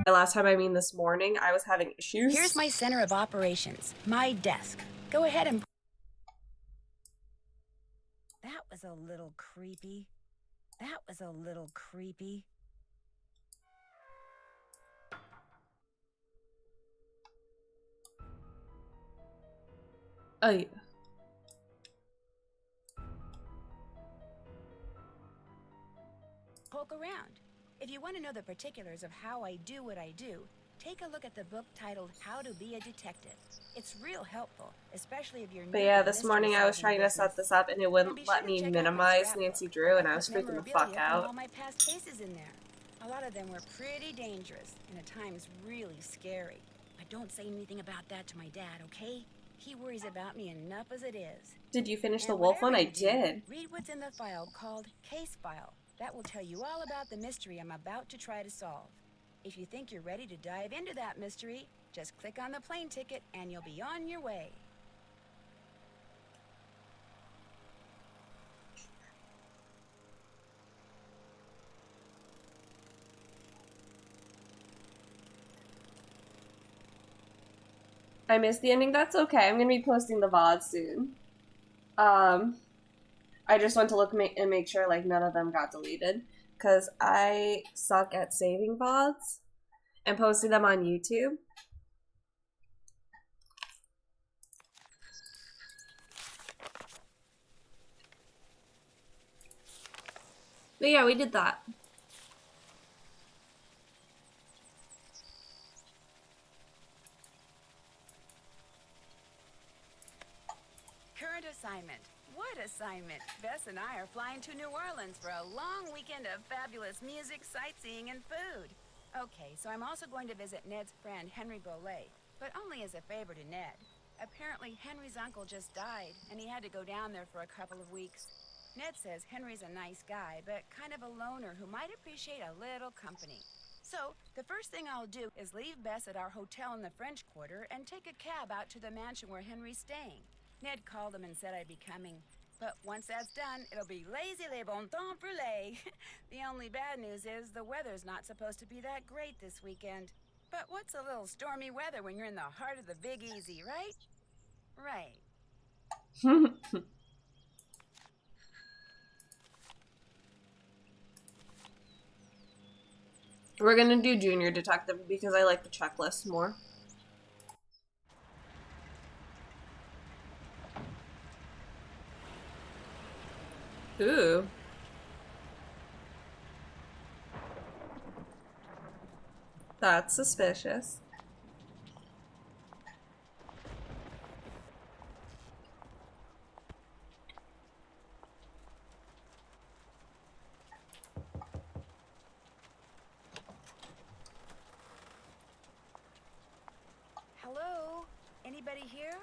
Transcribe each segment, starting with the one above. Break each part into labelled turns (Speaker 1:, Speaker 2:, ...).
Speaker 1: By last time, I mean this morning, I was having issues.
Speaker 2: Here's my center of operations, my desk. Go ahead and... That was a little creepy. That was a little creepy.
Speaker 1: Oh, yeah.
Speaker 2: Poke around. If you want to know the particulars of how I do what I do, take a look at the book titled How to Be a Detective. It's real helpful, especially if you're new
Speaker 1: But
Speaker 2: to
Speaker 1: yeah,
Speaker 2: the
Speaker 1: this
Speaker 2: mystery
Speaker 1: morning I was
Speaker 2: solving
Speaker 1: trying to
Speaker 2: business.
Speaker 1: set this up and it
Speaker 2: And be
Speaker 1: wouldn't
Speaker 2: sure
Speaker 1: let
Speaker 2: to
Speaker 1: me
Speaker 2: check out my
Speaker 1: minimize
Speaker 2: scrapbook.
Speaker 1: Nancy Drew, and I
Speaker 2: I
Speaker 1: was
Speaker 2: put
Speaker 1: freaking the fuck
Speaker 2: memorabilia from
Speaker 1: out.
Speaker 2: all my past cases in there. A lot of them were pretty dangerous, and at times really scary. But don't say anything about that to my dad, okay? He worries about me enough as it is.
Speaker 1: Did you finish the
Speaker 2: And
Speaker 1: wolf one?
Speaker 2: whatever
Speaker 1: I
Speaker 2: you do,
Speaker 1: did.
Speaker 2: read what's in the file called Case File. That will tell you all about the mystery I'm about to try to solve. If you think you're ready to dive into that mystery, just click on the plane ticket and you'll be on your way.
Speaker 1: I missed the ending. That's okay. I'm gonna be posting the VOD soon. Um, I just want to look and make sure like none of them got deleted because I suck at saving VODs and posting them on YouTube. But yeah, we did that.
Speaker 2: Current assignment. What assignment? Bess and I are flying to New Orleans for a long weekend of fabulous music, sightseeing, and food. Okay, so I'm also going to visit Ned's friend, Henry Boulay, but only as a favor to Ned. Apparently, Henry's uncle just died, and he had to go down there for a couple of weeks. Ned says Henry's a nice guy, but kind of a loner who might appreciate a little company. So, the first thing I'll do is leave Bess at our hotel in the French Quarter and take a cab out to the mansion where Henry's staying. Ned called him and said I'd be coming. But once that's done, it'll be lazy les bon temps brûlés. The only bad news is the weather's not supposed to be that great this weekend. But what's a little stormy weather when you're in the heart of the Big Easy, right? Right.
Speaker 1: We're gonna do Junior Detective because I like the checklist more. Ooh. That's suspicious.
Speaker 2: Hello? Anybody here?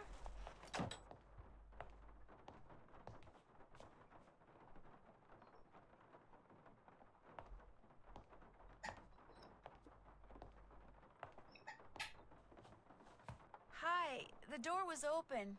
Speaker 2: Hi, the door was open.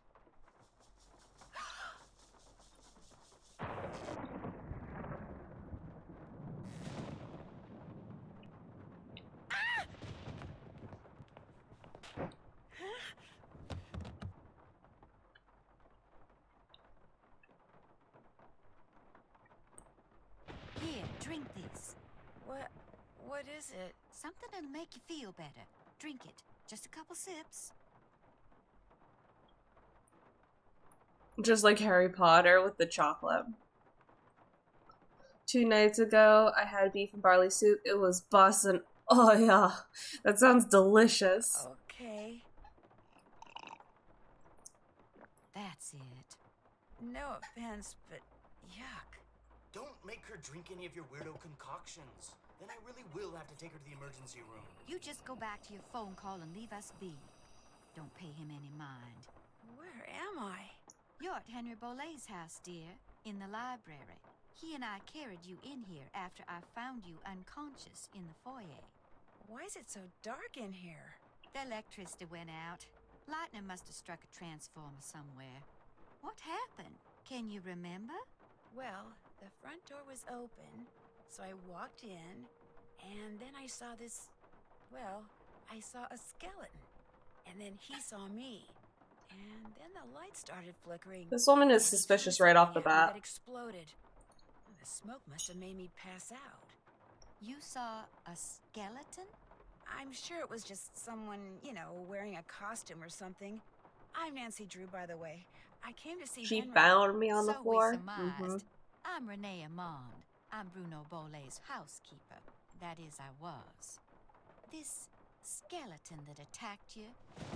Speaker 3: Here, drink this.
Speaker 2: What is it?
Speaker 3: Something that'll make you feel better. Drink it. Just a couple sips.
Speaker 1: Just like Harry Potter with the chocolate. 2 nights ago, I had beef and barley soup. It was bussin'. Oh yeah, that sounds delicious.
Speaker 2: Okay.
Speaker 3: That's it.
Speaker 2: No offense, but yuck.
Speaker 4: Don't make her drink any of your weirdo concoctions. Then I really will have to take her to the emergency room.
Speaker 3: You just go back to your phone call and leave us be. Don't pay him any mind.
Speaker 2: Where am I?
Speaker 3: You're at Henry Bolay's house, dear, in the library. He and I carried you in here after I found you unconscious in the foyer.
Speaker 2: Why is it so dark in here?
Speaker 3: The electricity went out. Lightning must have struck a transformer somewhere. What happened? Can you remember?
Speaker 2: Well, the front door was open, so I walked in, and then I saw this Well, I saw a skeleton, and then he saw me. And then the light started flickering.
Speaker 1: This woman is
Speaker 2: And he
Speaker 1: suspicious
Speaker 2: threw
Speaker 1: right off the
Speaker 2: something at me
Speaker 1: bat.
Speaker 2: that exploded. The smoke must have made me pass out.
Speaker 3: You saw a skeleton?
Speaker 2: I'm sure it was just someone, you know, wearing a costume or something. I'm Nancy Drew, by the way. I came to see
Speaker 1: She
Speaker 2: Henry.
Speaker 1: found me on the
Speaker 3: So
Speaker 1: floor.
Speaker 3: we surmised. I'm Renee Amand. I'm Bruno Boulay's housekeeper. That is, I was. This skeleton that attacked you,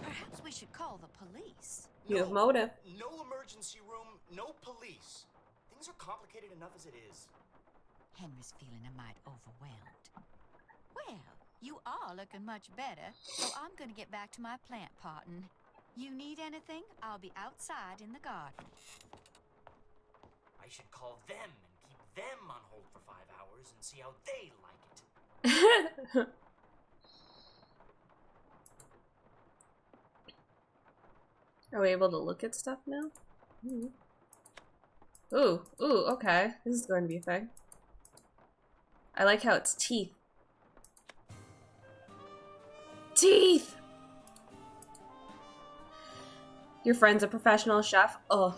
Speaker 3: perhaps we should call the police.
Speaker 1: You have motive.
Speaker 4: No emergency room, no police. Things are complicated enough as it is.
Speaker 3: Henry's feeling a mite overwhelmed. Well, you are looking much better, so I'm gonna get back to my plant potting. You need anything? I'll be outside in the garden.
Speaker 4: I should call them and keep them on hold for 5 hours and see how they like it.
Speaker 1: Are we able to look at stuff now? Ooh, okay. This is going to be a thing. I like how it's teeth. Teeth! Your friend's a professional chef? Oh,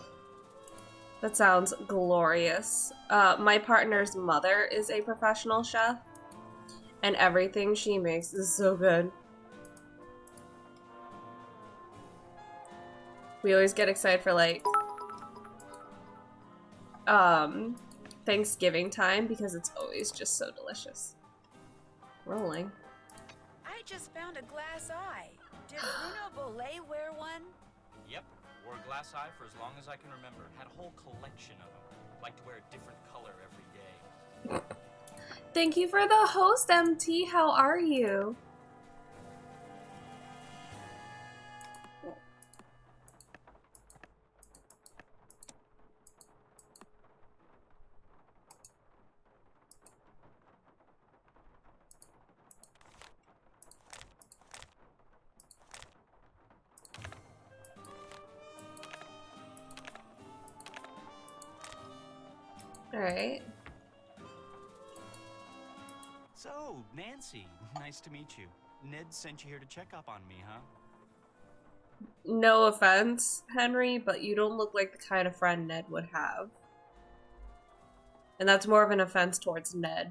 Speaker 1: that sounds glorious. My partner's mother is a professional chef, and everything she makes is so good. We always get excited for, like, Thanksgiving time because it's always just so delicious. Rolling.
Speaker 2: I just found a glass eye. Did Bruno Boulay wear one?
Speaker 5: Yep, wore a glass eye for as long as I can remember. Had a whole collection of them. Liked to wear a different color every day.
Speaker 1: Thank you for the host, MT. How are you? Alright.
Speaker 5: So, Nancy, nice to meet you. Ned sent you here to check up on me, huh?
Speaker 1: No offense, Henry, but you don't look like the kind of friend Ned would have. And that's more of an offense towards Ned.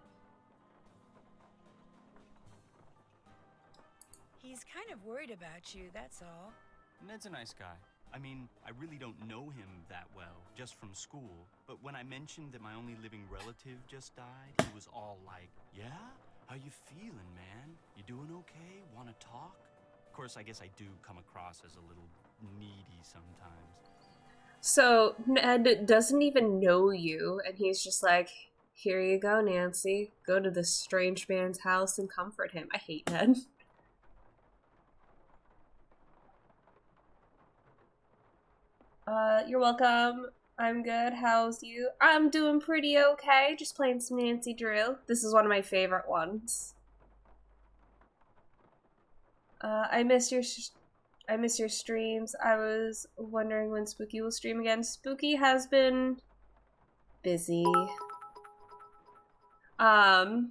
Speaker 2: He's kind of worried about you, that's all.
Speaker 5: Ned's a nice guy. I mean, I really don't know him that well, just from school. But when I mentioned that my only living relative just died, he was all like, yeah? How you feeling, man? You doing okay? Wanna talk? Of course, I guess I do come across as a little needy sometimes.
Speaker 1: So, Ned doesn't even know you, and he's just like, here you go, Nancy. Go to this strange man's house and comfort him. I hate Ned. You're welcome. I'm good. How's you? I'm doing pretty okay. Just playing some Nancy Drew. This is one of my favorite ones. I miss your streams. I was wondering when Spooky will stream again. Spooky has been busy. Gold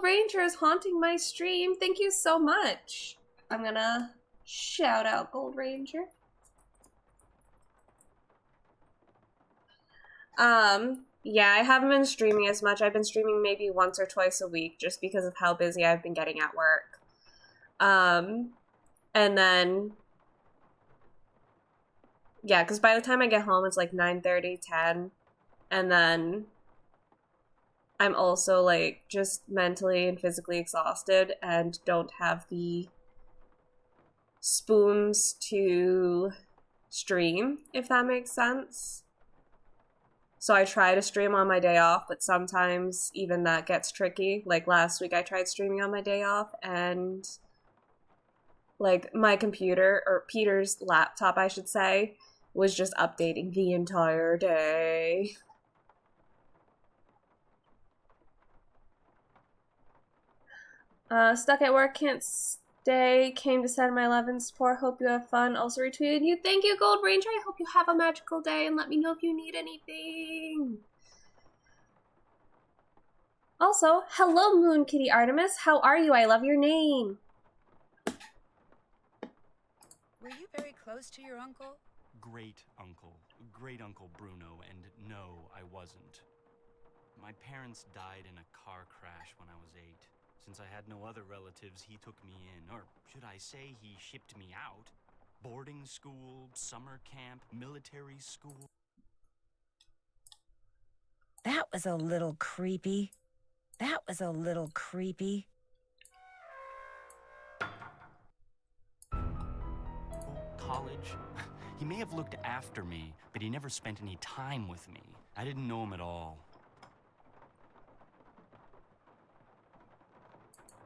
Speaker 1: Ranger is haunting my stream. Thank you so much. I'm gonna shout out Gold Ranger. Yeah, I haven't been streaming as much. I've been streaming maybe once or twice a week just because of how busy I've been getting at work. And then, yeah, because by the time I get home, it's like 9:30, 10. And then I'm also, like, just mentally and physically exhausted and don't have the spoons to stream, if that makes sense. So I try to stream on my day off, but sometimes even that gets tricky. Like last week I tried streaming on my day off and like my computer, or Peter's laptop I should say, was just updating the entire day. Stuck at work, can't stay, came to send my love and support, hope you have fun, also retweeted you. Thank you, Gold Ranger, I hope you have a magical day, and let me know if you need anything. Also, hello, Moon Kitty Artemis. How are you? I love your name.
Speaker 2: Were you very close to your uncle?
Speaker 5: Great uncle Bruno, and no, I wasn't. My parents died in a car crash when I was 8. Since I had no other relatives, he took me in, or should I say he shipped me out. Boarding school, summer camp, military school.
Speaker 2: That was a little creepy.
Speaker 5: College. He may have looked after me, but he never spent any time with me. I didn't know him at all.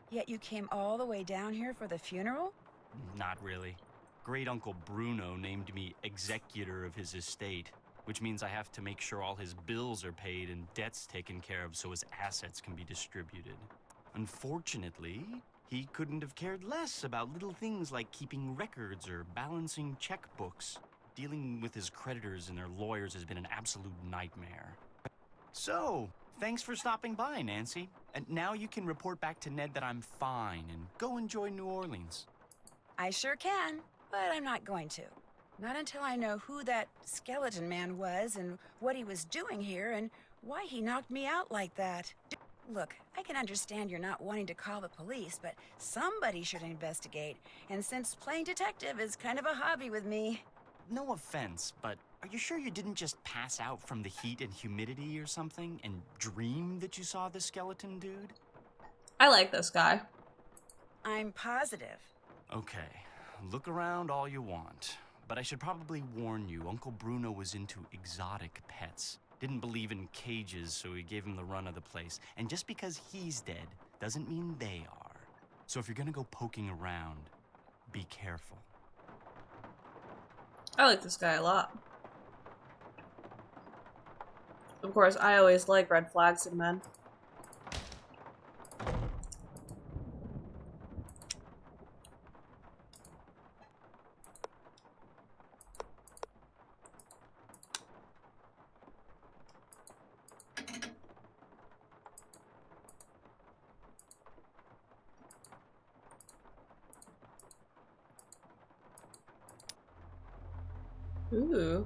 Speaker 2: Yet you came all the way down here for the funeral?
Speaker 5: Not really. Great Uncle Bruno named me executor of his estate, which means I have to make sure all his bills are paid and debts taken care of so his assets can be distributed. Unfortunately, he couldn't have cared less about little things like keeping records or balancing checkbooks. Dealing with his creditors and their lawyers has been an absolute nightmare. So, thanks for stopping by, Nancy. And now you can report back to Ned that I'm fine and go enjoy New Orleans.
Speaker 2: I sure can, but I'm not going to. Not until I know who that skeleton man was and what he was doing here and why he knocked me out like that. Look, I can understand you're not wanting to call the police, but somebody should investigate. And since playing detective is kind of a hobby with me...
Speaker 5: No offense, but are you sure you didn't just pass out from the heat and humidity or something and dream that you saw the skeleton dude?
Speaker 1: I like this guy.
Speaker 2: I'm positive.
Speaker 5: Okay, look around all you want. But I should probably warn you, Uncle Bruno was into exotic pets. Didn't believe in cages, so he gave him the run of the place. And just because he's dead doesn't mean they are. So if you're gonna go poking around, be careful.
Speaker 1: I like this guy a lot. Of course, I always like red flags in men. Ooh.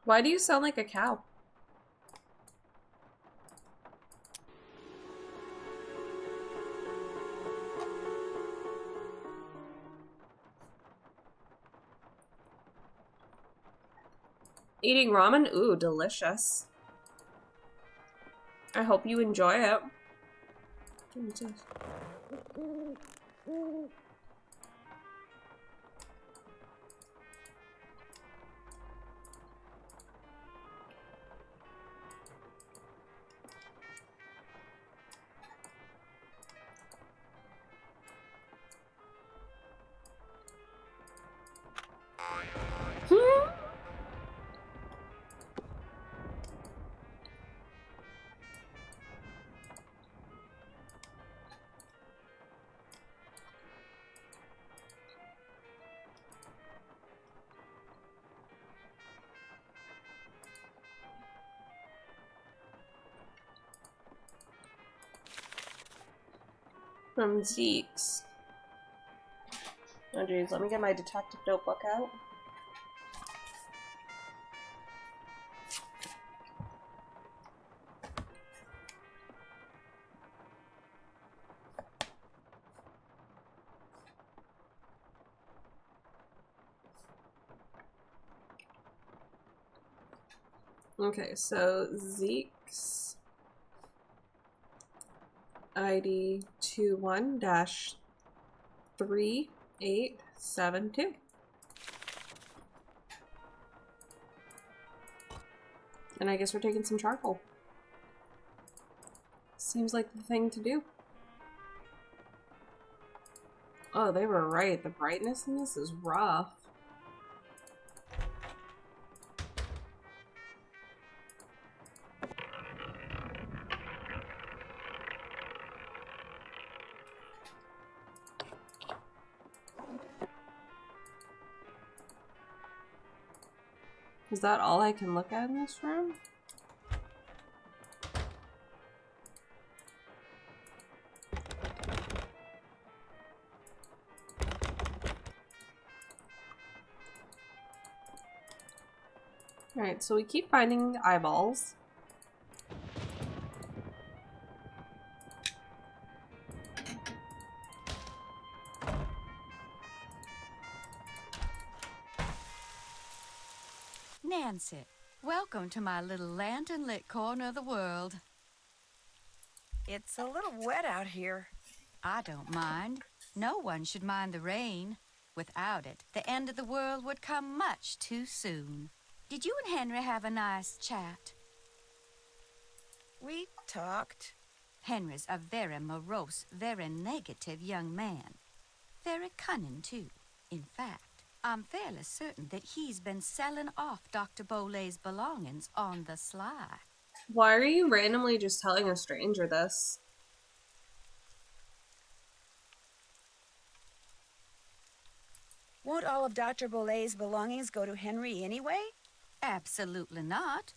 Speaker 1: Why do you sound like a cow? Eating ramen? Ooh, delicious. I hope you enjoy it. What's this? From Zeke's. Oh geez, let me get my detective notebook out. Okay, so Zeke's ID 21-3872. And I guess we're taking some charcoal. Seems like the thing to do. Oh, they were right. The brightness in this is rough. Is that all I can look at in this room? Alright, so we keep finding eyeballs.
Speaker 3: Nancy, welcome to my little lantern-lit corner of the world.
Speaker 2: It's a little wet out here.
Speaker 3: I don't mind. No one should mind the rain. Without it, the end of the world would come much too soon. Did you and Henry have a nice chat?
Speaker 2: We talked.
Speaker 3: Henry's a very morose, very negative young man. Very cunning, too. In fact, I'm fairly certain that he's been selling off Dr. Boulay's belongings on the sly.
Speaker 1: Why are you randomly just telling a stranger this?
Speaker 2: Won't all of Dr. Boulay's belongings go to Henry anyway?
Speaker 3: Absolutely not.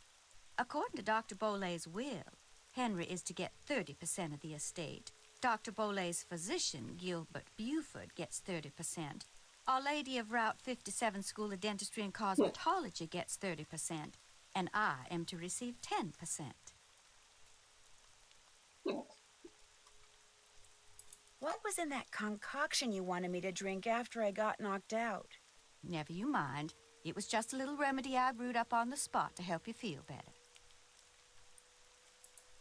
Speaker 3: According to Dr. Boulay's will, Henry is to get 30% of the estate. Dr. Boulay's physician, Gilbert Buford, gets 30%. Our Lady of Route 57 School of Dentistry and Cosmetology gets 30%. And I am to receive 10%.
Speaker 2: What was in that concoction you wanted me to drink after I got knocked out?
Speaker 3: Never you mind. It was just a little remedy I brewed up on the spot to help you feel better.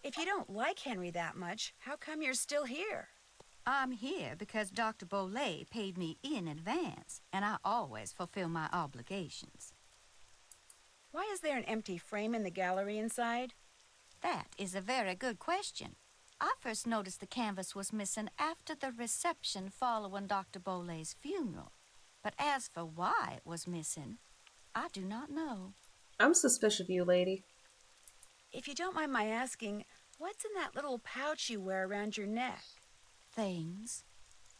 Speaker 2: If you don't like Henry that much, how come you're still here?
Speaker 3: I'm here because Dr. Boulay paid me in advance, and I always fulfill my obligations.
Speaker 2: Why is there an empty frame in the gallery inside?
Speaker 3: That is a very good question. I first noticed the canvas was missing after the reception following Dr. Boulay's funeral. But as for why it was missing, I do not know.
Speaker 1: I'm suspicious of you, lady.
Speaker 2: If you don't mind my asking, what's in that little pouch you wear around your neck?
Speaker 3: Things.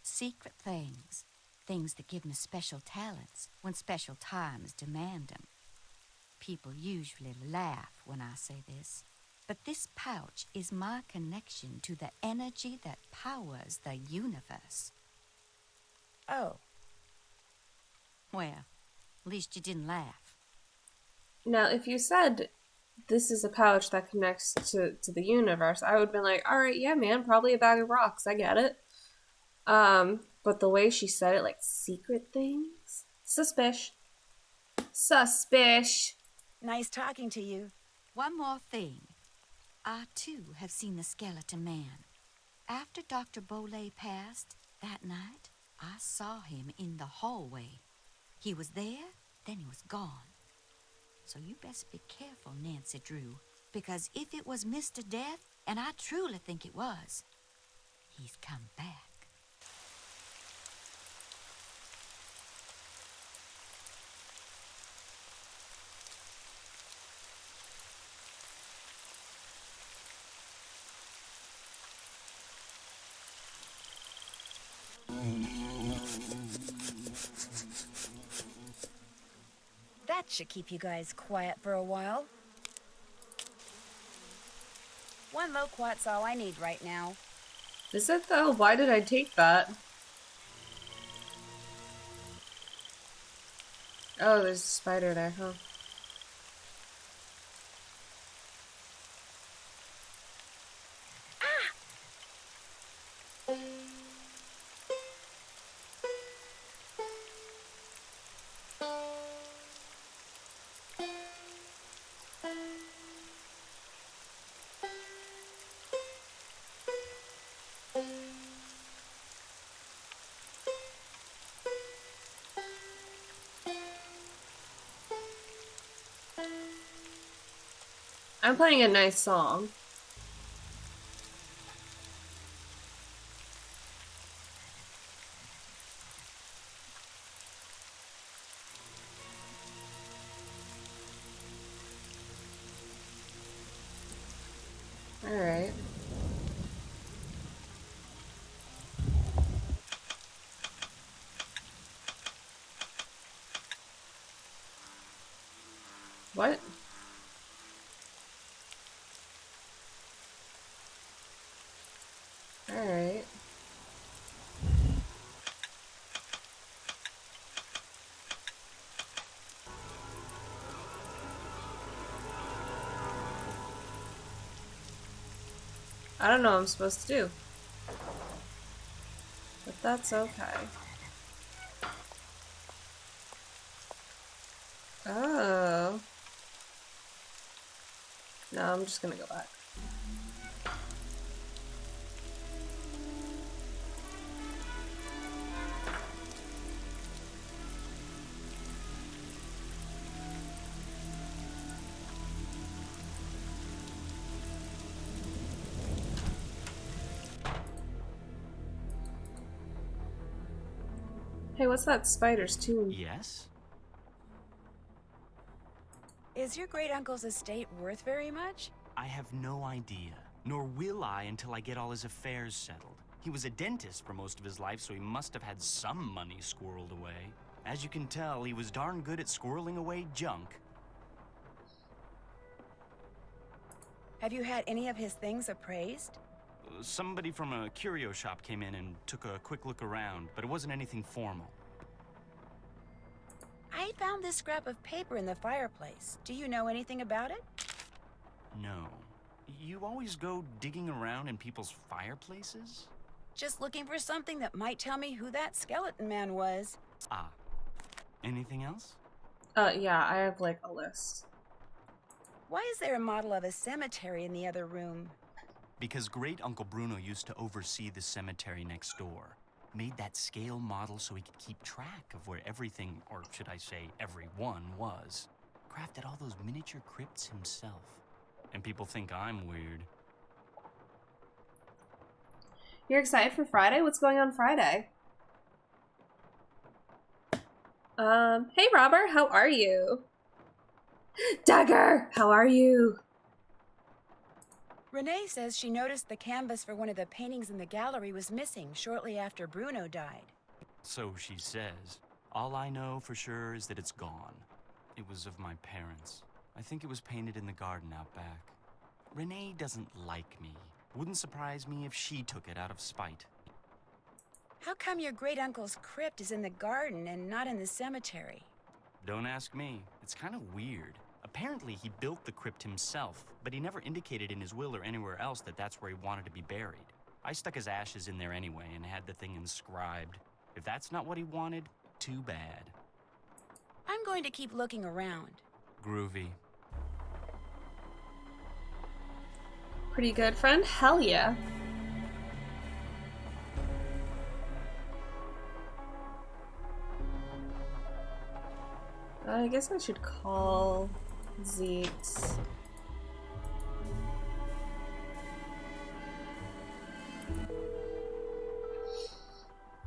Speaker 3: Secret things. Things that give me special talents when special times demand them. People usually laugh when I say this, but this pouch is my connection to the energy that powers the universe.
Speaker 2: Oh.
Speaker 3: Well, at least you didn't laugh.
Speaker 1: Now, if you said this is a pouch that connects to the universe, I would have been like, alright, yeah, man, probably a bag of rocks, I get it. But the way she said it, like, secret things? Suspish. Suspish.
Speaker 2: Nice talking to you.
Speaker 3: One more thing. I, too, have seen the skeleton man. After Dr. Boulay passed, that night, I saw him in the hallway. He was there, then he was gone. So you best be careful, Nancy Drew, because if it was Mr. Death, and I truly think it was, he's come back.
Speaker 2: That should keep you guys quiet for a while. One loquat's all I need right now.
Speaker 1: Is it though? Why did I take that? Oh, there's a spider there, huh? I'm playing a nice song. Alright. What? Alright. I don't know what I'm supposed to do. But that's okay. Oh. No, I'm just gonna go back. Hey, what's that spider's tune?
Speaker 5: Yes?
Speaker 2: Is your great uncle's estate worth very much?
Speaker 5: I have no idea. Nor will I until I get all his affairs settled. He was a dentist for most of his life, so he must have had some money squirreled away. As you can tell, he was darn good at squirreling away junk.
Speaker 2: Have you had any of his things appraised?
Speaker 5: Somebody from a curio shop came in and took a quick look around, but it wasn't anything formal.
Speaker 2: I found this scrap of paper in the fireplace. Do you know anything about it?
Speaker 5: No. You always go digging around in people's fireplaces?
Speaker 2: Just looking for something that might tell me who that skeleton man was.
Speaker 5: Ah. Anything else?
Speaker 1: Yeah, I have like a list.
Speaker 2: Why is there a model of a cemetery in the other room?
Speaker 5: Because Great Uncle Bruno used to oversee the cemetery next door. Made that scale model so he could keep track of where everything, or should I say everyone, was. Crafted all those miniature crypts himself. And people think I'm weird.
Speaker 1: You're excited for Friday? What's going on Friday? Hey Robert, how are you? Dagger, how are you?
Speaker 2: Renee says she noticed the canvas for one of the paintings in the gallery was missing shortly after Bruno died.
Speaker 5: So she says. All I know for sure is that it's gone. It was of my parents. I think it was painted in the garden out back. Renee doesn't like me. Wouldn't surprise me if she took it out of spite.
Speaker 2: How come your great-uncle's crypt is in the garden and not in the cemetery?
Speaker 5: Don't ask me. It's kind of weird. Apparently he built the crypt himself, but he never indicated in his will or anywhere else that that's where he wanted to be buried. I stuck his ashes in there anyway and had the thing inscribed. If that's not what he wanted, too bad.
Speaker 2: I'm going to keep looking around.
Speaker 5: Groovy.
Speaker 1: Pretty good, friend? Hell yeah. I guess I should call Zeke's.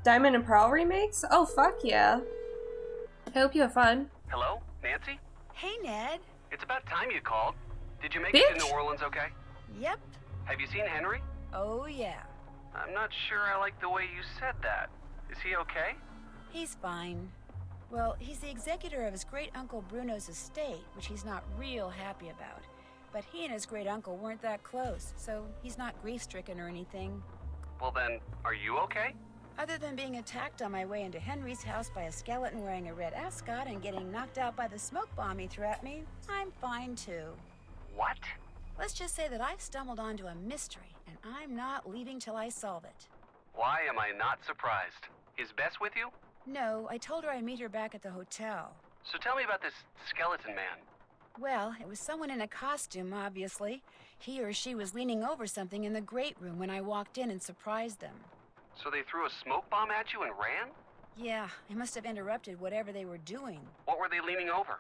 Speaker 1: Diamond and Pearl remakes? Oh, fuck yeah. I hope you have fun.
Speaker 6: Hello, Nancy?
Speaker 2: Hey, Ned.
Speaker 6: It's about time you called. Did you make
Speaker 1: Bitch.
Speaker 6: it to New Orleans okay?
Speaker 2: Yep.
Speaker 6: Have you seen Henry?
Speaker 2: Oh, yeah.
Speaker 6: I'm not sure I like the way you said that. Is he okay?
Speaker 2: He's fine. Well, he's the executor of his great-uncle Bruno's estate, which he's not real happy about. But he and his great-uncle weren't that close, so he's not grief-stricken or anything.
Speaker 6: Well then, are you okay?
Speaker 2: Other than being attacked on my way into Henry's house by a skeleton wearing a red ascot and getting knocked out by the smoke bomb he threw at me, I'm fine too.
Speaker 6: What?
Speaker 2: Let's just say that I've stumbled onto a mystery, and I'm not leaving till I solve it.
Speaker 6: Why am I not surprised? Is Bess with you?
Speaker 2: No, I told her I'd meet her back at the hotel.
Speaker 6: So tell me about this skeleton man.
Speaker 2: Well, it was someone in a costume, obviously. He or she was leaning over something in the great room when I walked in and surprised them.
Speaker 6: So they threw a smoke bomb at you and ran?
Speaker 2: Yeah, I must have interrupted whatever they were doing.
Speaker 6: What were they leaning over?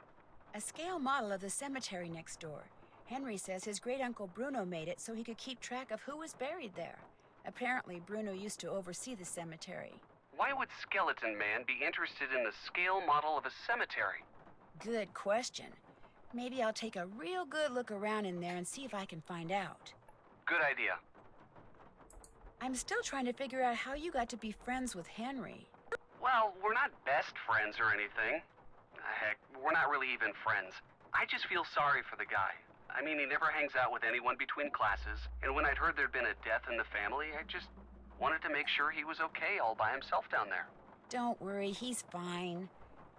Speaker 2: A scale model of the cemetery next door. Henry says his great-uncle Bruno made it so he could keep track of who was buried there. Apparently, Bruno used to oversee the cemetery.
Speaker 6: Why would Skeleton Man be interested in the scale model of a cemetery?
Speaker 2: Good question. Maybe I'll take a real good look around in there and see if I can find out.
Speaker 6: Good idea.
Speaker 2: I'm still trying to figure out how you got to be friends with Henry.
Speaker 6: Well, we're not best friends or anything. Heck, we're not really even friends. I just feel sorry for the guy. I mean, he never hangs out with anyone between classes, and when I'd heard there'd been a death in the family, I just wanted to make sure he was okay all by himself down there.
Speaker 2: Don't worry, he's fine.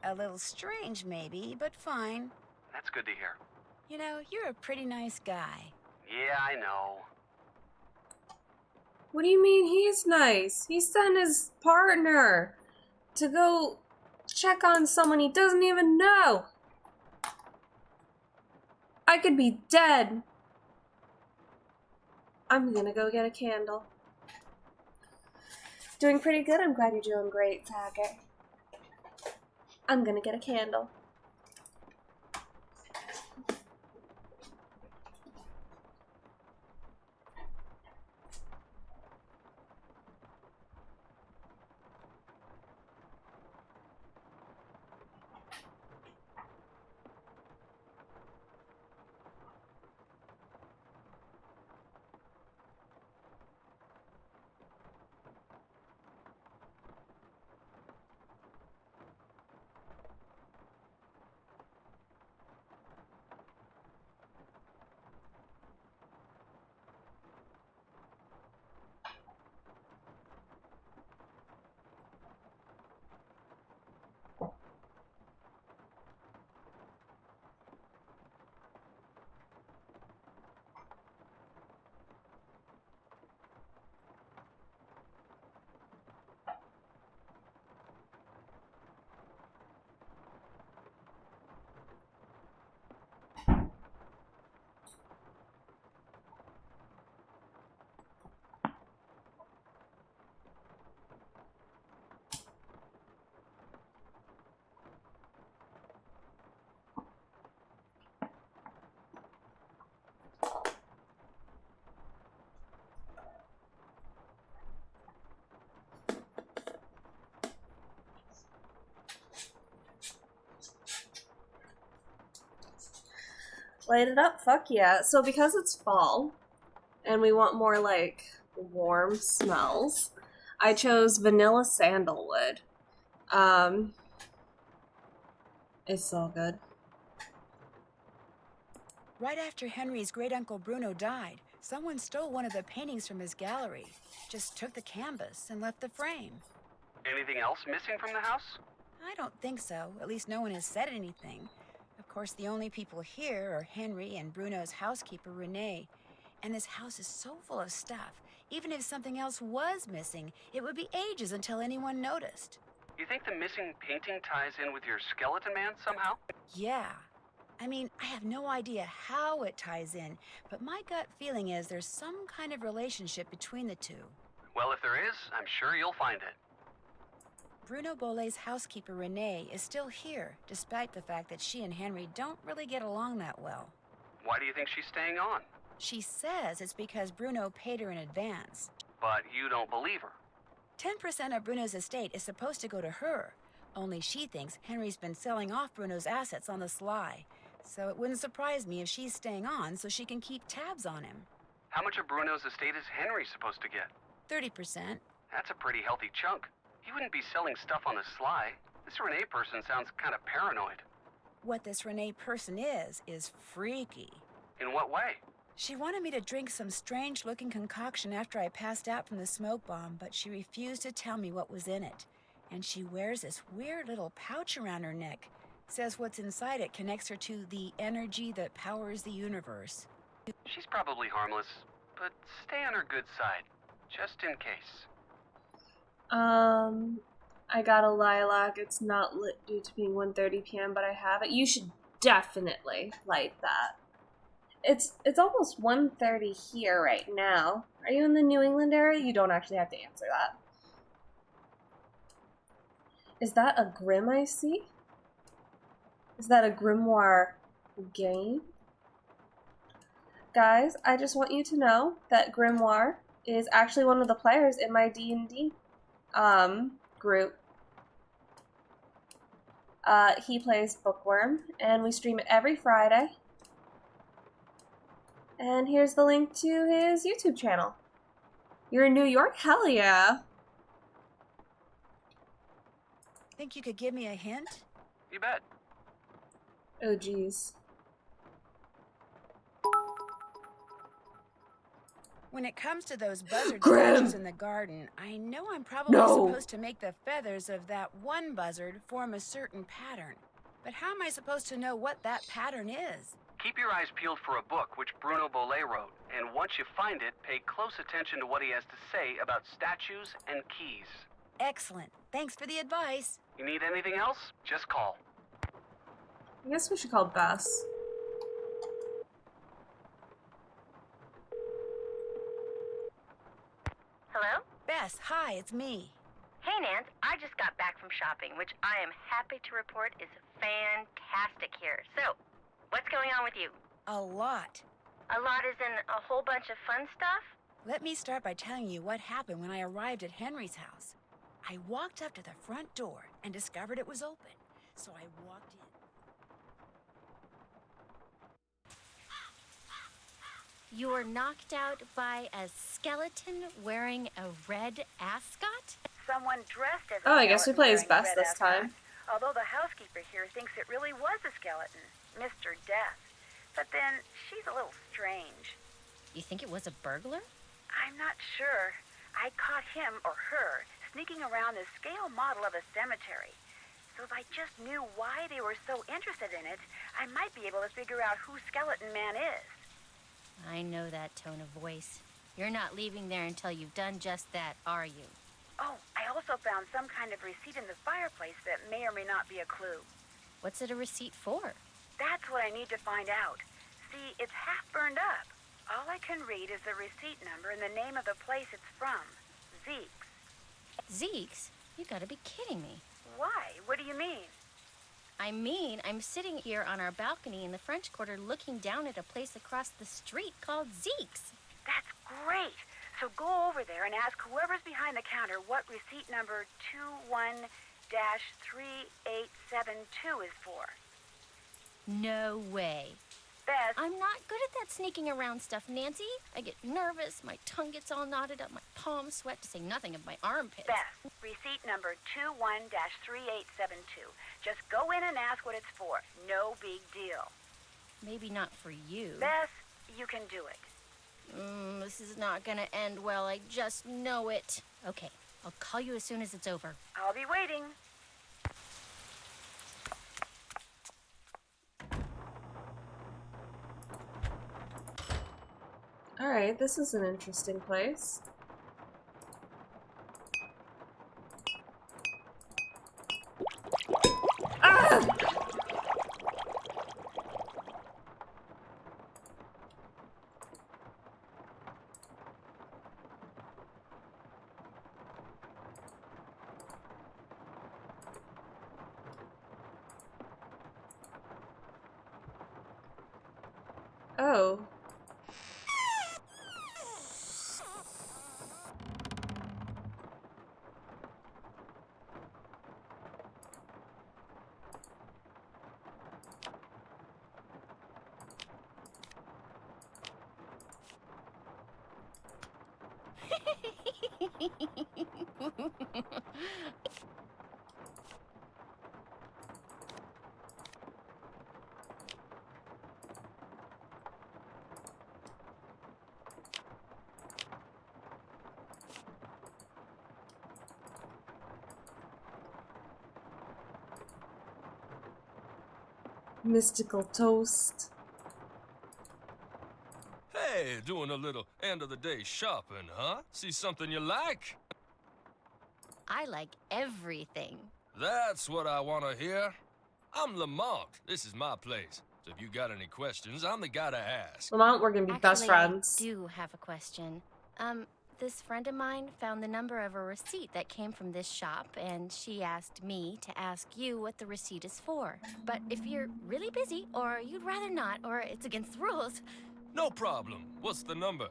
Speaker 2: A little strange, maybe, but fine.
Speaker 6: That's good to hear.
Speaker 2: You know, you're a pretty nice guy.
Speaker 6: Yeah, I know.
Speaker 1: What do you mean he's nice? He sent his partner to go check on someone he doesn't even know. I could be dead. I'm gonna go get a candle. Doing pretty good. I'm glad you're doing great, Taggart. I'm gonna get a candle. Light it up, fuck yeah. So because it's fall, and we want more, like, warm smells, I chose vanilla sandalwood. It's so good.
Speaker 2: Right after Henry's great-uncle Bruno died, someone stole one of the paintings from his gallery. Just took the canvas and left the frame.
Speaker 6: Anything else missing from the house?
Speaker 2: I don't think so. At least no one has said anything. Of course, the only people here are Henry and Bruno's housekeeper, Renee. And this house is so full of stuff. Even if something else was missing, it would be ages until anyone noticed.
Speaker 6: You think the missing painting ties in with your skeleton man somehow?
Speaker 2: Yeah. I mean, I have no idea how it ties in, but my gut feeling is there's some kind of relationship between the two.
Speaker 6: Well, if there is, I'm sure you'll find it.
Speaker 2: Bruno Boulay's housekeeper, Renee, is still here, despite the fact that she and Henry don't really get along that well.
Speaker 6: Why do you think she's staying on?
Speaker 2: She says it's because Bruno paid her in advance.
Speaker 6: But you don't believe her.
Speaker 2: 10% of Bruno's estate is supposed to go to her. Only she thinks Henry's been selling off Bruno's assets on the sly. So it wouldn't surprise me if she's staying on so she can keep tabs on him.
Speaker 6: How much of Bruno's estate is Henry supposed to get?
Speaker 2: 30%.
Speaker 6: That's a pretty healthy chunk. He wouldn't be selling stuff on the sly. This Renee person sounds kind of paranoid.
Speaker 2: What this Renee person is freaky.
Speaker 6: In what way?
Speaker 2: She wanted me to drink some strange-looking concoction after I passed out from the smoke bomb, but she refused to tell me what was in it. And she wears this weird little pouch around her neck. Says what's inside it connects her to the energy that powers the universe.
Speaker 6: She's probably harmless, but stay on her good side, just in case.
Speaker 1: I got a lilac. It's not lit due to being 1:30 p.m., but I have it. You should definitely light that. It's almost 1:30 here right now. Are you in the New England area? You don't actually have to answer that. Is that a Grim I see? Is that a Grimoire game? Guys, I just want you to know that Grimoire is actually one of the players in my D&D group. He plays Bookworm, and we stream it every Friday. And here's the link to his YouTube channel. You're in New York? Hell yeah.
Speaker 2: Think you could give me a hint?
Speaker 6: You bet.
Speaker 1: Oh, geez.
Speaker 2: When it comes to those buzzard
Speaker 1: Grim.
Speaker 2: scratches in the garden, I know I'm probably
Speaker 1: No.
Speaker 2: supposed to make the feathers of that one buzzard form a certain pattern. But how am I supposed to know what that pattern is?
Speaker 6: Keep your eyes peeled for a book which Bruno Boulay wrote, and once you find it, pay close attention to what he has to say about statues and keys.
Speaker 2: Excellent. Thanks for the advice.
Speaker 6: You need anything else? Just call.
Speaker 1: I guess we should call Bess.
Speaker 7: Hello?
Speaker 2: Bess, hi, it's me.
Speaker 7: Hey, Nance. I just got back from shopping, which I am happy to report is fantastic here. So, what's going on with you?
Speaker 2: A lot.
Speaker 7: A lot is in a whole bunch of fun stuff?
Speaker 2: Let me start by telling you what happened when I arrived at Henry's house. I walked up to the front door and discovered it was open. So I walked in.
Speaker 8: You were knocked out by a skeleton wearing a red ascot?
Speaker 7: Someone dressed as a
Speaker 1: Oh, I guess we play as
Speaker 7: skeleton
Speaker 1: Bess
Speaker 7: wearing
Speaker 1: this
Speaker 7: red ascot.
Speaker 1: time.
Speaker 7: Although the housekeeper here thinks it really was a skeleton, Mr. Death. But then, she's a little strange.
Speaker 8: You think it was a burglar?
Speaker 7: I'm not sure. I caught him or her sneaking around this scale model of a cemetery. So if I just knew why they were so interested in it, I might be able to figure out who Skeleton Man is.
Speaker 8: I know that tone of voice. You're not leaving there until you've done just that, are you?
Speaker 7: Oh, I also found some kind of receipt in the fireplace that may or may not be a clue.
Speaker 8: What's it a receipt for?
Speaker 7: That's what I need to find out. See, it's half burned up. All I can read is the receipt number and the name of the place it's from. Zeke's.
Speaker 8: Zeke's? You gotta be kidding me.
Speaker 7: Why? What do you mean?
Speaker 8: I mean, I'm sitting here on our balcony in the French Quarter looking down at a place across the street called Zeke's.
Speaker 7: That's great. So go over there and ask whoever's behind the counter what receipt number 21-3872 is for.
Speaker 8: No way.
Speaker 7: Bess,
Speaker 8: I'm not good at that sneaking around stuff, Nancy. I get nervous, my tongue gets all knotted up, my palms sweat, to say nothing of my armpits.
Speaker 7: Bess, receipt number 21-3872. Just go in and ask what it's for. No big deal.
Speaker 8: Maybe not for you.
Speaker 7: Bess, you can do it.
Speaker 8: This is not gonna end well, I just know it. Okay, I'll call you as soon as it's over.
Speaker 7: I'll be waiting.
Speaker 1: Alright, this is an interesting place. Ah! Oh. Mystical toast.
Speaker 9: Hey, doing a little end of the day shopping, huh? See something you like?
Speaker 8: I like everything.
Speaker 9: That's what I want to hear. I'm Lamont. This is my place. So if you got any questions, I'm the guy to ask.
Speaker 1: Lamont, we're gonna be best
Speaker 8: Actually,
Speaker 1: friends.
Speaker 8: I do have a question. This friend of mine found the number of a receipt that came from this shop, and she asked me to ask you what the receipt is for. But if you're really busy, or you'd rather not, or it's against the rules,
Speaker 9: No problem. What's the number?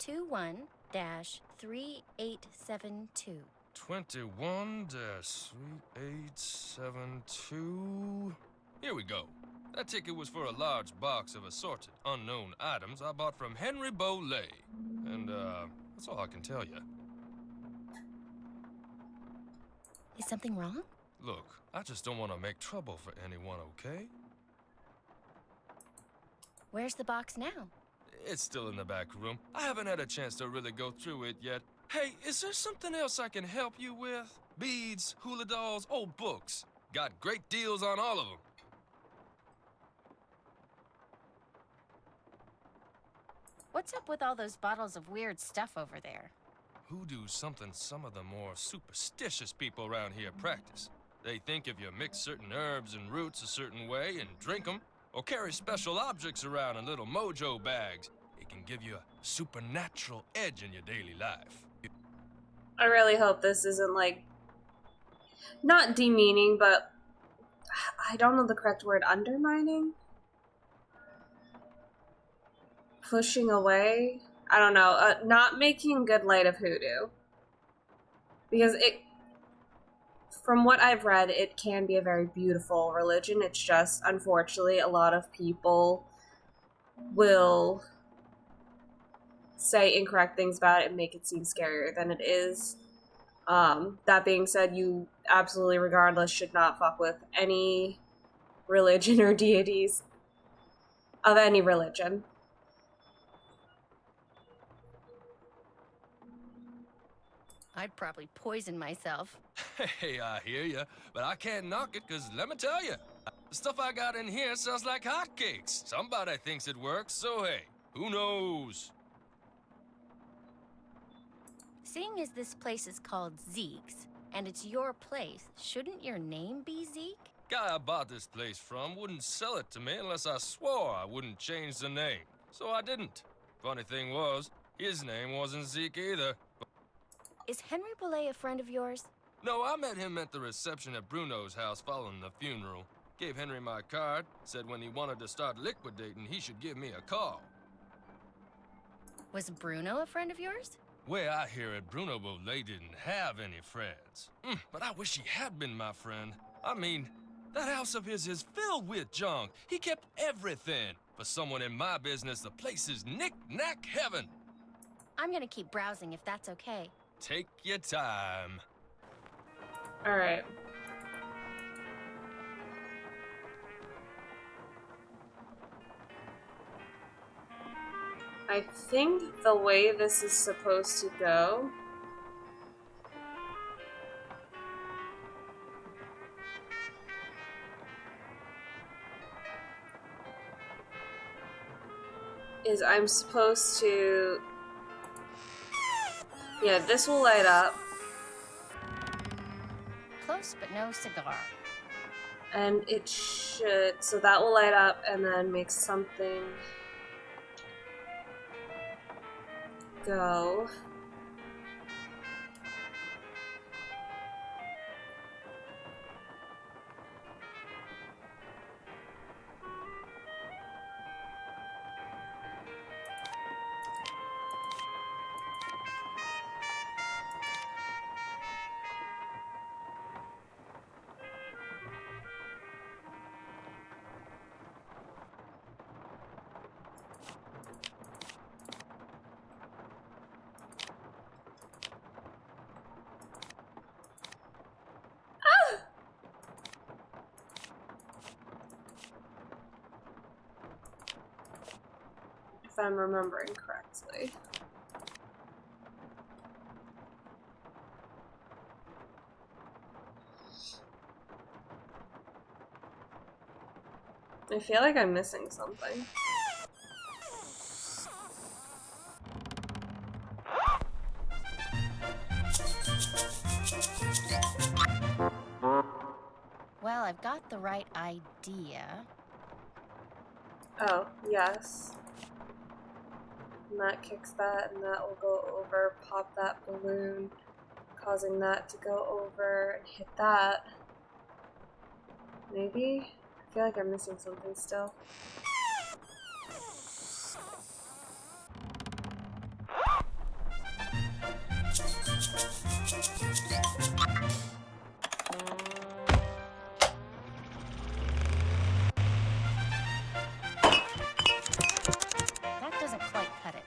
Speaker 8: 21-3872.
Speaker 9: 21-3872. Here we go. That ticket was for a large box of assorted unknown items I bought from Henry Boulay. And, that's all I can tell you.
Speaker 8: Is something wrong?
Speaker 9: Look, I just don't want to make trouble for anyone, okay?
Speaker 8: Where's the box now?
Speaker 9: It's still in the back room. I haven't had a chance to really go through it yet. Hey, is there something else I can help you with? Beads, hula dolls, old books. Got great deals on all of them.
Speaker 8: What's up with all those bottles of weird stuff over there?
Speaker 9: Hoodoo's something some of the more superstitious people around here practice. They think if you mix certain herbs and roots a certain way and drink them, or carry special objects around in little mojo bags, it can give you a supernatural edge in your daily life.
Speaker 1: I really hope this isn't, like, not demeaning, but I don't know the correct word. Undermining? Pushing away? I don't know. Not making good light of hoodoo. Because from what I've read, it can be a very beautiful religion. It's just, unfortunately, a lot of people will say incorrect things about it and make it seem scarier than it is. That being said, you absolutely, regardless, should not fuck with any religion or deities of any religion.
Speaker 8: I'd probably poison myself.
Speaker 9: Hey, I hear ya, but I can't knock it, because let me tell you, the stuff I got in here sells like hotcakes. Somebody thinks it works, so hey, who knows?
Speaker 8: Seeing as this place is called Zeke's, and it's your place, shouldn't your name be Zeke?
Speaker 9: Guy I bought this place from wouldn't sell it to me unless I swore I wouldn't change the name, so I didn't. Funny thing was, his name wasn't Zeke either.
Speaker 8: Is Henry Boulay a friend of yours?
Speaker 9: No, I met him at the reception at Bruno's house following the funeral. Gave Henry my card, said when he wanted to start liquidating, he should give me a call.
Speaker 8: Was Bruno a friend of yours?
Speaker 9: Way I hear it, Bruno Boulay didn't have any friends. But I wish he had been my friend. I mean, that house of his is filled with junk. He kept everything. For someone in my business, the place is knick-knack heaven.
Speaker 8: I'm gonna keep browsing if that's okay.
Speaker 9: Take your time.
Speaker 1: Alright. I think the way this is supposed to go is I'm supposed to... Yeah, this will light up.
Speaker 8: Close but no cigar.
Speaker 1: And it should... So that will light up and then make something go. If I'm remembering correctly. I feel like I'm missing something.
Speaker 8: Well, I've got the right idea.
Speaker 1: Oh, yes. And that kicks that, and that will go over, pop that balloon, causing that to go over and hit that. Maybe? I feel like I'm missing something still.
Speaker 8: That doesn't quite cut it.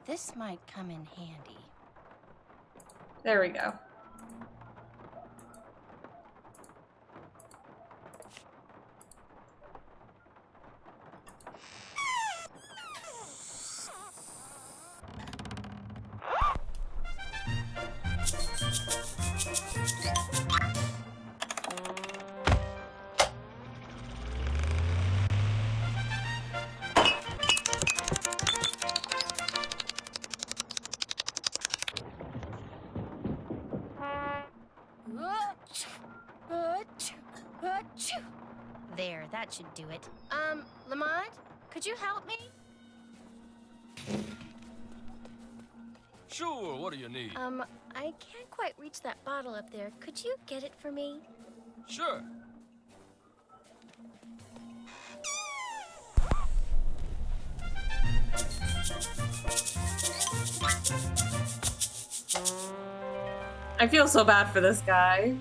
Speaker 8: This might come in handy.
Speaker 1: There we go.
Speaker 8: There, that should do it. Lamont, could you help me?
Speaker 9: Sure, what do you need?
Speaker 8: I can't quite reach that bottle up there. Could you get it for me?
Speaker 9: Sure.
Speaker 1: I feel so bad for this guy.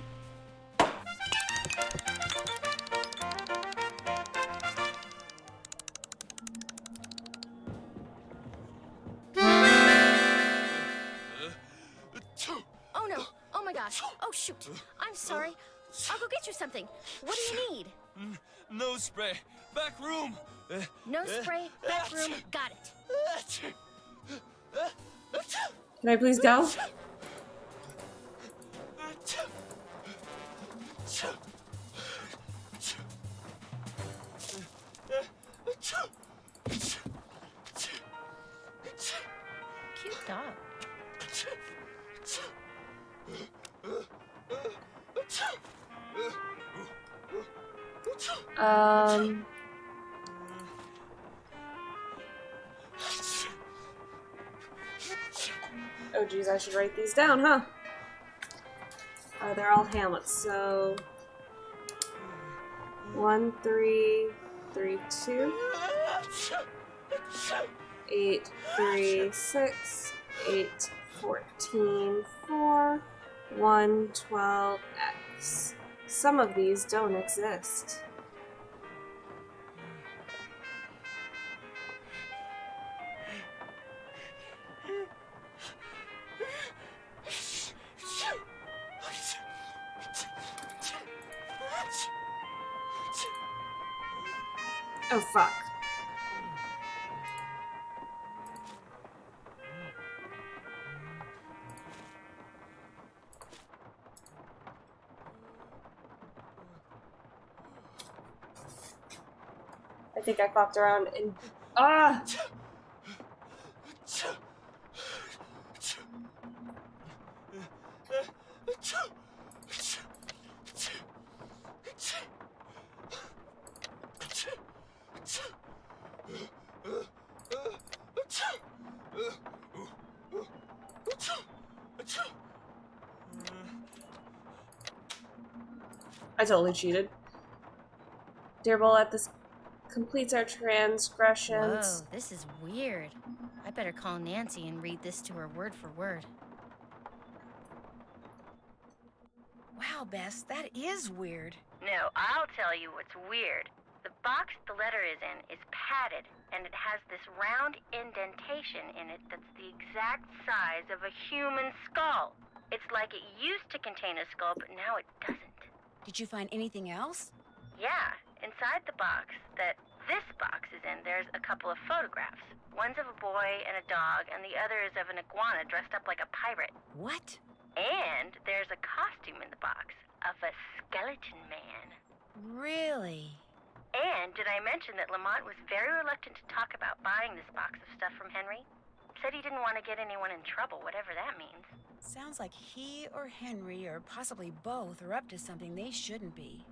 Speaker 8: Oh no! Oh my gosh! Oh shoot! I'm sorry. I'll go get you something. What do you need?
Speaker 9: Nose spray. Back room.
Speaker 8: No spray, back room, got it.
Speaker 1: Can I please go?
Speaker 8: Cute dog.
Speaker 1: Oh geez, I should write these down, huh? They're all Hamlets, so 1 3 3 2 8 3 6 8 14 4 1 12 X. Some of these don't exist. Oh fuck. I think I fucked around and I totally cheated. Dear Boulay, this completes our transgressions.
Speaker 8: Whoa, this is weird. I better call Nancy and read this to her word for word.
Speaker 2: Wow, Bess, that is weird.
Speaker 7: No, I'll tell you what's weird. The box the letter is in is padded, and it has this round indentation in it that's the exact size of a human skull. It's like it used to contain a skull, but now it doesn't.
Speaker 2: Did you find anything else?
Speaker 7: Yeah, inside the box that this box is in, there's a couple of photographs. One's of a boy and a dog, and the other is of an iguana dressed up like a pirate.
Speaker 2: What?
Speaker 7: And there's a costume in the box of a skeleton man.
Speaker 2: Really?
Speaker 7: And did I mention that Lamont was very reluctant to talk about buying this box of stuff from Henry? Said he didn't want to get anyone in trouble, whatever that means.
Speaker 2: Sounds like he or Henry, or possibly both, are up to something they shouldn't be.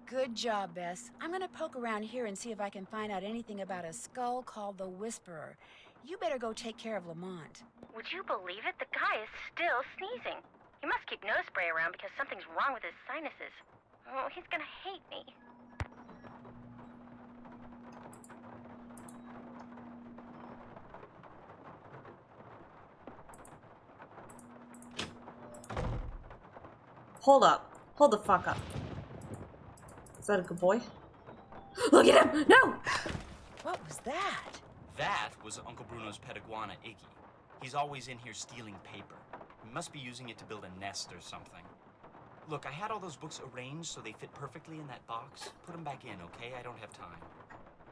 Speaker 2: Good job, Bess. I'm gonna poke around here and see if I can find out anything about a skull called the Whisperer. You better go take care of Lamont.
Speaker 7: Would you believe it? The guy is still sneezing. He must keep nose spray around because something's wrong with his sinuses. Oh, he's gonna hate me.
Speaker 1: Hold up. Hold the fuck up. Is that a good boy? Look at him! No!
Speaker 2: What was that?
Speaker 5: That was Uncle Bruno's pet iguana, Iggy. He's always in here stealing paper. He must be using it to build a nest or something. Look, I had all those books arranged so they fit perfectly in that box. Put them back in, okay? I don't have time.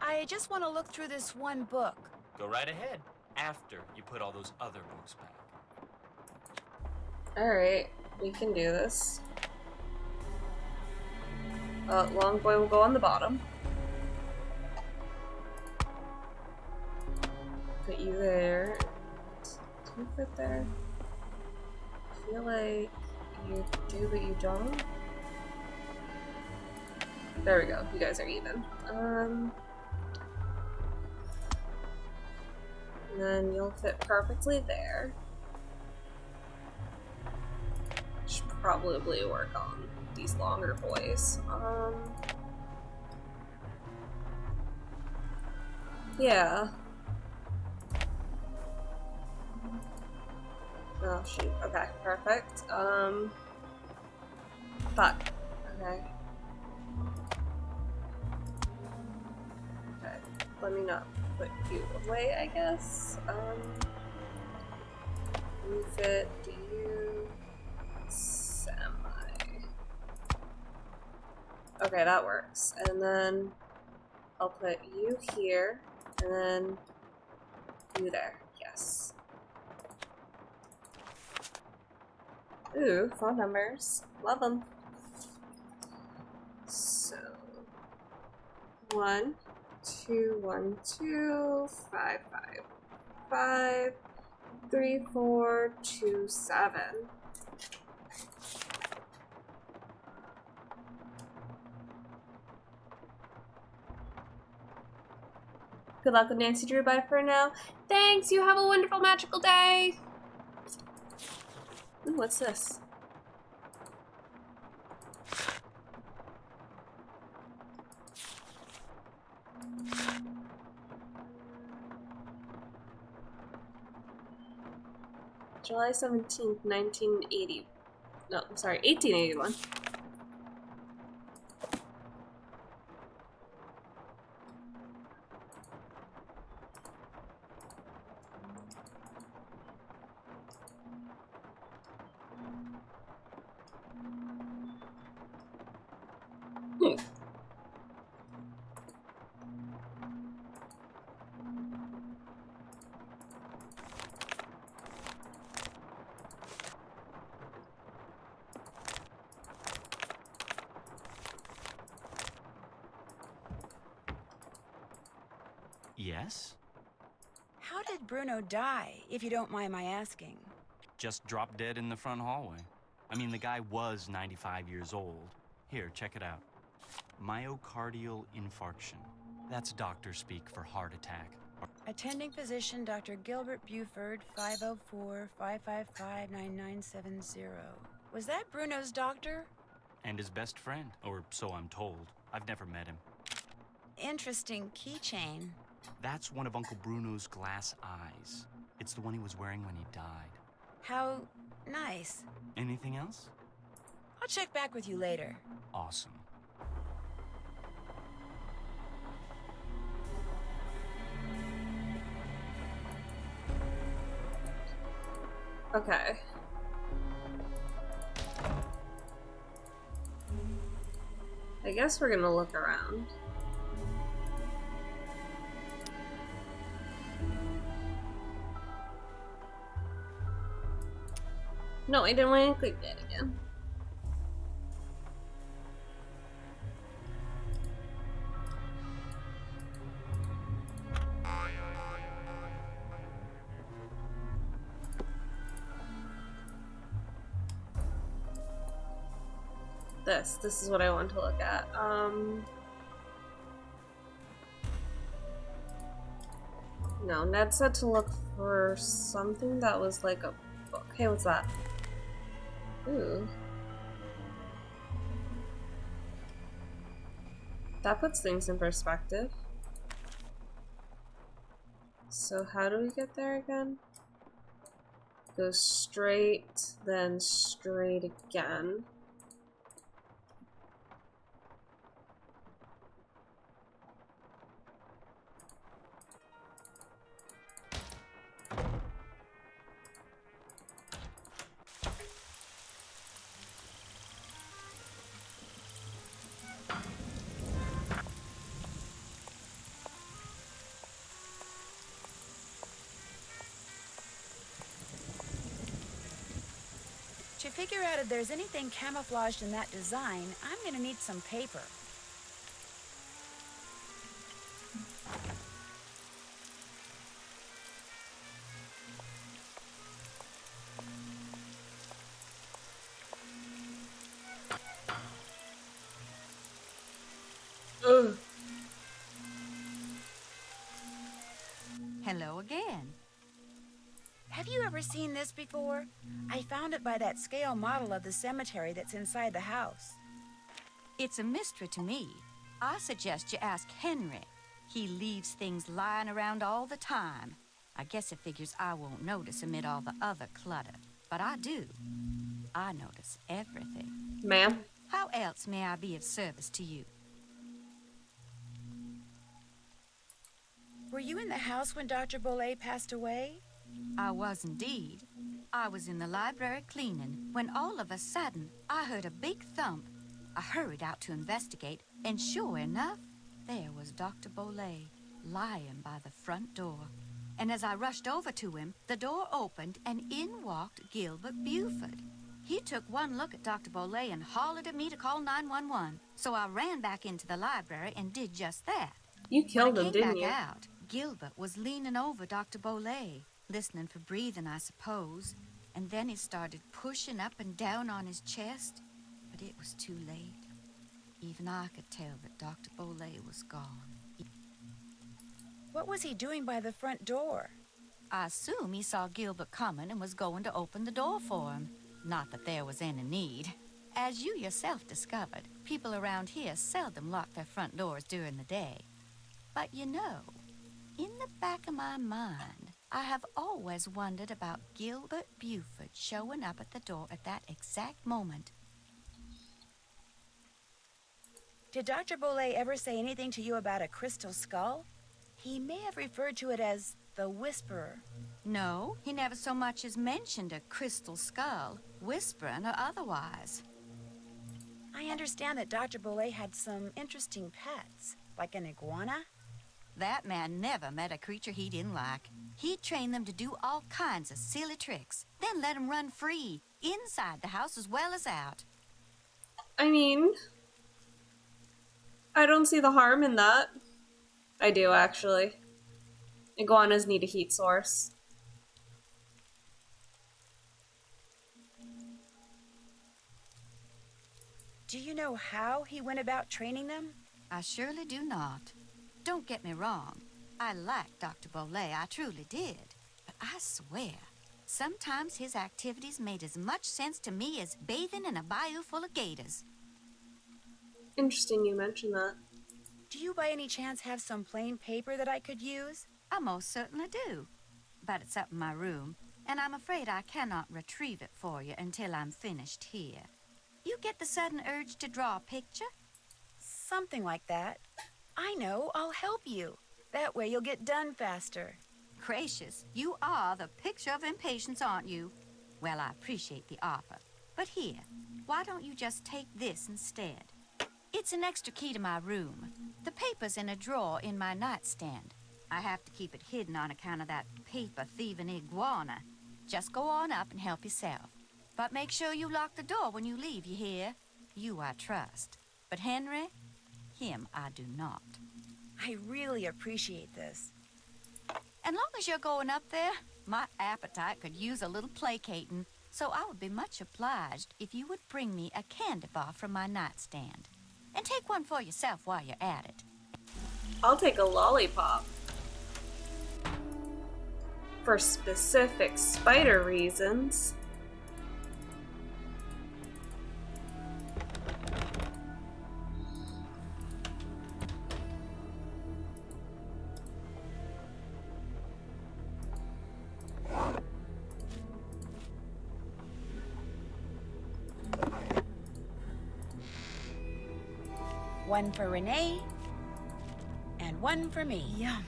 Speaker 2: I just want to look through this one book.
Speaker 5: Go right ahead. After you put all those other books back.
Speaker 1: Alright, we can do this. Long boy will go on the bottom. Put you there. Do you fit there? I feel like you do, but you don't. There we go. You guys are even. And then you'll fit perfectly there. Should probably work on these longer boys. Yeah. Oh shoot. Okay, perfect. Fuck. Okay. Okay. Let me not put you away, I guess. You fit, do you semi. Okay, that works. And then I'll put you here, and then you there. Yes. Ooh, phone numbers. Love them. So 1 2 1 2 5 5 5 3 4 2 7. Good luck with Nancy Drew. Bye for now. Thanks. You have a wonderful magical day. Ooh, what's this? July 17th, 1980. No, I'm sorry, 1881.
Speaker 5: Yes?
Speaker 2: How did Bruno die, if you don't mind my asking?
Speaker 5: Just dropped dead in the front hallway. I mean, the guy was 95 years old. Here, check it out. Myocardial infarction. That's doctor speak for heart attack.
Speaker 2: Attending physician, Dr. Gilbert Buford, 504-555-9970. Was that Bruno's doctor?
Speaker 5: And his best friend, or so I'm told. I've never met him.
Speaker 2: Interesting keychain.
Speaker 5: That's one of Uncle Bruno's glass eyes. It's the one he was wearing when he died.
Speaker 2: How nice.
Speaker 5: Anything else?
Speaker 2: I'll check back with you later.
Speaker 5: Awesome.
Speaker 1: Okay. I guess we're gonna look around. No, I didn't want to click that again. This is what I want to look at. No, Ned said to look for something that was like a book. Hey, what's that? Ooh. That puts things in perspective. So how do we get there again? Go straight, then straight again.
Speaker 2: To figure out if there's anything camouflaged in that design, I'm gonna need some paper.
Speaker 1: Ugh.
Speaker 3: Hello again.
Speaker 2: Have you ever seen this before? I found it by that scale model of the cemetery that's inside the house.
Speaker 3: It's a mystery to me. I suggest you ask Henry. He leaves things lying around all the time. I guess it figures I won't notice amid all the other clutter. But I do. I notice everything.
Speaker 1: Ma'am?
Speaker 3: How else may I be of service to you?
Speaker 2: Were you in the house when Dr. Boulay passed away?
Speaker 3: I was indeed. I was in the library cleaning when all of a sudden I heard a big thump. I hurried out to investigate, and sure enough, there was Dr. Boulay lying by the front door. And as I rushed over to him, the door opened and in walked Gilbert Buford. He took one look at Dr. Boulay and hollered at me to call 911. So I ran back into the library and did just that.
Speaker 1: You killed him,
Speaker 3: When I came
Speaker 1: didn't
Speaker 3: back
Speaker 1: you?
Speaker 3: out, Gilbert was leaning over Dr. Boulay, listening for breathing, I suppose. And then he started pushing up and down on his chest. But it was too late. Even I could tell that Dr. Boulay was gone.
Speaker 2: What was he doing by the front door?
Speaker 3: I assume he saw Gilbert coming and was going to open the door for him. Not that there was any need. As you yourself discovered, people around here seldom lock their front doors during the day. But you know, in the back of my mind, I have always wondered about Gilbert Buford showing up at the door at that exact moment.
Speaker 2: Did Dr. Boulay ever say anything to you about a crystal skull? He may have referred to it as the Whisperer.
Speaker 3: No, he never so much as mentioned a crystal skull, whispering or otherwise.
Speaker 2: I understand that Dr. Boulay had some interesting pets, like an iguana.
Speaker 3: That man never met a creature he didn't like. He'd train them to do all kinds of silly tricks, then let them run free, inside the house as well as out.
Speaker 1: I mean, I don't see the harm in that. I do, actually. Iguanas need a heat source.
Speaker 2: Do you know how he went about training them?
Speaker 3: I surely do not. Don't get me wrong. I liked Dr. Boulay, I truly did. But I swear, sometimes his activities made as much sense to me as bathing in a bayou full of gators.
Speaker 1: Interesting you mentioned that.
Speaker 2: Do you by any chance have some plain paper that I could use?
Speaker 3: I most certainly do. But it's up in my room, and I'm afraid I cannot retrieve it for you until I'm finished here. You get the sudden urge to draw a picture?
Speaker 2: Something like that. I know, I'll help you. That way you'll get done faster.
Speaker 3: Gracious, you are the picture of impatience, aren't you? Well, I appreciate the offer. But here, why don't you just take this instead? It's an extra key to my room. The paper's in a drawer in my nightstand. I have to keep it hidden on account of that paper-thieving iguana. Just go on up and help yourself. But make sure you lock the door when you leave, you hear? You I trust. But Henry, him I do not.
Speaker 2: I really appreciate this.
Speaker 3: And long as you're going up there, my appetite could use a little placating. So I would be much obliged if you would bring me a candy bar from my nightstand. And take one for yourself while you're at it.
Speaker 1: I'll take a lollipop. For specific spider reasons.
Speaker 2: One for Renee, and one for me. Yum.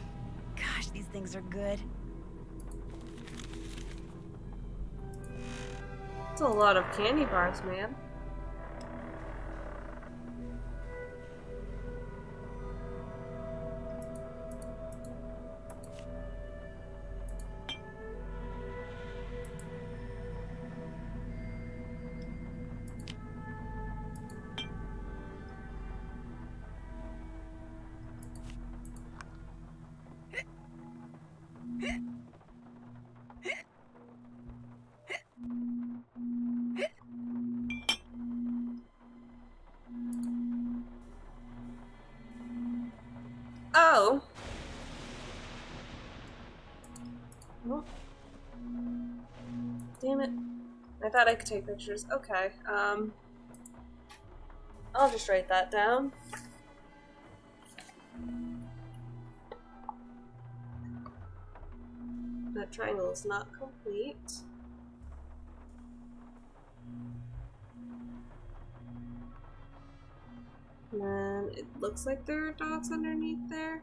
Speaker 2: Gosh, these things are good.
Speaker 1: It's a lot of candy bars, man. Damn it. I thought I could take pictures. Okay, I'll just write that down. That triangle is not complete. And then it looks like there are dots underneath there.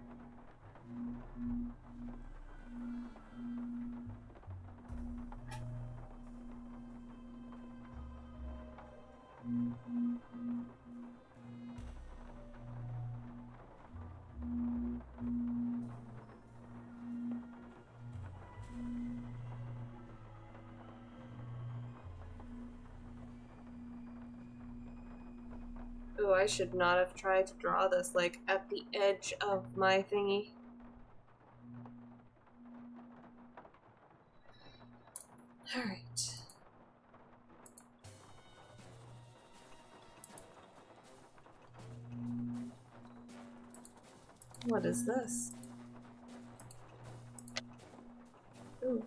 Speaker 1: Oh, I should not have tried to draw this, like, at the edge of my thingy. Alright. What is this? Ooh.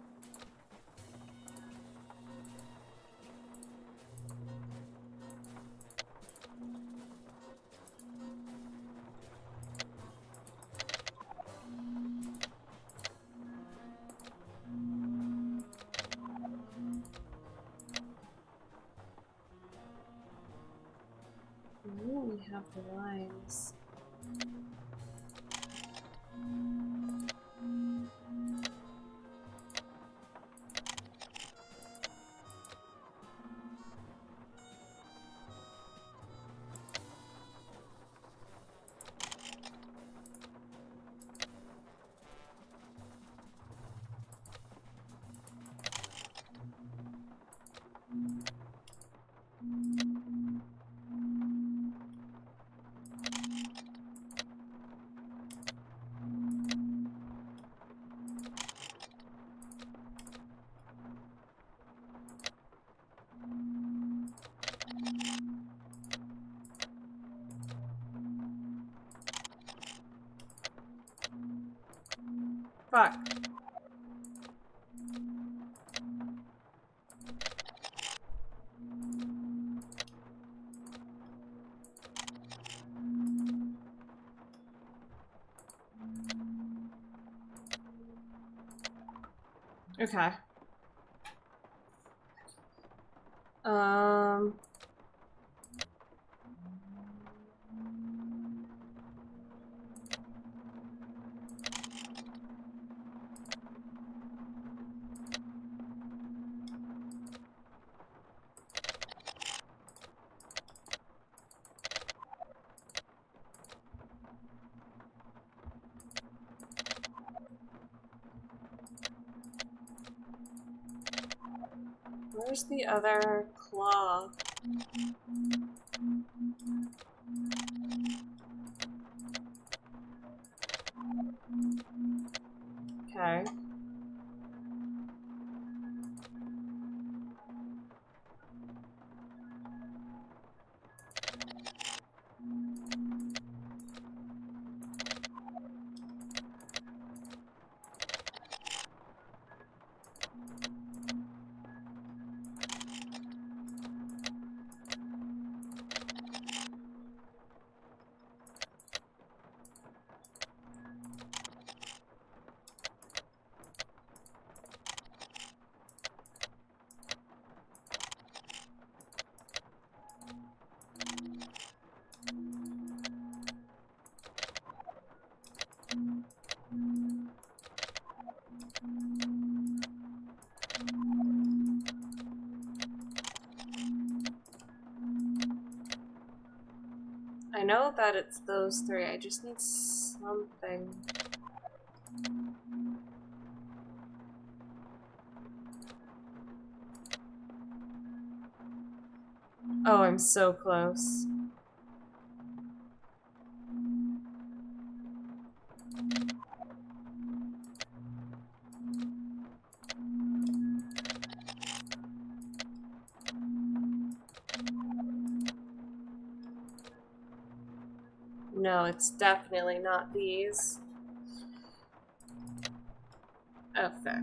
Speaker 1: Ooh, we have the lines. Fuck. Okay. Where's the other claw? Okay. I know that it's those three. I just need something. Oh, I'm so close. No, it's definitely not these. Oh, fuck.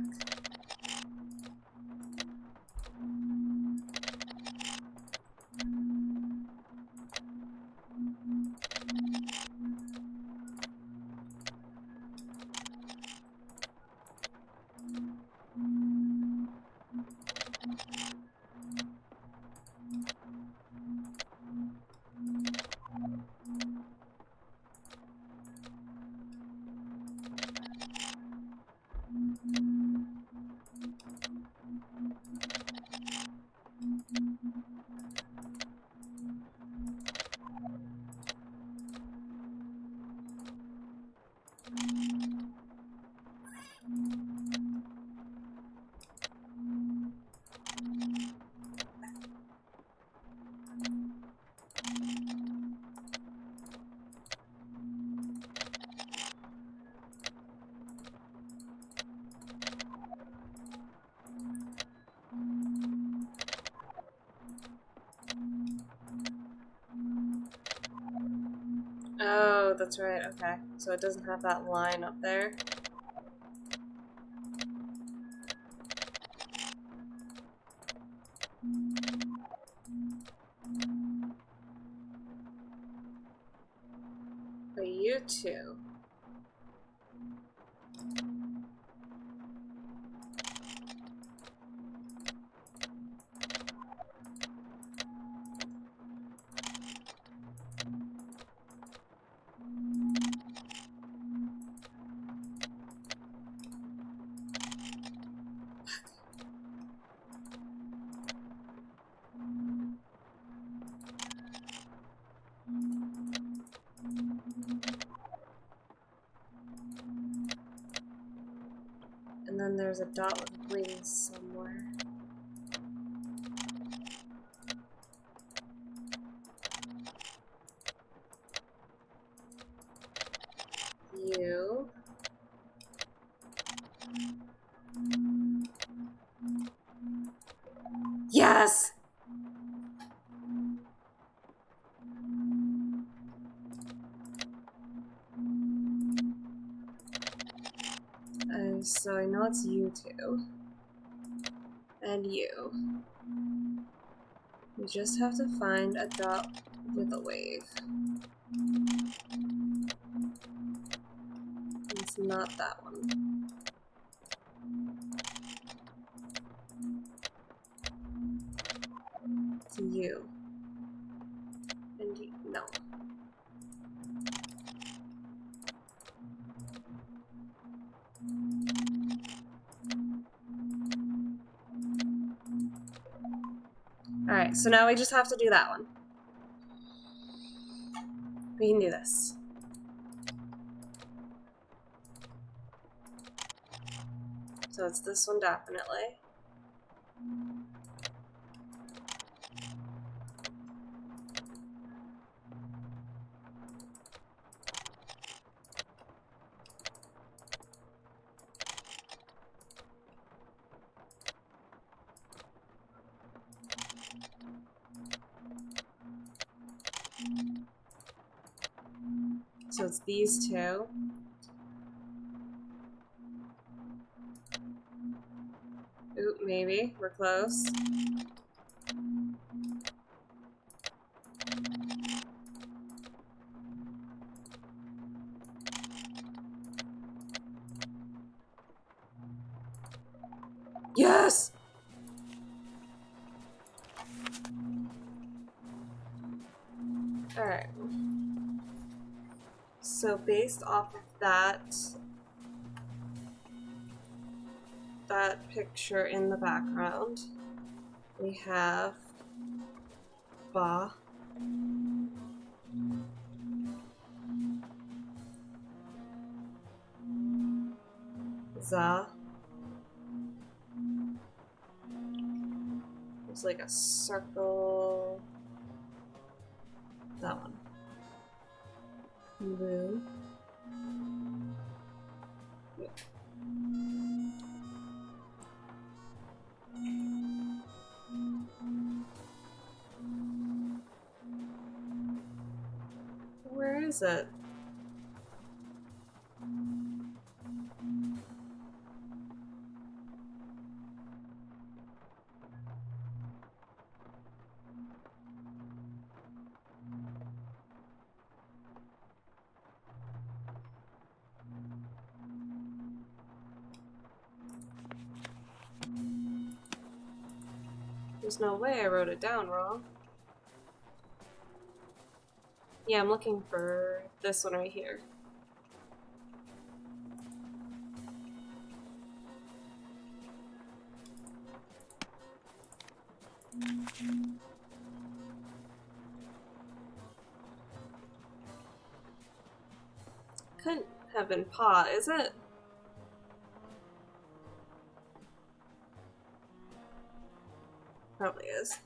Speaker 1: that's right. Okay. So it doesn't have that line up there. But you two. And then there's a dot with wings somewhere. You. Yes! So I know it's you two. And you. We just have to find a dot with a wave. It's not that one. It's you. And you. No. Alright, so now we just have to do that one. We can do this. So it's this one definitely. So it's these two. Oop, maybe. We're close. Yes! Alright. So based off of that picture in the background, we have Ba. Za. There's like a circle. That one. Blue. Yeah. Where is it? There's no way I wrote it down wrong. Yeah, I'm looking for this one right here. Couldn't have been Pa, is it? Probably is.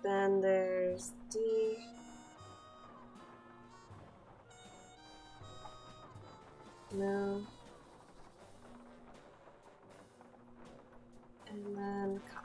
Speaker 1: Then there's D. No. And then Ka.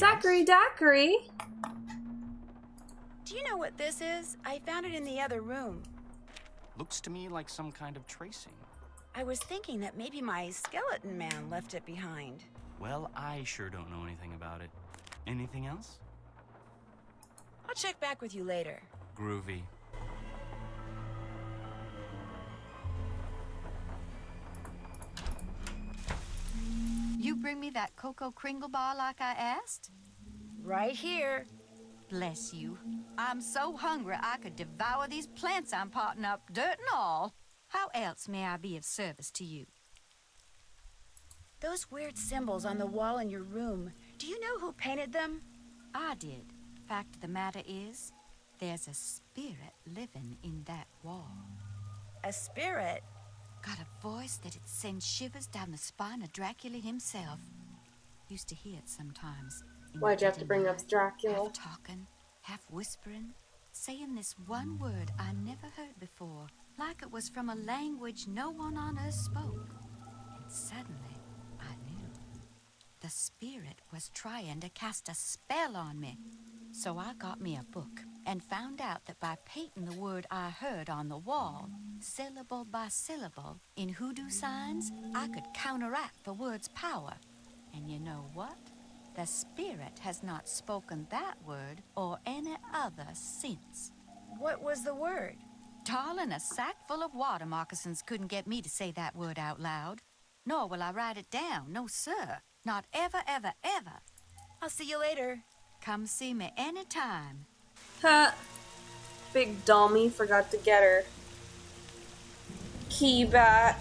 Speaker 1: Zachary Daiquiri.
Speaker 2: Do you know what this is? I found it in the other room.
Speaker 5: Looks to me like some kind of tracing.
Speaker 2: I was thinking that maybe my skeleton man left it behind.
Speaker 5: Well, I sure don't know anything about it. Anything else?
Speaker 2: I'll check back with you later.
Speaker 5: Groovy.
Speaker 3: You bring me that Cocoa Kringle bar like I asked?
Speaker 2: Right here.
Speaker 3: Bless you. I'm so hungry I could devour these plants I'm potting up, dirt and all. How else may I be of service to you?
Speaker 2: Those weird symbols on the wall in your room. Do you know who painted them?
Speaker 3: I did. Fact of the matter is, there's a spirit living in that wall.
Speaker 2: A spirit?
Speaker 3: Got a voice that'd send shivers down the spine of Dracula himself. Used to hear it sometimes.
Speaker 1: Why'd you have to bring up Dracula?
Speaker 3: Half talking, half whispering, saying this one word I never heard before, like it was from a language no one on earth spoke. And suddenly, I knew. The spirit was trying to cast a spell on me. So I got me a book and found out that by painting the word I heard on the wall, syllable by syllable, in hoodoo signs, I could counteract the word's power. And you know what? The spirit has not spoken that word or any other since.
Speaker 2: What was the word?
Speaker 3: Darling, a sack full of water moccasins couldn't get me to say that word out loud. Nor will I write it down, no sir. Not ever, ever, ever.
Speaker 2: I'll see you later.
Speaker 3: Come see me anytime.
Speaker 1: Ha! Big dummy forgot to get her key back.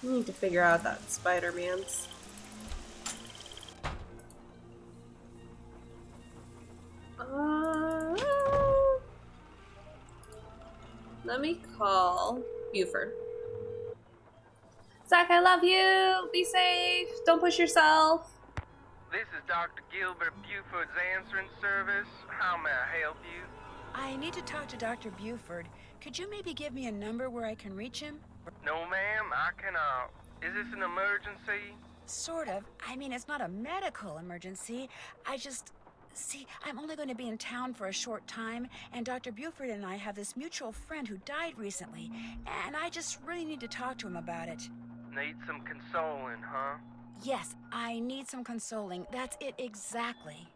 Speaker 1: I need to figure out that Spider-Man's. Let me call Buford. Zach, I love you. Be safe. Don't push yourself.
Speaker 10: This is Dr. Gilbert Buford's answering service. How may I help you?
Speaker 2: I need to talk to Dr. Buford. Could you maybe give me a number where I can reach him?
Speaker 10: No, ma'am, I cannot. Is this an emergency?
Speaker 2: Sort of. I mean, it's not a medical emergency. See, I'm only going to be in town for a short time, and Dr. Buford and I have this mutual friend who died recently, and I just really need to talk to him about it.
Speaker 10: Need some consoling, huh?
Speaker 2: Yes, I need some consoling. That's it exactly.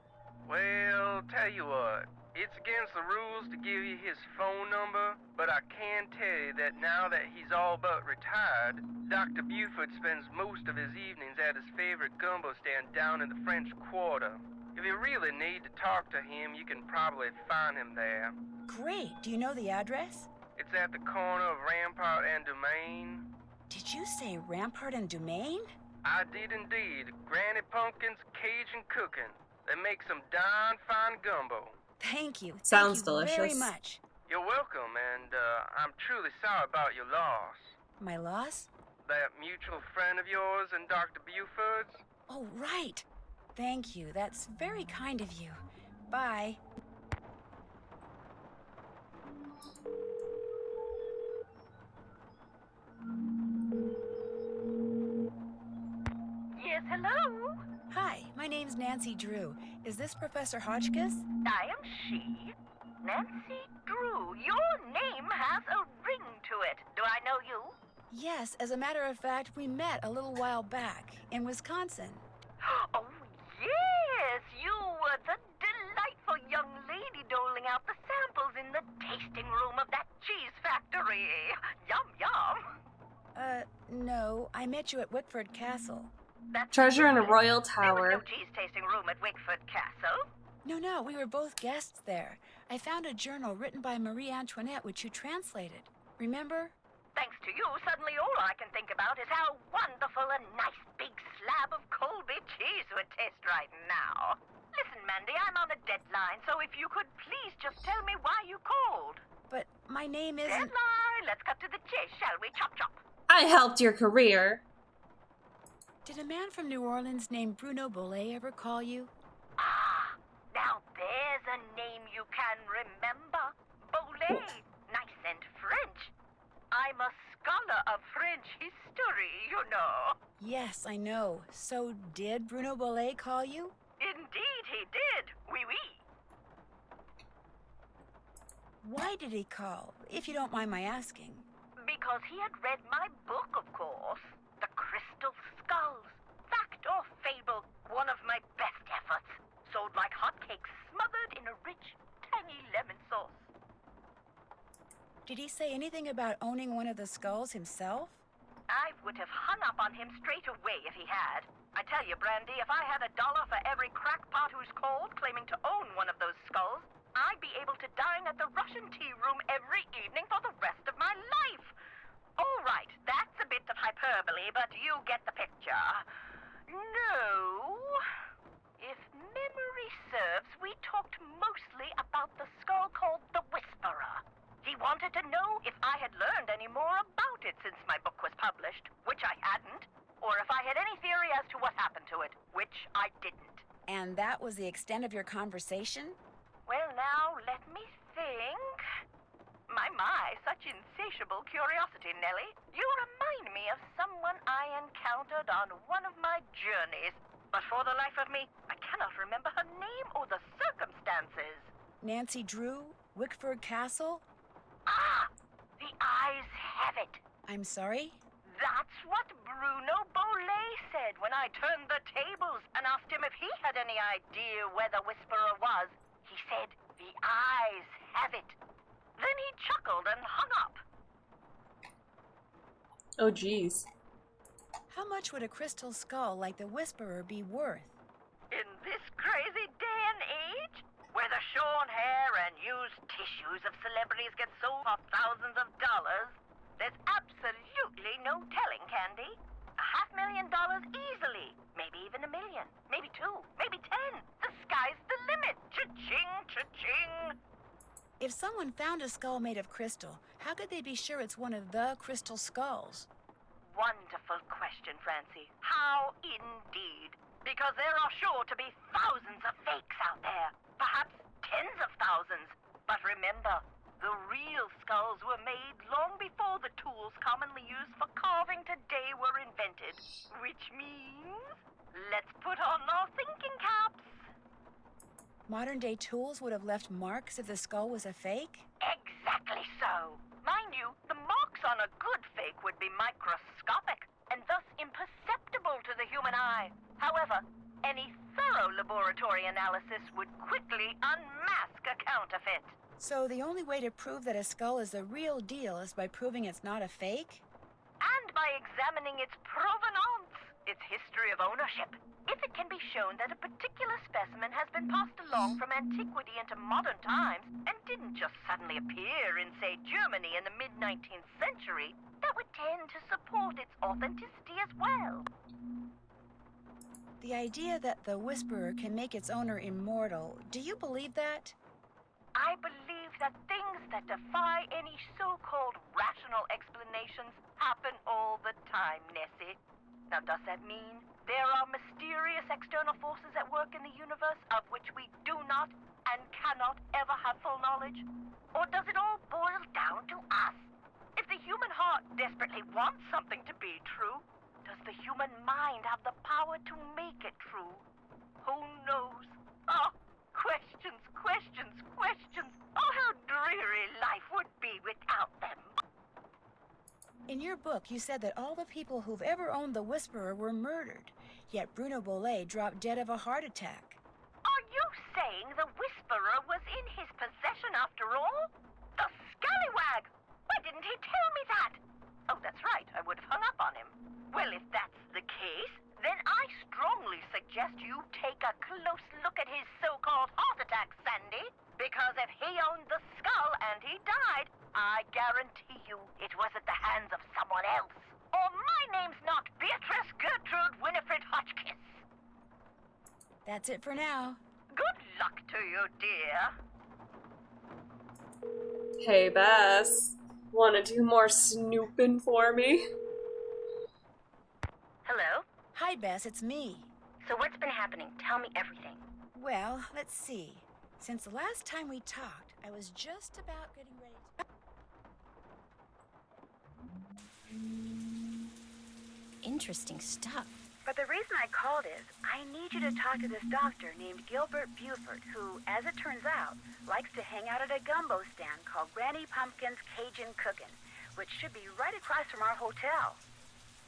Speaker 10: Well, tell you what. It's against the rules to give you his phone number, but I can tell you that now that he's all but retired, Dr. Buford spends most of his evenings at his favorite gumbo stand down in the French Quarter. If you really need to talk to him, you can probably find him there.
Speaker 2: Great. Do you know the address?
Speaker 10: It's at the corner of Rampart and Domain.
Speaker 2: Did you say Rampart and Domain?
Speaker 10: I did indeed. Granny Pumpkin's Cajun cooking. They make some darn fine gumbo.
Speaker 2: Thank you.
Speaker 1: Sounds
Speaker 2: Thank you
Speaker 1: delicious.
Speaker 2: very much.
Speaker 10: You're welcome, and I'm truly sorry about your loss.
Speaker 2: My loss?
Speaker 10: That mutual friend of yours and Dr. Buford's?
Speaker 2: Oh, right. Thank you. That's very kind of you. Bye.
Speaker 7: Yes, hello?
Speaker 2: Hi, my name's Nancy Drew. Is this Professor Hotchkiss?
Speaker 7: I am she. Nancy Drew. Your name has a ring to it. Do I know you?
Speaker 2: Yes, as a matter of fact, we met a little while back in Wisconsin.
Speaker 7: Oh, yes. You were the delightful young lady doling out the samples in the tasting room of that cheese factory. Yum, yum.
Speaker 2: No. I met you at Wickford Castle.
Speaker 7: That's
Speaker 1: Treasure in a royal
Speaker 7: There was no
Speaker 1: tower.
Speaker 7: cheese tasting room at Wickford Castle.
Speaker 2: No, we were both guests there. I found a journal written by Marie Antoinette, which you translated. Remember?
Speaker 7: Thanks to you, suddenly all I can think about is how wonderful a nice big slab of Colby cheese would taste right now. Listen, Mandy, I'm on a deadline, so if you could please just tell me why you called.
Speaker 2: But my name isn't...
Speaker 7: Deadline! Let's cut to the chase, shall we? Chop, chop.
Speaker 1: I helped your career.
Speaker 2: Did a man from New Orleans named Bruno Boulay ever call you?
Speaker 7: Ah, now there's a name you can remember. Boulay. Nice and French. I'm a scholar of French history, you know.
Speaker 2: Yes, Yes, I know. So did Bruno Boulay call you?
Speaker 7: Indeed, he did. Oui, oui.
Speaker 2: Why did he call, if you don't mind my asking?
Speaker 7: Because he had read my book, of course. The Crystal Skulls. Fact or fable, one of my best efforts. Sold like hotcakes, smothered in a rich, tangy lemon sauce.
Speaker 2: Did he say anything about owning one of the skulls himself?
Speaker 7: I would have hung up on him straight away if he had. I tell you, Brandy, if I had $1 for every crackpot who's called claiming to own one of those skulls, I'd be able to dine at the Russian tea room every evening for the rest of my life. All right, that's a bit of hyperbole, but you get the picture. No. If memory serves, we talked mostly about the skull called the Whisperer. He wanted to know if I had learned any more about it since my book was published, which I hadn't, or if I had any theory as to what happened to it, which I didn't.
Speaker 2: And that was the extent of your conversation?
Speaker 7: Well, now, let me think. My, such insatiable curiosity, Nellie. You remind me of someone I encountered on one of my journeys. But for the life of me, I cannot remember her name or the circumstances.
Speaker 2: Nancy Drew? Wickford Castle?
Speaker 7: Ah! The eyes have it.
Speaker 2: I'm sorry?
Speaker 7: That's what Bruno Boulay said when I turned the tables and asked him if he had any idea where the Whisperer was. He said, the eyes have it. Then he chuckled and hung up.
Speaker 1: Oh, geez.
Speaker 2: How much would a crystal skull like the Whisperer be worth?
Speaker 7: In this crazy day and age, where the shorn hair and used tissues of celebrities get sold for thousands of dollars, there's absolutely no telling, Candy. $500,000 easily. Maybe even $1 million. Maybe 2. Maybe 10. The sky's the limit. Cha-ching, cha-ching.
Speaker 2: If someone found a skull made of crystal, how could they be sure it's one of the crystal skulls?
Speaker 7: Wonderful question, Francie. How indeed? Because there are sure to be thousands of fakes out there. Perhaps tens of thousands. But remember, the real skulls were made long before the tools commonly used for carving today were invented. Which means, let's put on our thinking caps.
Speaker 2: Modern-day tools would have left marks if the skull was a fake?
Speaker 7: Exactly so. Mind you, the marks on a good fake would be microscopic and thus imperceptible to the human eye. However, any thorough laboratory analysis would quickly unmask a counterfeit.
Speaker 2: So the only way to prove that a skull is the real deal is by proving it's not a fake?
Speaker 7: And by examining its provenance, its history of ownership. If it can be shown that a particular specimen has been passed along from antiquity into modern times and didn't just suddenly appear in, say, Germany in the mid-19th century, that would tend to support its authenticity as well.
Speaker 2: The idea that the Whisperer can make its owner immortal, do you believe that?
Speaker 7: I believe that things that defy any so-called rational explanations happen all the time, Nessie. Now, does that mean there are mysterious external forces at work in the universe of which we do not and cannot ever have full knowledge? Or does it all boil down to us? If the human heart desperately wants something to be true, does the human mind have the power to make it true? Who knows? Oh, questions, questions, questions. Oh, how dreary life would be without them.
Speaker 2: In your book, you said that all the people who've ever owned the Whisperer were murdered, yet Bruno Boulay dropped dead of a heart attack.
Speaker 7: Are you saying the Whisperer was in his possession after all? The scallywag! Why didn't he tell me that? Oh, that's right, I would have hung up on him. Well, if that's the case, then I strongly suggest you take a close look at his so-called heart attack, Sandy. Because if he owned the skull and he died, I guarantee you it was at the hands of someone else. Or my name's not Beatrice Gertrude Winifred Hotchkiss.
Speaker 2: That's it for now.
Speaker 7: Good luck to you, dear.
Speaker 1: Hey, Bess. Wanna do more snooping for me?
Speaker 7: Hello?
Speaker 2: Hi, Bess, it's me.
Speaker 7: So what's been happening? Tell me everything.
Speaker 2: Well, let's see. Since the last time we talked, I was just about getting ready to...
Speaker 8: Interesting stuff.
Speaker 7: But the reason I called is I need you to talk to this doctor named Gilbert Buford, who, as it turns out, likes to hang out at a gumbo stand called Granny Pumpkin's Cajun Cookin', which should be right across from our hotel.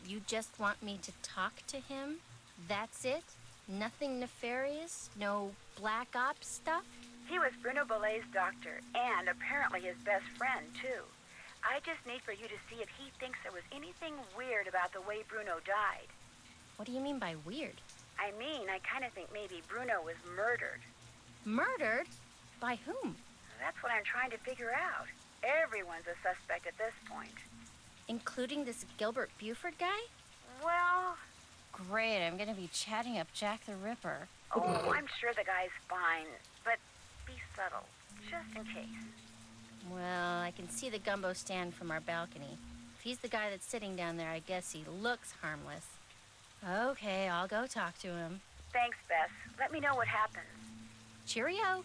Speaker 8: You just want me to talk to him? That's it? Nothing nefarious? No black ops stuff?
Speaker 7: He was Bruno Boulay's doctor, and apparently his best friend, too. I just need for you to see if he thinks there was anything weird about the way Bruno died.
Speaker 8: What do you mean by weird?
Speaker 7: I mean, I kind of think maybe Bruno was murdered.
Speaker 8: Murdered? By whom?
Speaker 7: That's what I'm trying to figure out. Everyone's a suspect at this point.
Speaker 8: Including this Gilbert Buford guy?
Speaker 7: Well...
Speaker 8: Great, I'm gonna be chatting up Jack the Ripper.
Speaker 7: Oh, I'm sure the guy's fine, but be subtle, just in case.
Speaker 8: Well, I can see the gumbo stand from our balcony. If he's the guy that's sitting down there, I guess he looks harmless. Okay, I'll go talk to him.
Speaker 7: Thanks, Bess. Let me know what happens.
Speaker 8: Cheerio.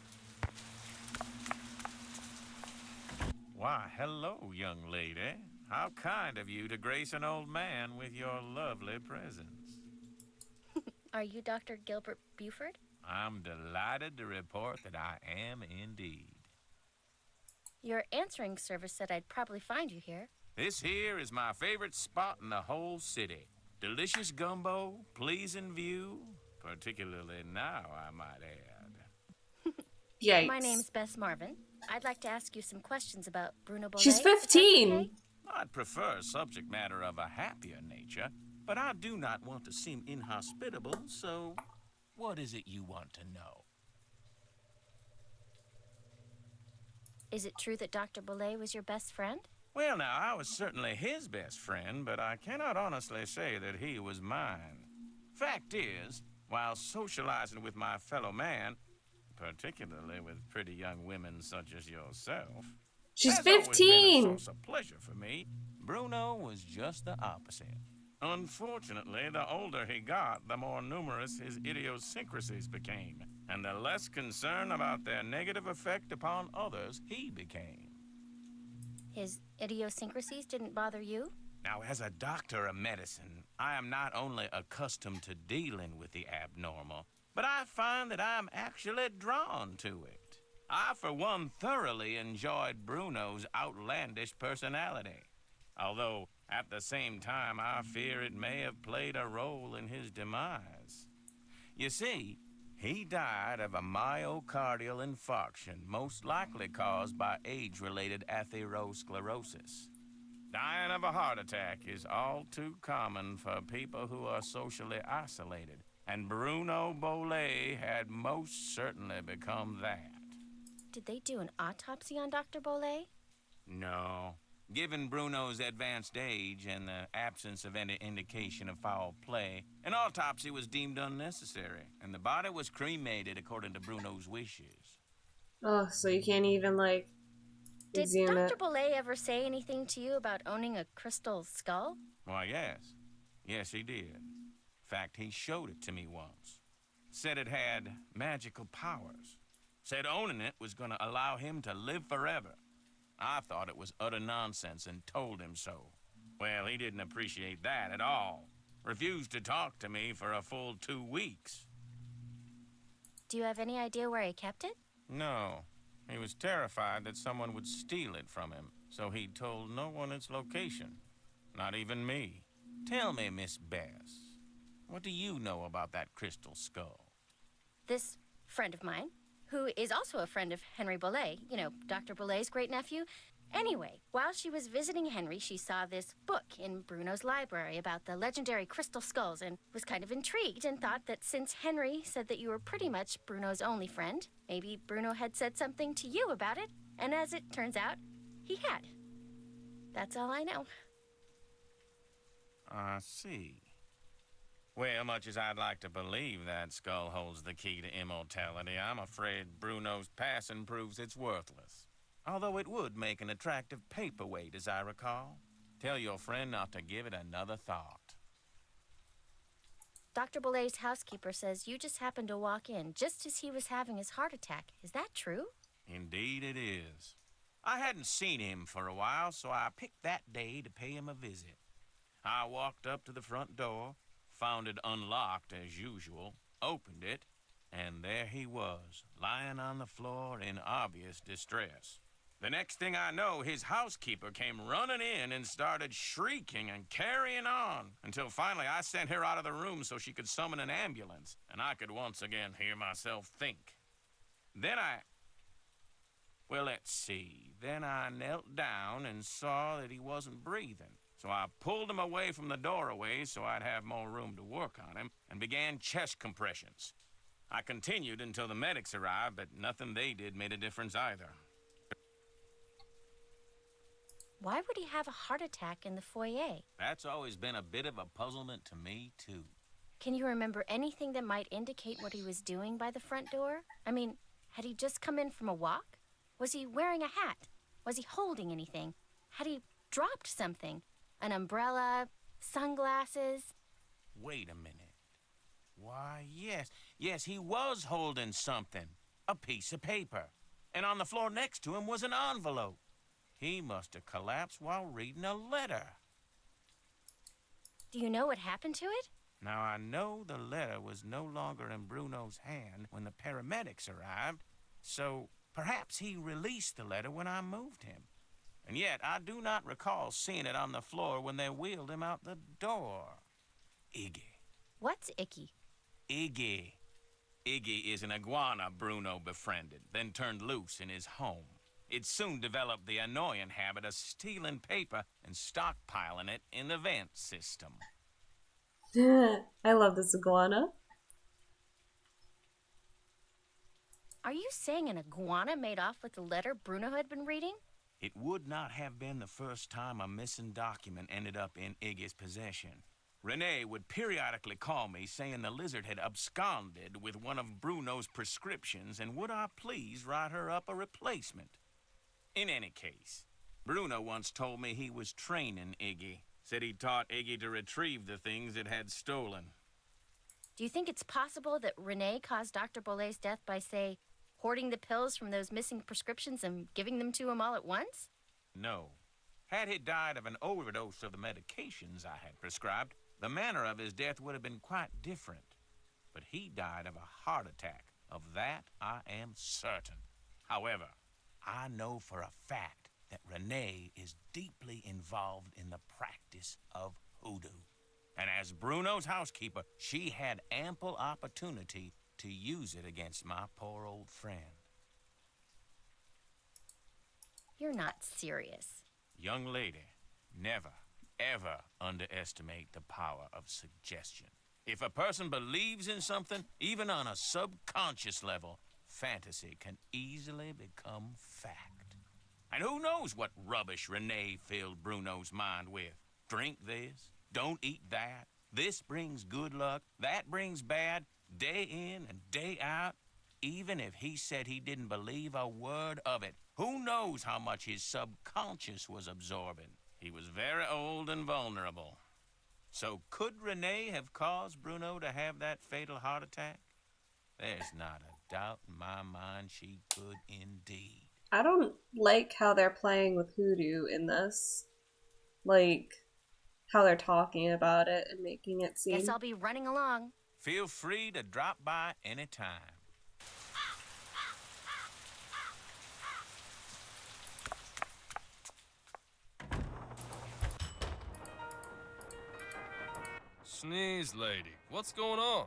Speaker 11: Why, hello, young lady. How kind of you to grace an old man with your lovely presence.
Speaker 8: Are you Dr. Gilbert Buford?
Speaker 11: I'm delighted to report that I am indeed.
Speaker 8: Your answering service said I'd probably find you here.
Speaker 11: This here is my favorite spot in the whole city. Delicious gumbo, pleasing view, particularly now, I might add.
Speaker 1: Yikes.
Speaker 8: My name's Bess Marvin. I'd like to ask you some questions about Bruno Boulay.
Speaker 1: She's 15.
Speaker 8: Okay?
Speaker 11: I'd prefer subject matter of a happier nature, but I do not want to seem inhospitable, so what is it you want to know?
Speaker 8: Is it true that Dr. Boulay was your best friend?
Speaker 11: Well, now, I was certainly his best friend, but I cannot honestly say that he was mine. Fact is, while socializing with my fellow man, particularly with pretty young women such as yourself,
Speaker 1: She's
Speaker 11: has always
Speaker 1: 15.
Speaker 11: been a source of pleasure for me. Bruno was just the opposite. Unfortunately, the older he got, the more numerous his idiosyncrasies became, and the less concern about their negative effect upon others he became.
Speaker 8: His idiosyncrasies didn't bother you?
Speaker 11: Now, as a doctor of medicine, I am not only accustomed to dealing with the abnormal, but I find that I'm actually drawn to it. I, for one, thoroughly enjoyed Bruno's outlandish personality. Although, at the same time, I fear it may have played a role in his demise. You see, he died of a myocardial infarction, most likely caused by age-related atherosclerosis. Dying of a heart attack is all too common for people who are socially isolated, and Bruno Boulay had most certainly become that.
Speaker 8: Did they do an autopsy on Dr. Boulay?
Speaker 11: No. Given Bruno's advanced age and the absence of any indication of foul play, an autopsy was deemed unnecessary, and the body was cremated according to Bruno's wishes.
Speaker 1: Oh, so you can't even, like,
Speaker 8: Did
Speaker 1: examine
Speaker 8: Dr.
Speaker 1: it.
Speaker 8: Boulay ever say anything to you about owning a crystal skull?
Speaker 11: Why, yes. Yes, he did. In fact, he showed it to me once. Said it had magical powers. Said owning it was going to allow him to live forever. I thought it was utter nonsense and told him so. Well, he didn't appreciate that at all. Refused to talk to me for a full 2 weeks.
Speaker 8: Do you have any idea where he kept it?
Speaker 11: No. He was terrified that someone would steal it from him, so he told no one its location. Not even me. Tell me, Miss Bess, what do you know about that crystal skull?
Speaker 8: This friend of mine, who is also a friend of Henry Boulay, you know, Dr. Boulay's great-nephew. Anyway, while she was visiting Henry, she saw this book in Bruno's library about the legendary crystal skulls and was kind of intrigued and thought that since Henry said that you were pretty much Bruno's only friend, maybe Bruno had said something to you about it, and as it turns out, he had. That's all I know.
Speaker 11: I see. Well, much as I'd like to believe that skull holds the key to immortality, I'm afraid Bruno's passing proves it's worthless. Although it would make an attractive paperweight, as I recall. Tell your friend not to give it another thought.
Speaker 8: Dr. Boulay's housekeeper says you just happened to walk in just as he was having his heart attack. Is that true?
Speaker 11: Indeed it is. I hadn't seen him for a while, so I picked that day to pay him a visit. I walked up to the front door, found it unlocked as usual, opened it, and there he was, lying on the floor in obvious distress. The next thing I know, his housekeeper came running in and started shrieking and carrying on, until finally I sent her out of the room so she could summon an ambulance, and I could once again hear myself think. Well, let's see. Then I knelt down and saw that he wasn't breathing. So I pulled him away from the doorway so I'd have more room to work on him and began chest compressions. I continued until the medics arrived, but nothing they did made a difference either.
Speaker 8: Why would he have a heart attack in the foyer?
Speaker 11: That's always been a bit of a puzzlement to me, too.
Speaker 8: Can you remember anything that might indicate what he was doing by the front door? I mean, had he just come in from a walk? Was he wearing a hat? Was he holding anything? Had he dropped something? An umbrella? Sunglasses?
Speaker 11: Wait a minute. Why, yes, he was holding something. A piece of paper. And on the floor next to him was an envelope. He must have collapsed while reading a letter.
Speaker 8: Do you know what happened to it?
Speaker 11: Now, I know the letter was no longer in Bruno's hand when the paramedics arrived, so perhaps he released the letter when I moved him. And yet, I do not recall seeing it on the floor when they wheeled him out the door. Iggy.
Speaker 8: What's icky?
Speaker 11: Iggy. Iggy is an iguana Bruno befriended, then turned loose in his home. It soon developed the annoying habit of stealing paper and stockpiling it in the vent system.
Speaker 1: I love this iguana.
Speaker 8: Are you saying an iguana made off with the letter Bruno had been reading?
Speaker 11: It would not have been the first time a missing document ended up in Iggy's possession. Renee would periodically call me saying the lizard had absconded with one of Bruno's prescriptions and would I please write her up a replacement. In any case, Bruno once told me he was training Iggy. Said he taught Iggy to retrieve the things it had stolen.
Speaker 8: Do you think it's possible that Renee caused Dr. Boulay's death by, say, hoarding the pills from those missing prescriptions and giving them to him all at once?
Speaker 11: No. Had he died of an overdose of the medications I had prescribed, the manner of his death would have been quite different. But he died of a heart attack. Of that, I am certain. However, I know for a fact that Renee is deeply involved in the practice of hoodoo. And as Bruno's housekeeper, she had ample opportunity to use it against my poor old friend.
Speaker 8: You're not serious.
Speaker 11: Young lady, never, ever underestimate the power of suggestion. If a person believes in something, even on a subconscious level, fantasy can easily become fact. And who knows what rubbish Renee filled Bruno's mind with? Drink this, don't eat that, this brings good luck, that brings bad, day in and day out. Even if he said he didn't believe a word of it, who knows how much his subconscious was absorbing? He was very old and vulnerable. So could Renee have caused Bruno to have that fatal heart attack? There's not a doubt in my mind she could indeed.
Speaker 1: I don't like how they're playing with hoodoo in this. Like, how they're talking about it and making it seem...
Speaker 8: Guess I'll be running along.
Speaker 11: Feel free to drop by anytime.
Speaker 9: Sneeze lady, what's going on?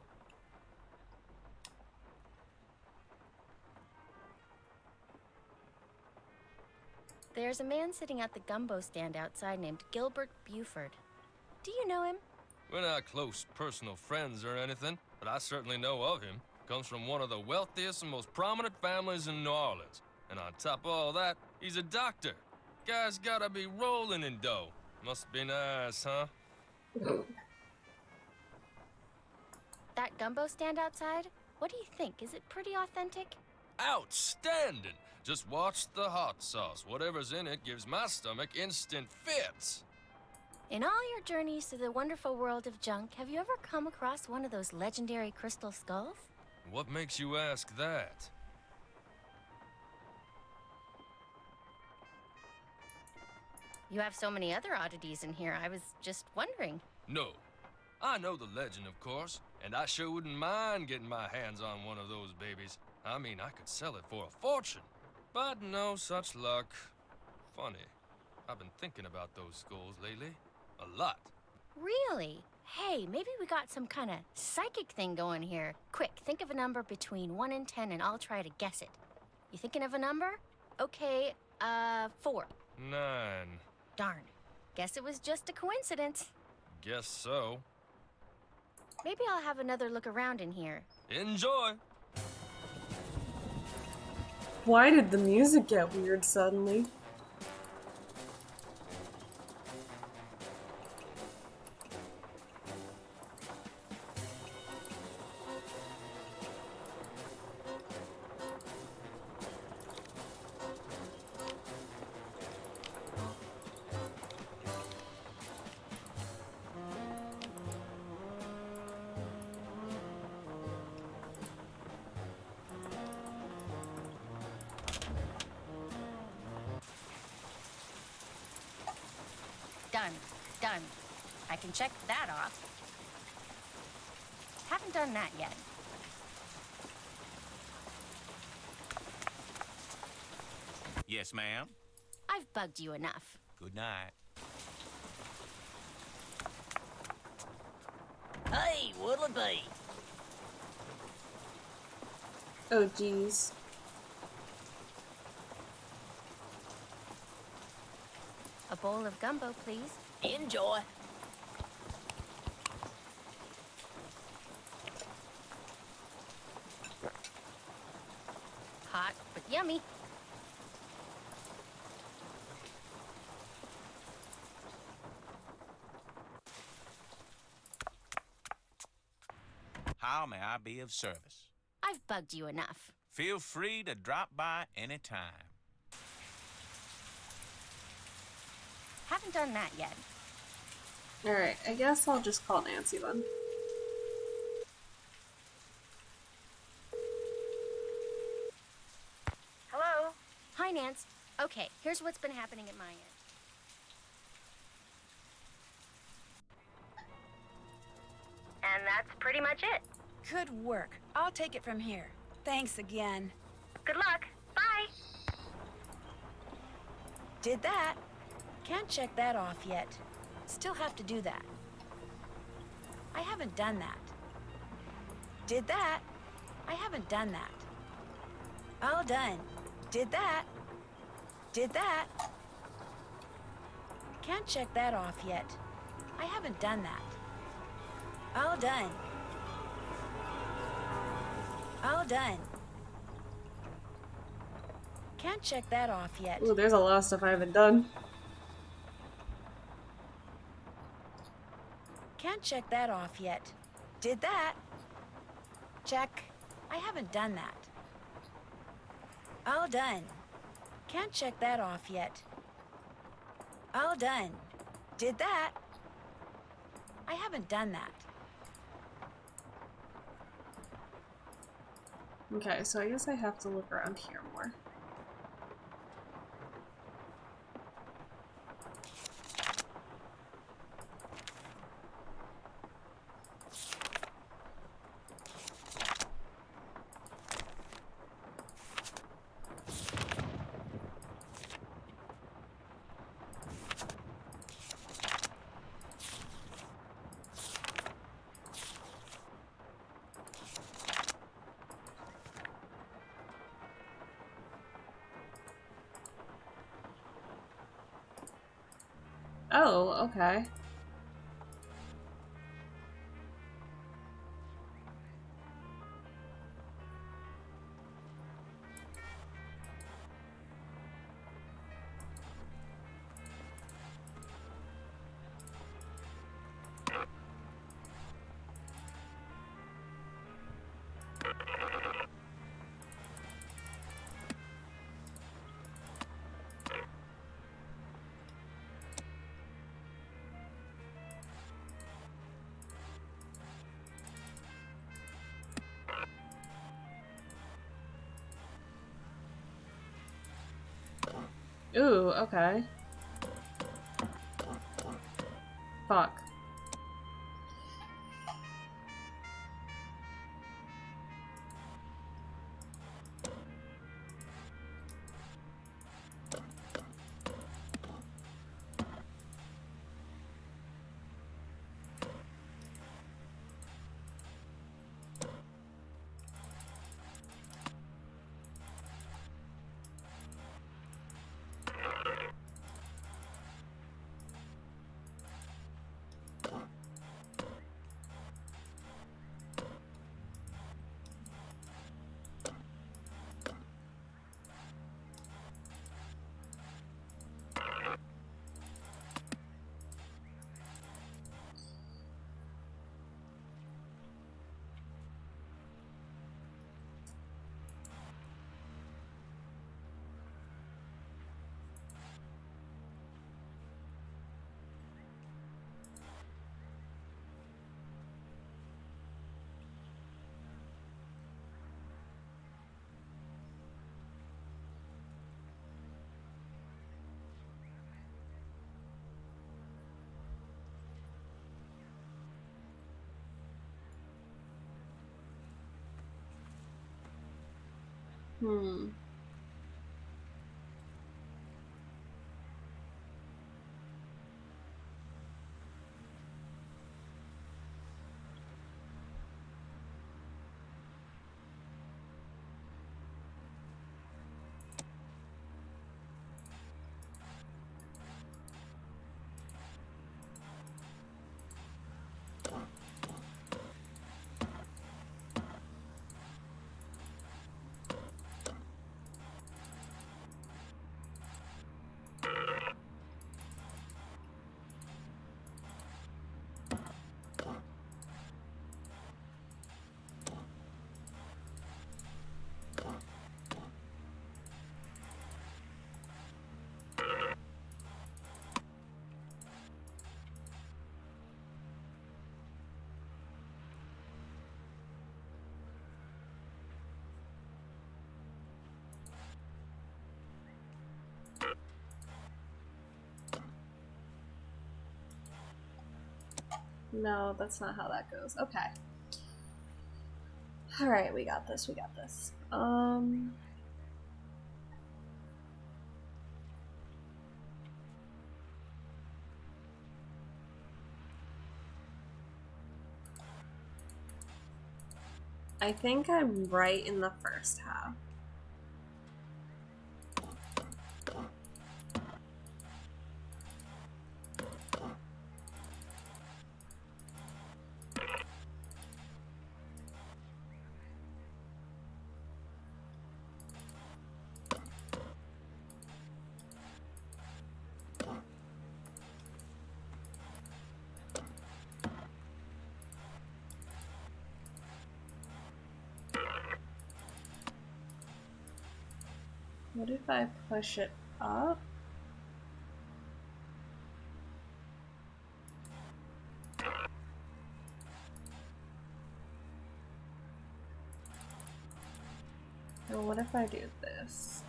Speaker 8: There's a man sitting at the gumbo stand outside named Gilbert Buford. Do you know him?
Speaker 9: We're not close personal friends or anything, but I certainly know of him. Comes from one of the wealthiest and most prominent families in New Orleans. And on top of all that, he's a doctor. Guy's gotta be rolling in dough. Must be nice, huh?
Speaker 8: That gumbo stand outside? What do you think? Is it pretty authentic?
Speaker 9: Outstanding! Just watch the hot sauce. Whatever's in it gives my stomach instant fits.
Speaker 8: In all your journeys through the wonderful world of junk, have you ever come across one of those legendary crystal skulls?
Speaker 9: What makes you ask that?
Speaker 8: You have so many other oddities in here, I was just wondering.
Speaker 9: No. I know the legend, of course, and I sure wouldn't mind getting my hands on one of those babies. I mean, I could sell it for a fortune. But no such luck. Funny. I've been thinking about those skulls lately. A lot.
Speaker 8: Really? Hey, maybe we got some kind of psychic thing going here. Quick, think of a number between 1 and 10 and I'll try to guess it. You thinking of a number? Okay, 4.
Speaker 9: 9.
Speaker 8: Darn. Guess it was just a coincidence.
Speaker 9: Guess so.
Speaker 8: Maybe I'll have another look around in here.
Speaker 9: Enjoy!
Speaker 1: Why did the music get weird suddenly?
Speaker 8: Done. I can check that off. Haven't done that yet.
Speaker 11: Yes, ma'am.
Speaker 8: I've bugged you enough.
Speaker 11: Good night.
Speaker 12: Hey, what'll it be?
Speaker 1: Oh, geez.
Speaker 8: A bowl of gumbo, please.
Speaker 12: Enjoy.
Speaker 8: Hot, but yummy.
Speaker 11: How may I be of service?
Speaker 8: I've bugged you enough.
Speaker 11: Feel free to drop by anytime.
Speaker 8: Haven't done that yet.
Speaker 1: Alright, I guess I'll just call Nancy then.
Speaker 7: Hello?
Speaker 8: Hi, Nance. Okay, here's what's been happening at my end.
Speaker 7: And that's pretty much it.
Speaker 2: Good work. I'll take it from here. Thanks again.
Speaker 7: Good luck. Bye.
Speaker 2: Did that. Can't check that off yet. Still have to do that. I haven't done that. Did that. I haven't done that. All done. Did that. Did that. Can't check that off yet. I haven't done that. All done. All done. Can't check that off yet.
Speaker 1: Ooh, there's a lot of stuff I haven't done.
Speaker 2: Can't check that off yet. Did that. Check. I haven't done that. All done. Can't check that off yet. All done. Did that. I haven't done that.
Speaker 1: Okay, so I guess I have to look around here more. Oh, okay. Ooh, okay. Hmm. No, that's not how that goes. Okay. Alright, we got this, we got this. I think I'm right in the first half. What if I push it up? Or what if I do this?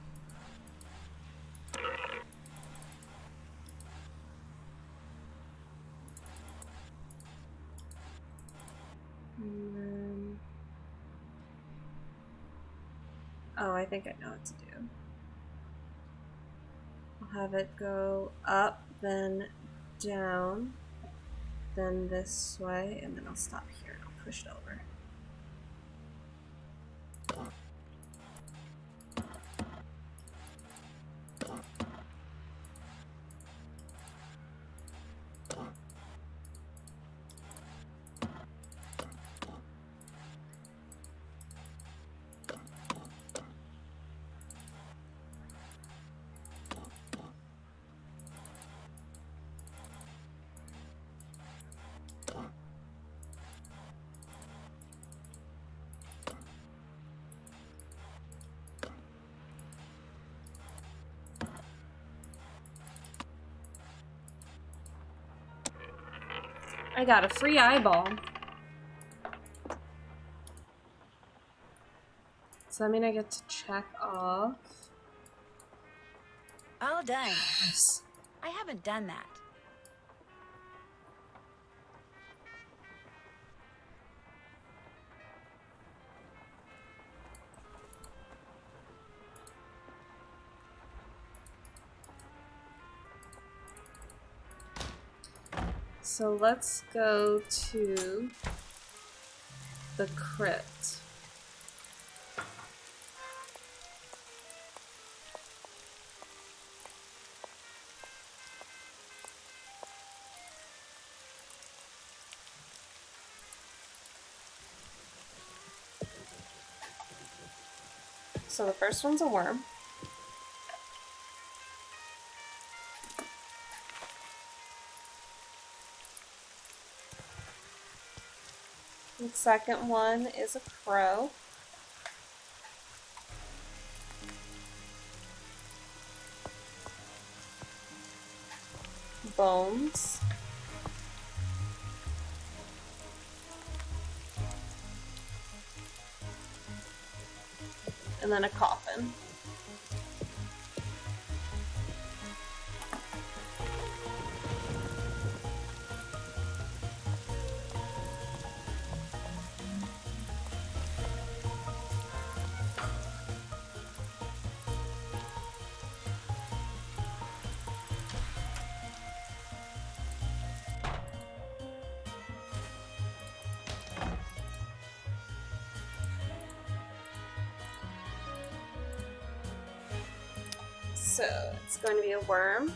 Speaker 1: And then... Oh, I think I know what to do. I'll have it go up, then down, then this way, and then I'll stop here and I'll push it over. I got a free eyeball. So I mean I get to check off.
Speaker 2: All done.
Speaker 1: Yes.
Speaker 2: I haven't done that.
Speaker 1: So let's go to the crypt. So the first one's a worm. The second one is a crow. Bones. And then a coffin. So it's going to be a worm,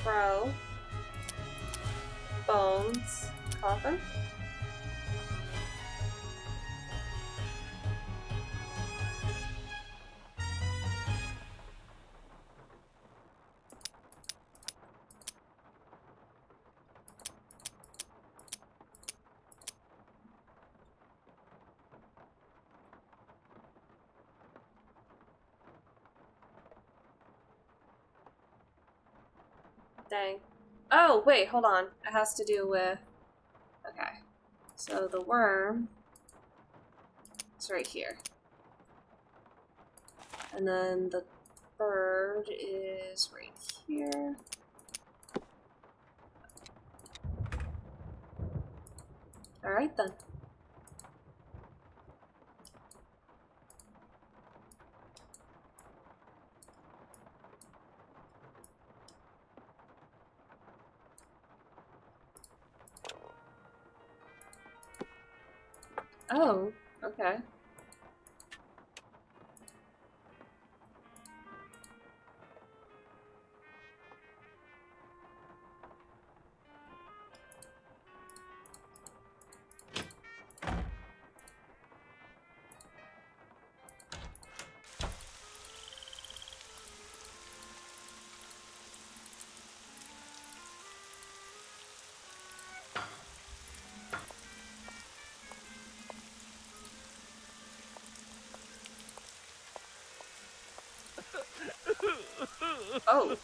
Speaker 1: crow, bones, coffin. Dang. Oh, wait, hold on. It has to do with... Okay. So the worm is right here. And then the bird is right here. Alright then. Oh, okay. Oh.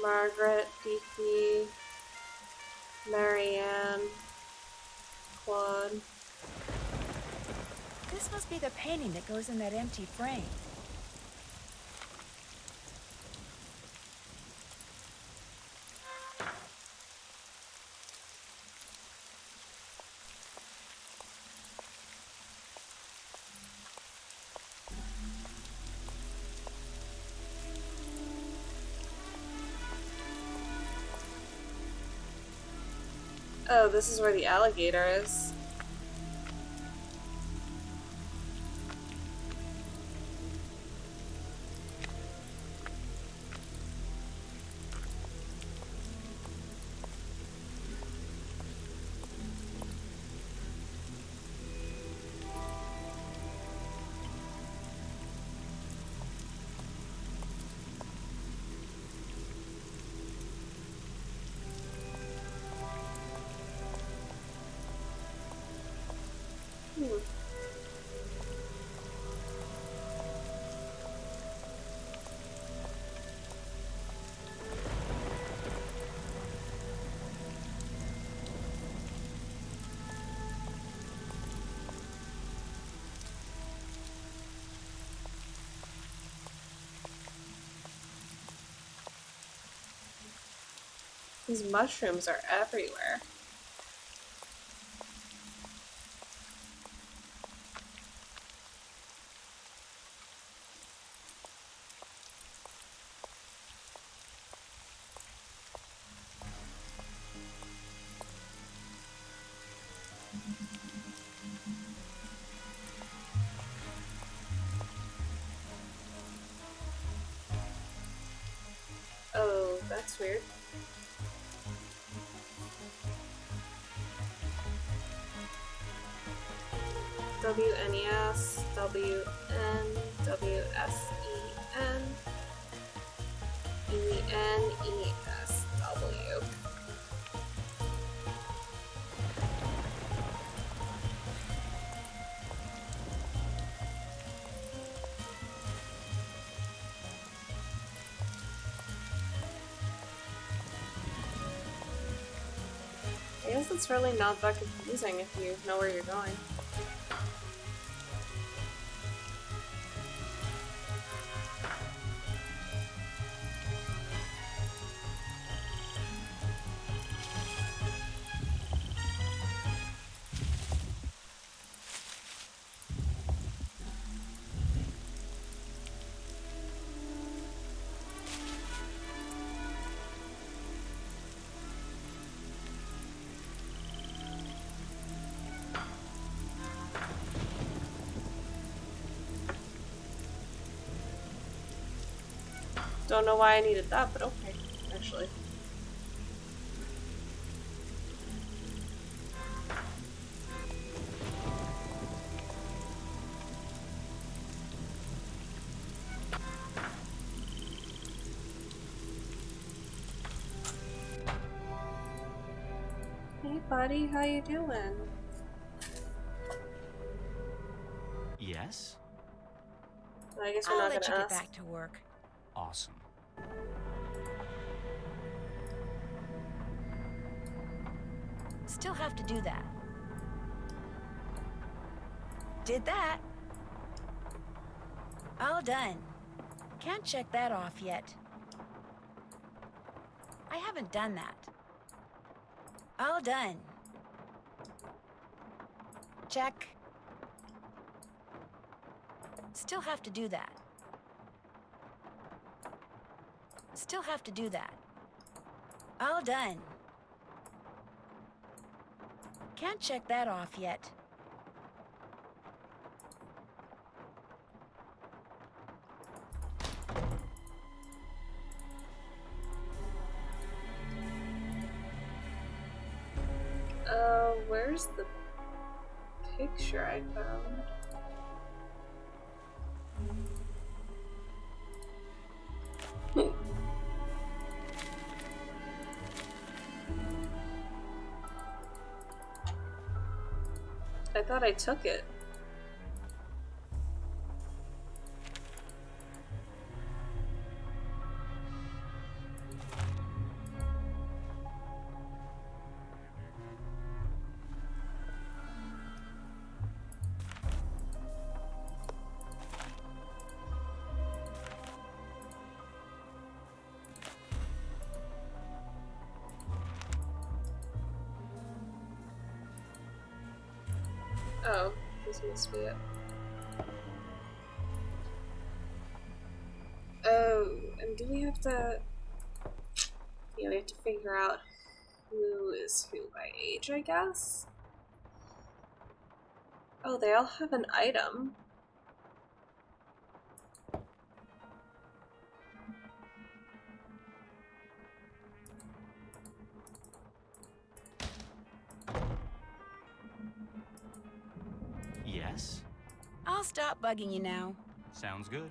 Speaker 1: Margaret, Beaky, Marianne, Claude.
Speaker 2: This must be the painting that goes in that empty frame.
Speaker 1: Oh, this is where the alligator is. These mushrooms are everywhere. Oh, that's weird. WNES, WN, WSEN, ENESW. I guess it's really not that confusing if you know where you're going. Don't know why I needed that, but okay, actually. Hey buddy, how you doing?
Speaker 5: Yes?
Speaker 1: I guess we're
Speaker 2: I'll
Speaker 1: not
Speaker 2: let you
Speaker 1: gonna
Speaker 2: get
Speaker 1: ask.
Speaker 2: back to work.
Speaker 5: Awesome.
Speaker 2: Still have to do that. Did that. All done. Can't check that off yet. I haven't done that. All done. Check. Still have to do that. Still have to do that. All done. Can't check that off yet.
Speaker 1: Where's the picture I found? I thought I took it. Oh, this must be it. Oh, and do we have to... Yeah, we have to figure out who is who by age, I guess? Oh, they all have an item.
Speaker 5: Yes?
Speaker 2: I'll stop bugging you now.
Speaker 5: Sounds good.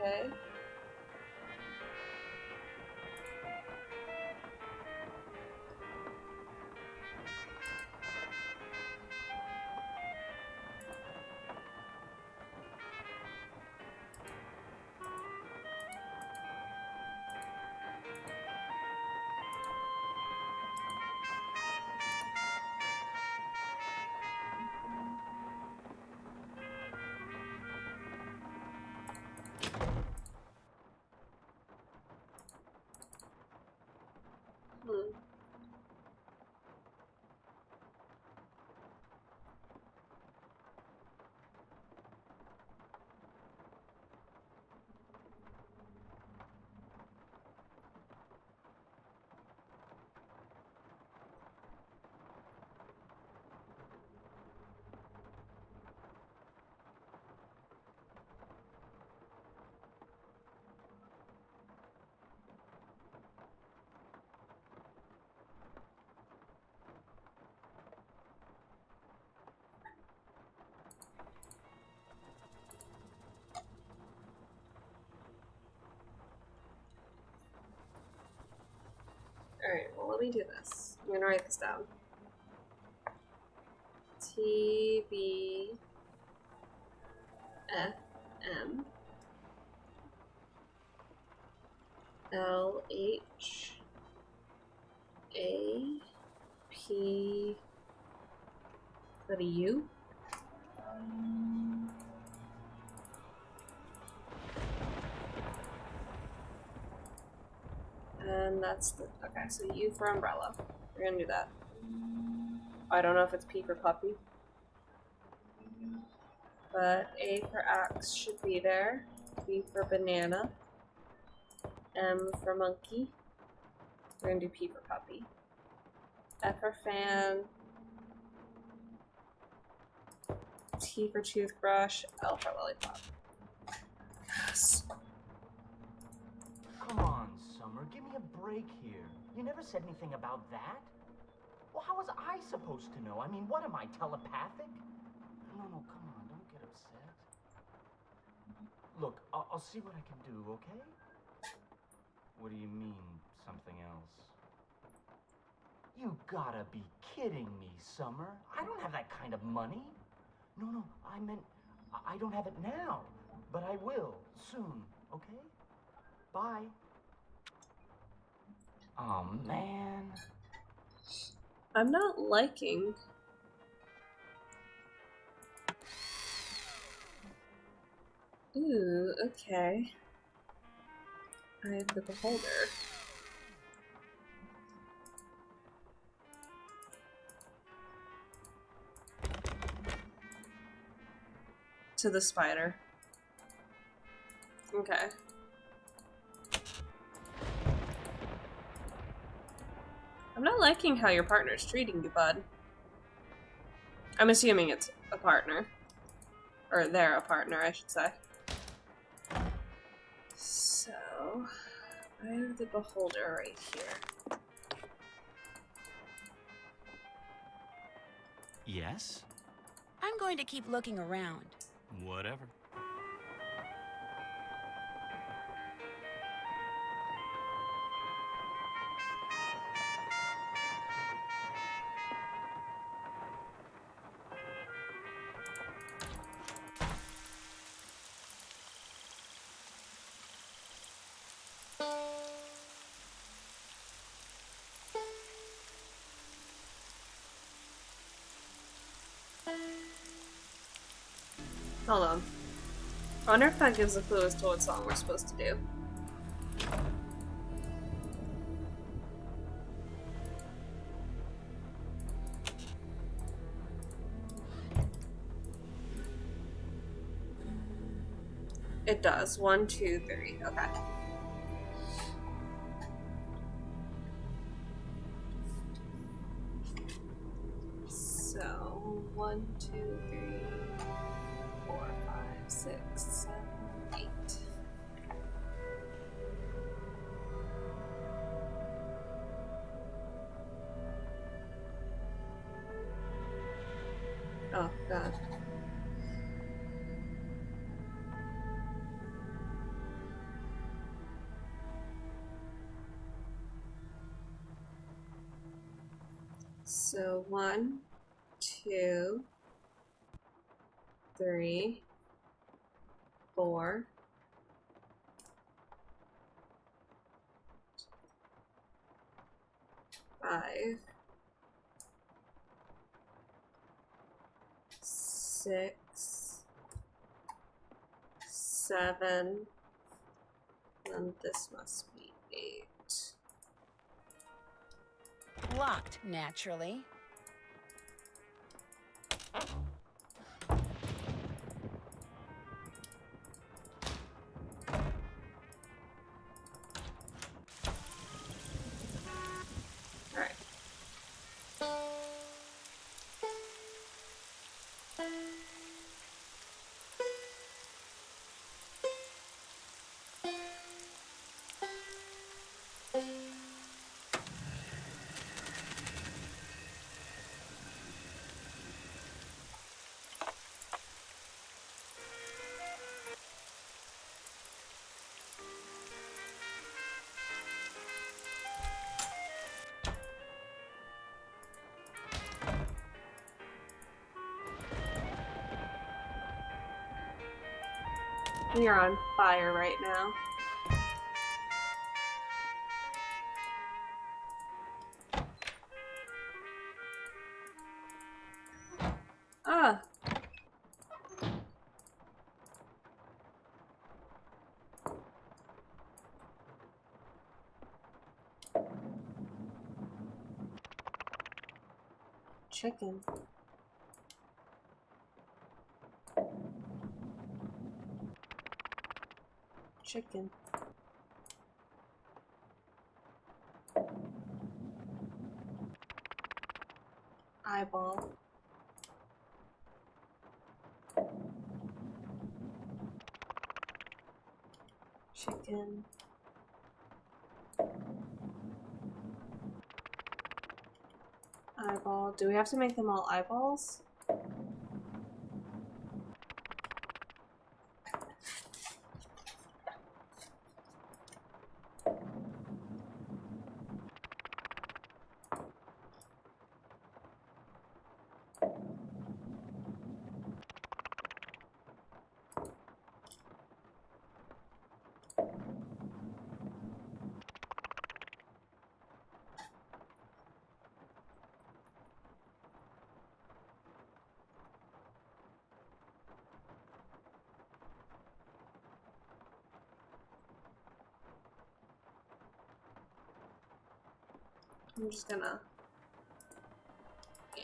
Speaker 1: Okay. Alright, well, let me do this. I'm gonna write this down. TBFM LHAP. Is that a U? And that's the... Okay, so U for umbrella. We're gonna do that. I don't know if it's P for puppy. But A for axe should be there. B for banana. M for monkey. We're gonna do P for puppy. F for fan. T for toothbrush. L for lollipop. Yes.
Speaker 4: Come on, Summer, give me a break here. You never said anything about that. Well, how was I supposed to know? I mean, what am I, telepathic? No, come on, don't get upset. Look, I'll see what I can do, okay? What do you mean, something else? You gotta be kidding me, Summer. I don't have that kind of money. No, I meant I don't have it now, but I will soon, okay? Bye. Oh, man.
Speaker 1: I'm not liking. Ooh, okay. I have the beholder. To the spider. Okay. I'm not liking how your partner's treating you, bud. I'm assuming it's a partner. Or they're a partner, I should say. So, I have the beholder right here.
Speaker 5: Yes?
Speaker 2: I'm going to keep looking around.
Speaker 5: Whatever.
Speaker 1: Hold on. I wonder if that gives a clue as to what song we're supposed to do. It does. 1, 2, 3. Okay. So 1, 2, 3, 4, 5, 6, 7, 8. Oh god. So 1, 2, 3, 4. 5, 6, 7, and this must be 8.
Speaker 2: Locked, naturally.
Speaker 1: Alright. We are on fire right now. Ah! Chicken. Chicken. Eyeball. Chicken. Eyeball. Do we have to make them all eyeballs? I'm just gonna... Yeah.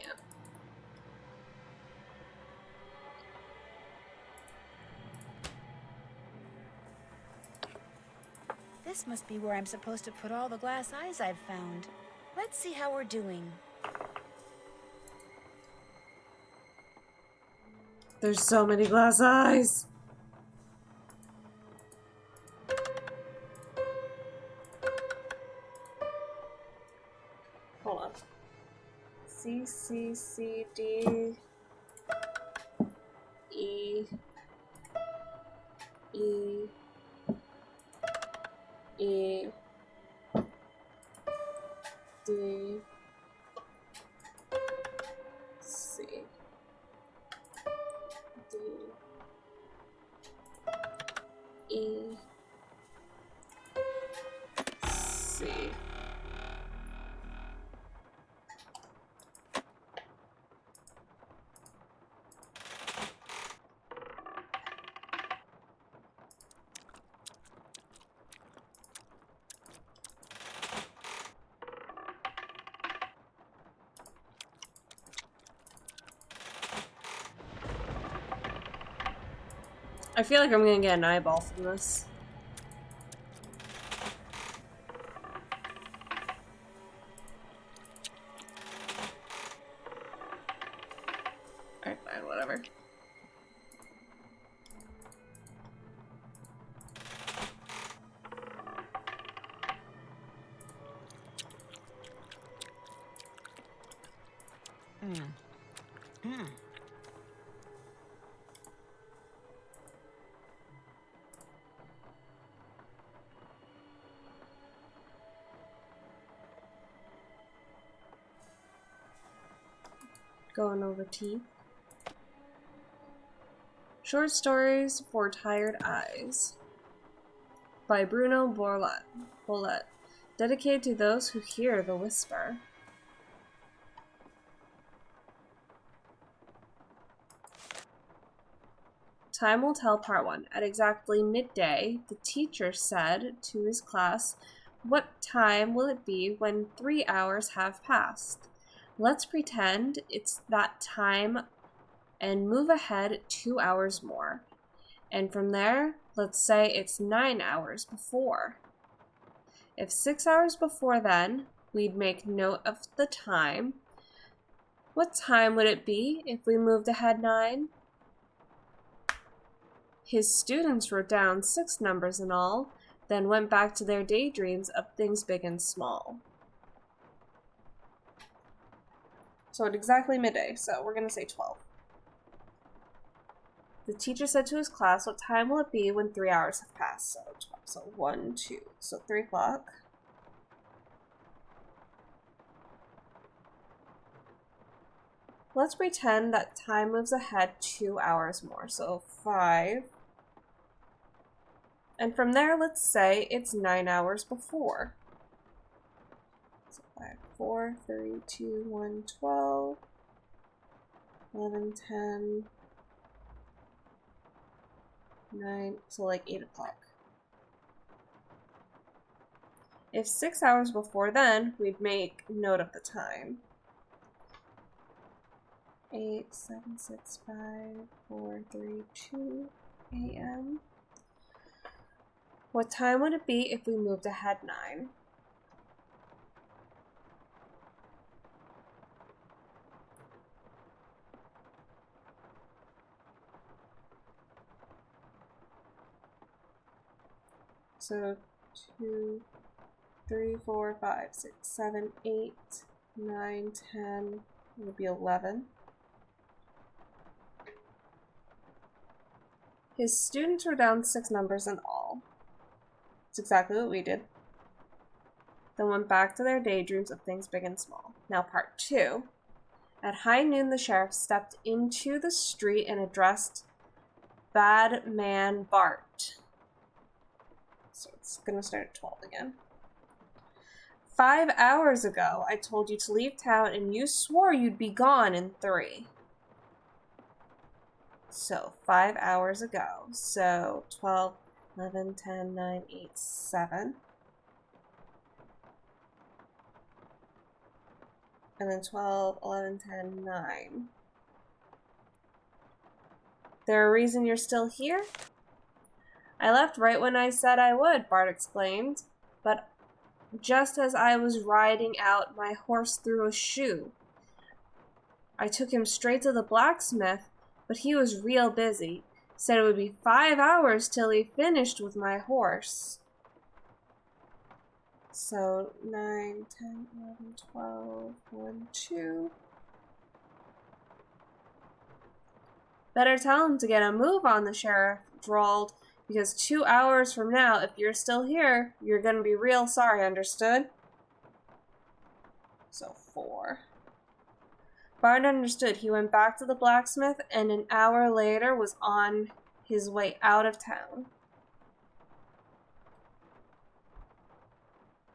Speaker 2: This must be where I'm supposed to put all the glass eyes I've found. Let's see how we're doing.
Speaker 1: There's so many glass eyes! Hold on. C, C, C, D, E, E, E, D, C, D, E, C. I feel like I'm gonna get an eyeball from this. Alright, fine, whatever. Going over tea. Short Stories for Tired Eyes by Bruno Boulay, dedicated to those who hear the whisper. Time will tell, part 1. At exactly midday, the teacher said to his class, "What time will it be when 3 hours have passed? Let's pretend it's that time and move ahead 2 hours more. And from there, let's say it's 9 hours before. If 6 hours before then, we'd make note of the time. What time would it be if we moved ahead 9? His students wrote down 6 numbers in all, then went back to their daydreams of things big and small. So at exactly midday, so we're going to say 12. The teacher said to his class, "What time will it be when 3 hours have passed?" So 12. So 1, 2. So 3 o'clock. Let's pretend that time moves ahead 2 hours more. So 5. And from there, let's say it's 9 hours before. So 5, 4, 3, 2, 1, 12, 11, 10, 9, so like 8 o'clock. If 6 hours before then, we'd make note of the time. 8, 7, 6, 5, 4, 3, 2 a.m. What time would it be if we moved ahead 9? So 2, 3, 4, 5, 6, 7, 8, 9, 10, it would be 11. His students were down 6 numbers in all. It's exactly what we did. Then went back to their daydreams of things big and small. Now part 2. At high noon, the sheriff stepped into the street and addressed Bad Man Bart. So it's going to start at 12 again. 5 hours ago, I told you to leave town and you swore you'd be gone in 3. So 5 hours ago. So 12, 11, 10, 9, 8, 7. And then 12, 11, 10, 9. There a reason you're still here? I left right when I said I would, Bart exclaimed. But just as I was riding out, my horse threw a shoe. I took him straight to the blacksmith, but he was real busy. Said it would be 5 hours till he finished with my horse. So 9, 10, 11, 12, 1, 2. Better tell him to get a move on, the sheriff drawled, because 2 hours from now, if you're still here, you're gonna be real sorry, understood? So 4. Bart understood. He went back to the blacksmith and an hour later was on his way out of town.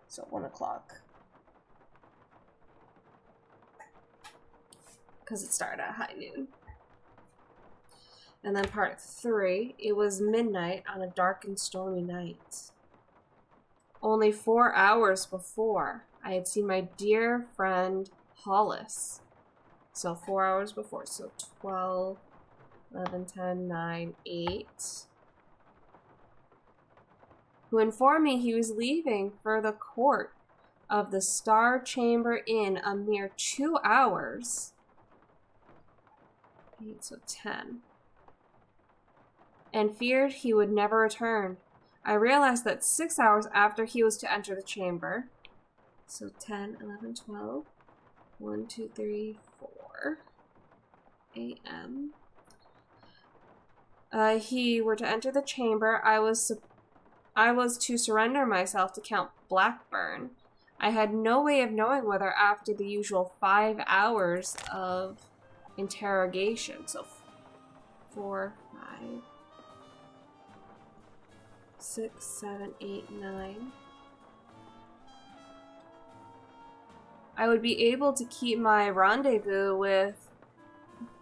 Speaker 1: So 1 o'clock. Because it started at high noon. And then part 3, it was midnight on a dark and stormy night. Only 4 hours before, I had seen my dear friend Hollis. So 4 hours before, so 12, 11, 10, 9, 8. Who informed me he was leaving for the court of the Star Chamber in a mere 2 hours. 8, so 10. And feared he would never return. I realized that 6 hours after he was to enter the chamber, so 10, 11, 12, 1, 2, 3, 4 a.m. He were to enter the chamber. I was to surrender myself to Count Blackburn. I had no way of knowing whether after the usual 5 hours of interrogation, so 4, 5, 6, 7, 8, 9. I would be able to keep my rendezvous with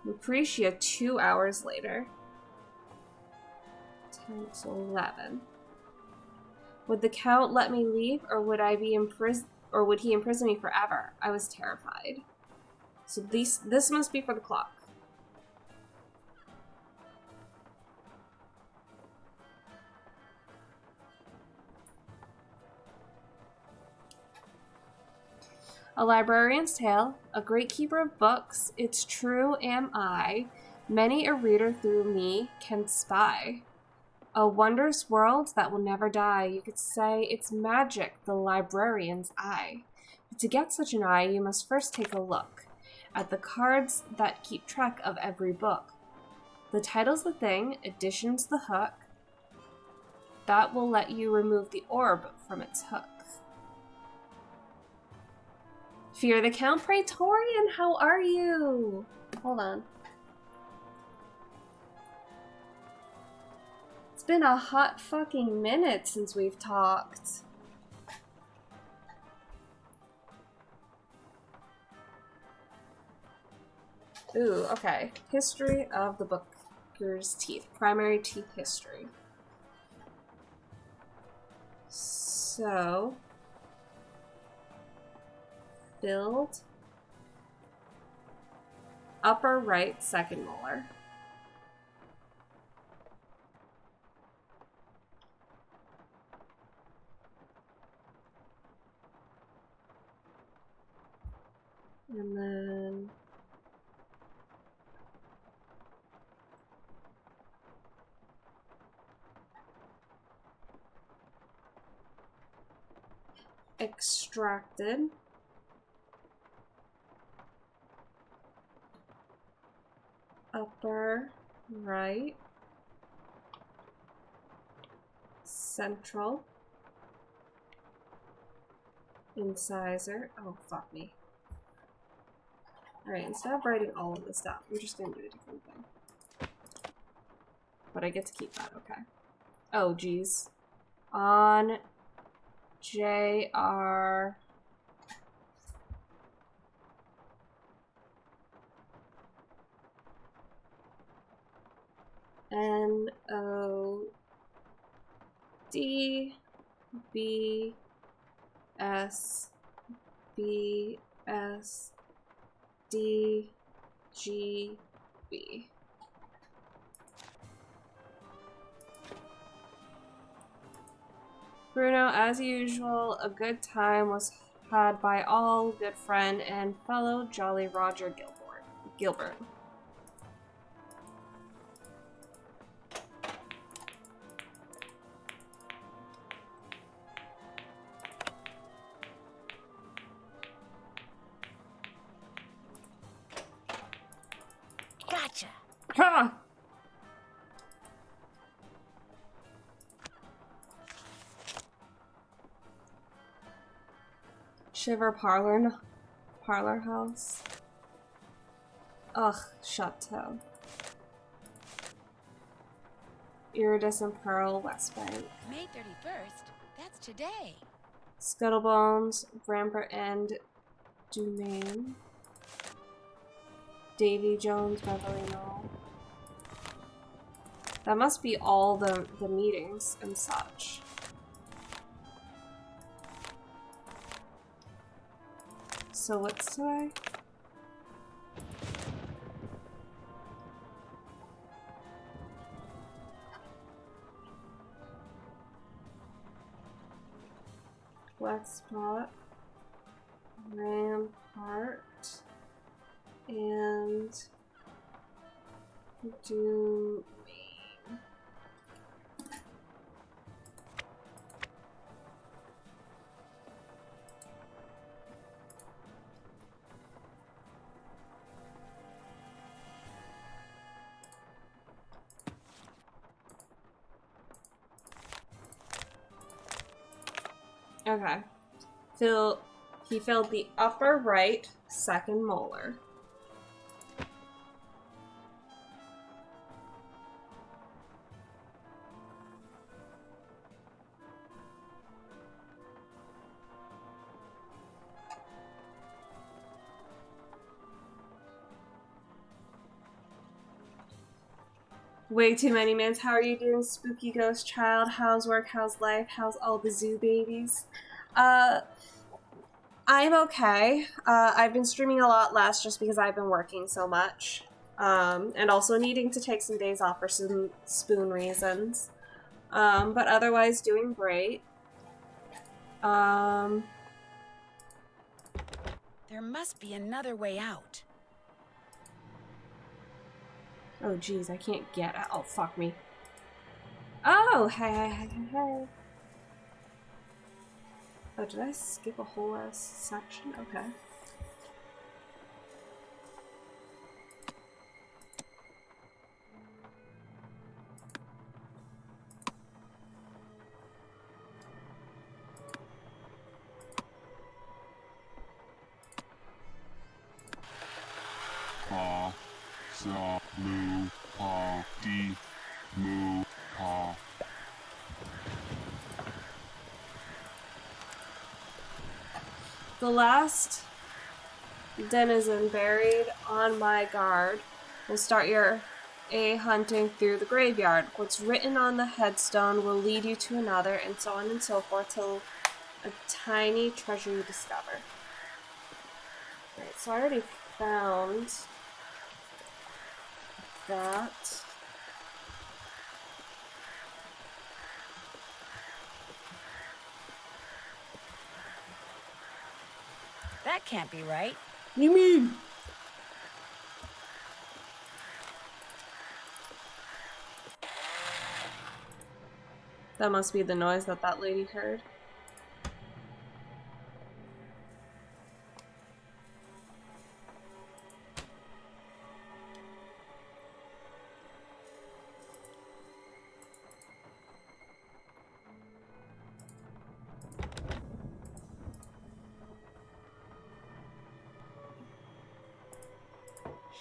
Speaker 1: Lucretia 2 hours later. 10, so 11. Would the Count let me leave, or would I be or would he imprison me forever? I was terrified. So this must be for the clock. A librarian's tale, a great keeper of books, it's true am I, many a reader through me can spy. A wondrous world that will never die, you could say it's magic, the librarian's eye. But to get such an eye, you must first take a look at the cards that keep track of every book. The title's the thing, edition's the hook, that will let you remove the orb from its hook. Fear the Count Praetorian, how are you? Hold on. It's been a hot fucking minute since we've talked. Ooh, okay. History of the Booker's Teeth. Primary teeth history. So... build. Upper right second molar. And then extracted. Upper right. Central. Incisor. Oh, fuck me. Alright, instead of writing all of this down, we're just gonna do a different thing. But I get to keep that, okay. Oh, geez. On JR. NO D B S B S D G B. Bruno, as usual, a good time was had by all, good friend and fellow Jolly Roger Gilbert.
Speaker 3: Gotcha.
Speaker 1: Ha! Shiver Parlor House. Ugh, Chateau. Iridescent Pearl, West Bank.
Speaker 3: May 31st? That's today.
Speaker 1: Scuttlebones, Rampart End, Domain. Davy Jones, Beverly Knoll. That must be all the meetings and such. So what's today? Black Spot, Rampart, and Domain. Okay. He filled the upper right second molar. Way too many mans. How are you doing, spooky ghost child? How's work? How's life? How's all the zoo babies? I'm okay. I've been streaming a lot less just because I've been working so much. And also needing to take some days off for some spoon reasons. But otherwise doing great.
Speaker 2: There must be another way out.
Speaker 1: Oh, geez, I can't get out. Oh, fuck me. Oh, hey. Oh, did I skip a whole ass section? Okay.
Speaker 13: Pa, sa, mu, pa, di, mu, pa.
Speaker 1: The last denizen buried on my guard will start your hunting through the graveyard. What's written on the headstone will lead you to another, and so on and so forth till a tiny treasure you discover. Right, so I already found that.
Speaker 2: That can't be right.
Speaker 1: You mean? That must be the noise that that lady heard.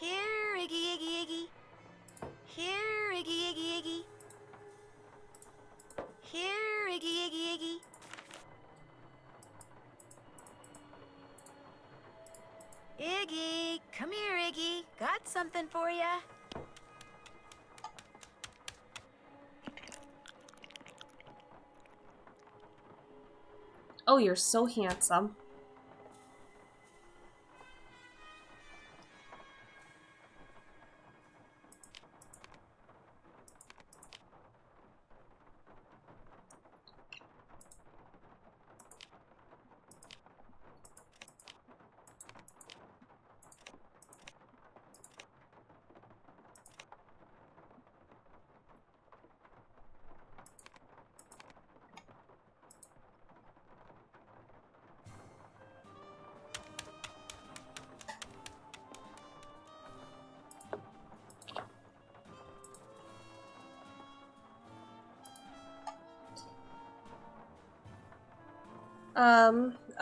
Speaker 3: Here, Iggy, Iggy, Iggy. Here, Iggy, Iggy, Iggy. Here, Iggy, Iggy, Iggy. Iggy, come here, Iggy. Got something for ya.
Speaker 1: Oh, you're so handsome.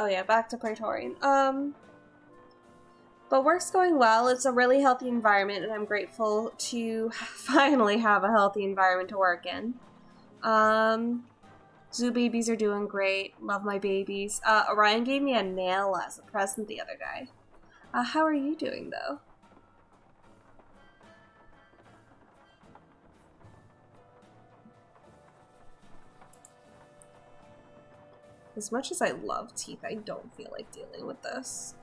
Speaker 1: Oh yeah, back to Praetorian. But work's going well. It's a really healthy environment, and I'm grateful to finally have a healthy environment to work in. Zoo babies are doing great. Love my babies. Orion gave me a nail as a present the other day. How are you doing, though? As much as I love teeth, I don't feel like dealing with this.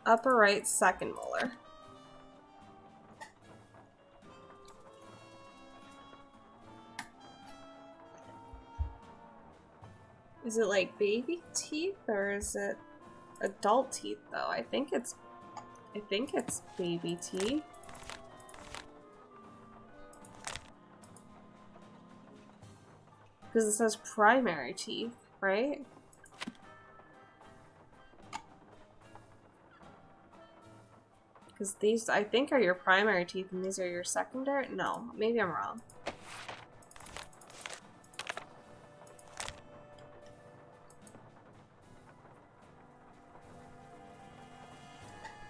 Speaker 1: Upper right, second molar. Is it like baby teeth or is it adult teeth though? I think it's baby teeth. Because it says primary teeth, right? Because these, I think, are your primary teeth and these are your secondary? No, maybe I'm wrong.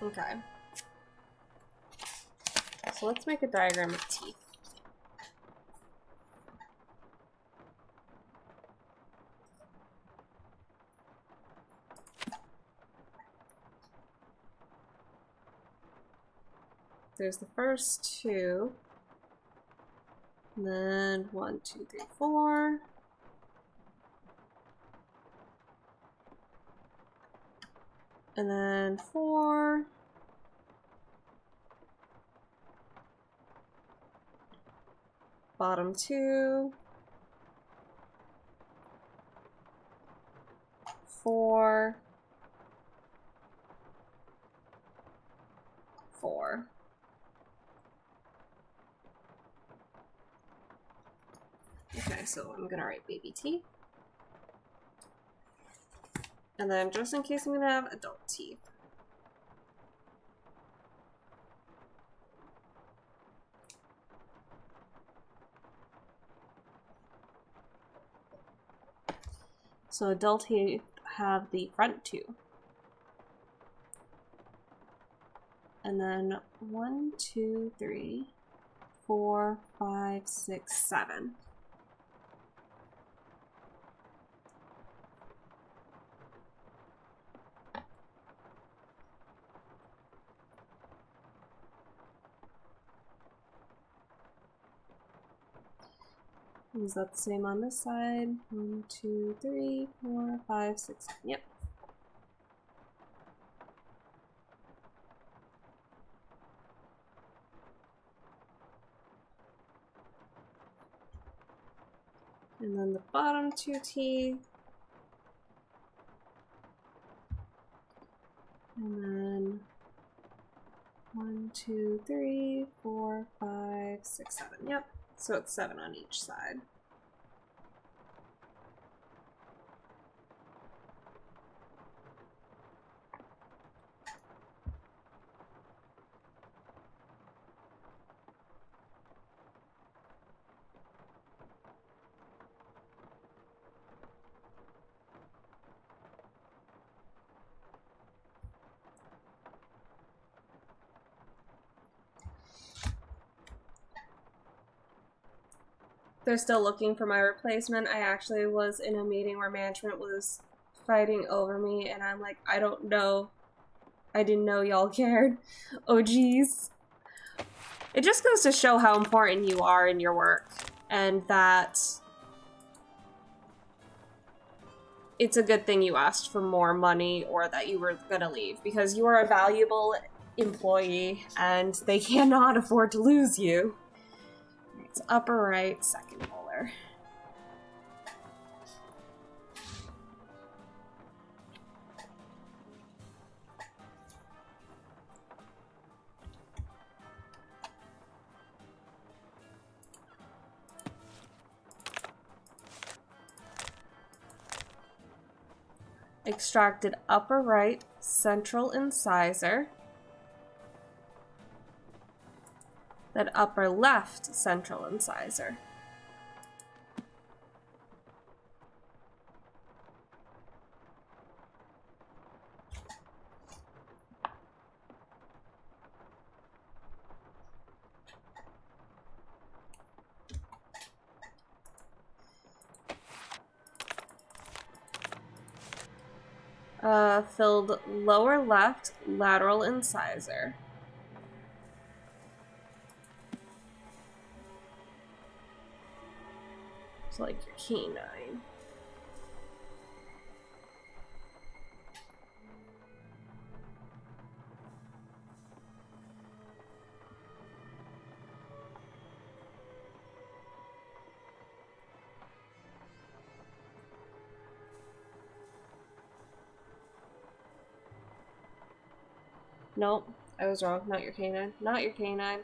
Speaker 1: Okay. So let's make a diagram of teeth. There's the first two. And then 1, 2, 3, 4. And then 4. Bottom 2. 4. 4. Okay, so I'm gonna write baby teeth. And then just in case I'm gonna have adult teeth. So adult teeth have the front two. And then 1, 2, 3, 4, 5, 6, 7. Is that the same on this side? 1, 2, 3, 4, 5, 6. Yep. And then the bottom 2 teeth. And then 1, 2, 3, 4, 5, 6, 7. Yep. So it's 7 on each side. They're still looking for my replacement. I actually was in a meeting where management was fighting over me, and I'm like, I don't know. I didn't know y'all cared. Oh, geez. It just goes to show how important you are in your work, and that it's a good thing you asked for more money or that you were gonna leave, because you are a valuable employee, and they cannot afford to lose you. It's upper right, second molar. Extracted upper right, central incisor. Then upper left, central incisor. Filled lower left, lateral incisor. So like your canine. Nope, I was wrong. Not your canine. Not your canine.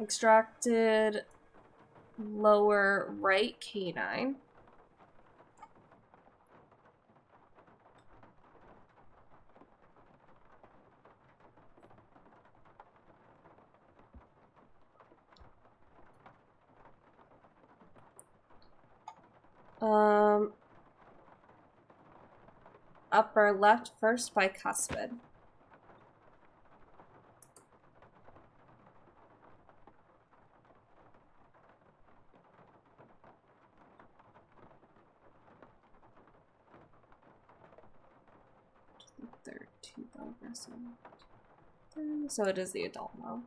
Speaker 1: Extracted lower right canine. Upper left first bicuspid. Third tooth over, so it is the adult mouth.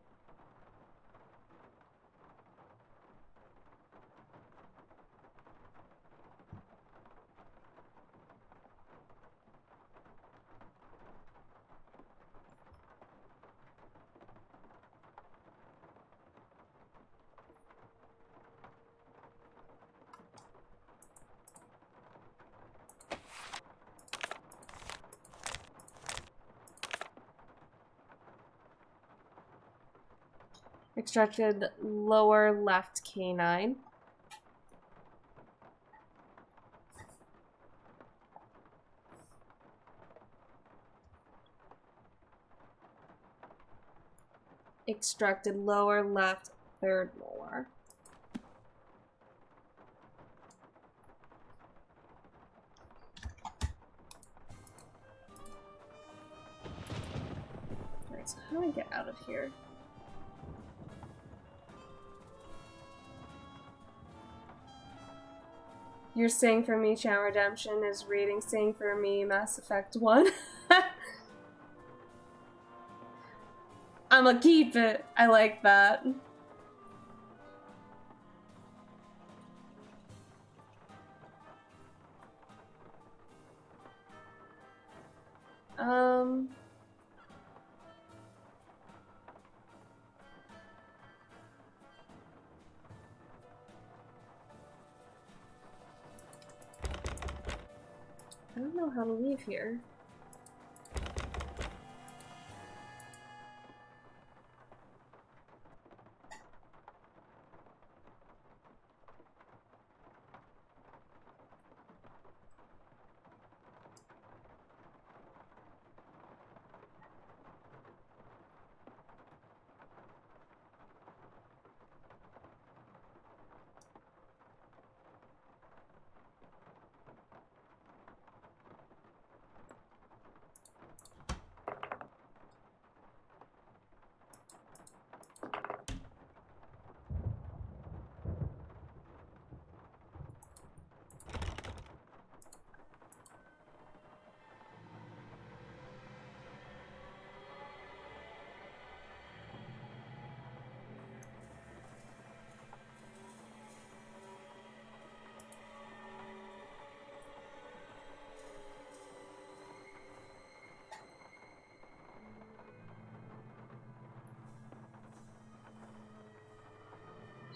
Speaker 1: Extracted lower left canine. Extracted lower left third molar. Alright, so how do I get out of here? Your Sing for Me Channel Redemption is reading Sing for Me Mass Effect 1. I'ma keep it. I like that. I don't know how to leave here.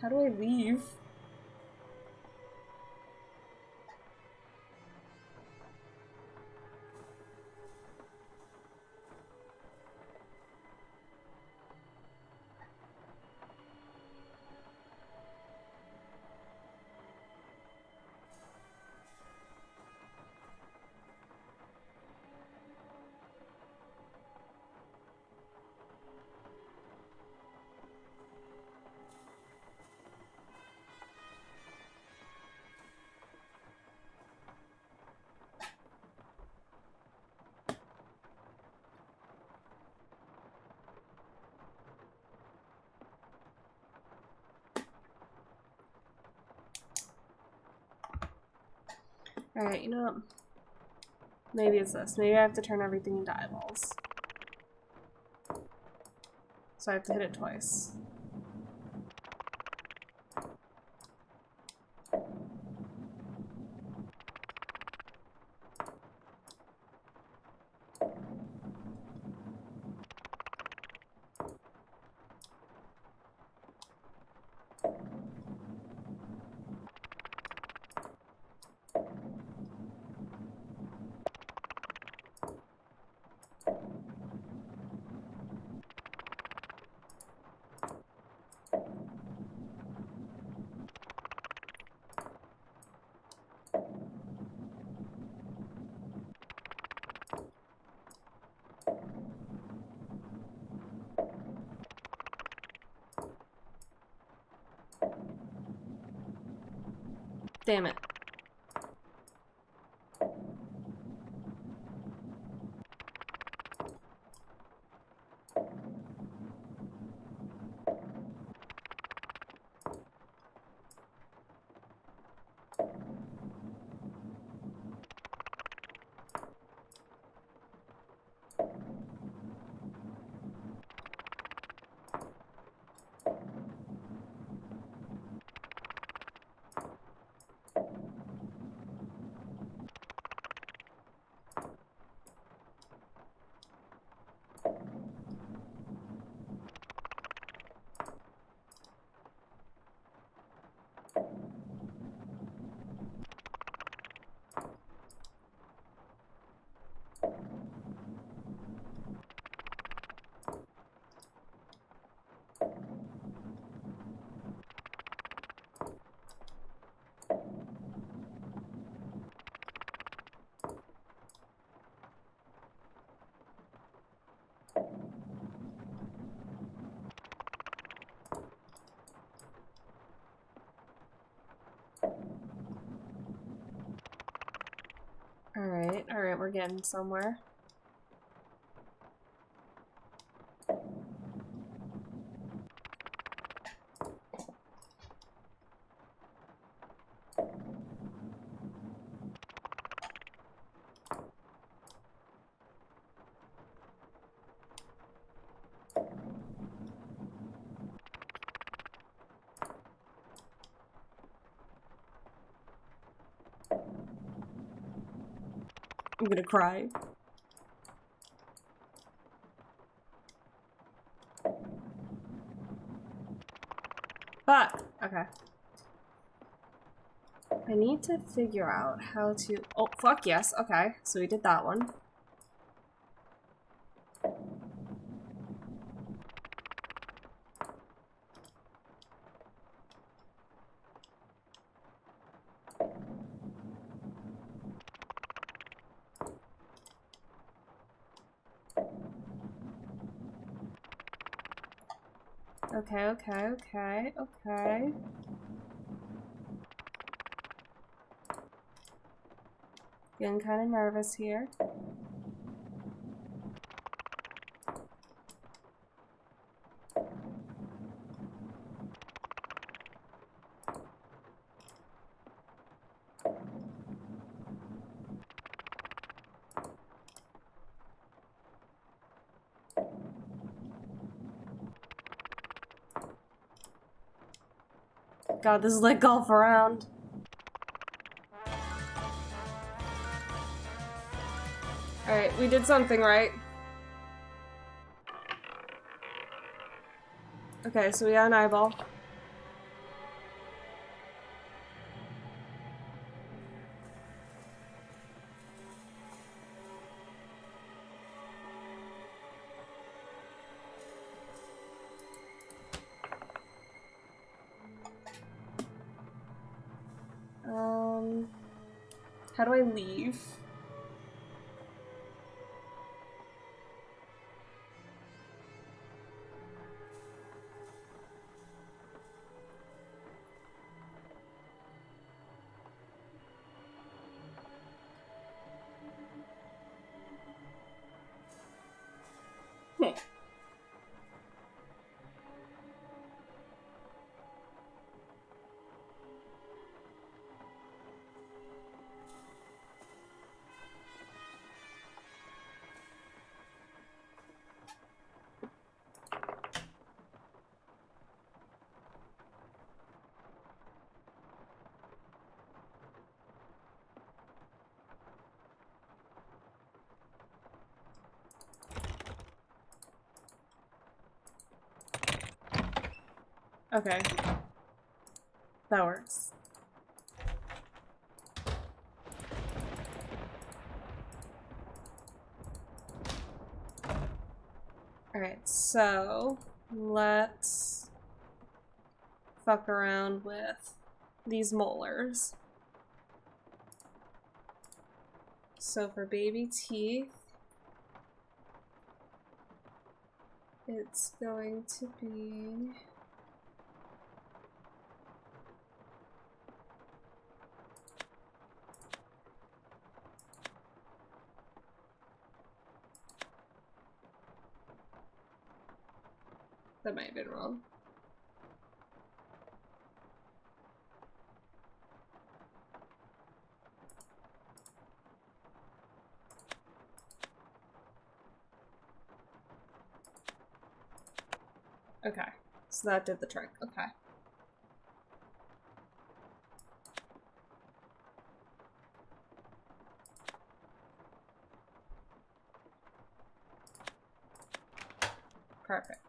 Speaker 1: How do I leave? Alright, you know what? Maybe it's this. Maybe I have to turn everything into eyeballs. So I have to hit it twice. Damn it. Alright, we're getting somewhere. I'm gonna cry. I need to figure out how to... Oh, fuck yes. Okay, so we did that one. Okay. Getting kind of nervous here. God, this is like golf around. Alright, we did something right. Okay, so we got an eyeball. How do I leave? Okay. That works. Alright, so let's fuck around with these molars. So for baby teeth, it's going to be... That might have been wrong. Okay, so that did the trick. Okay. Perfect.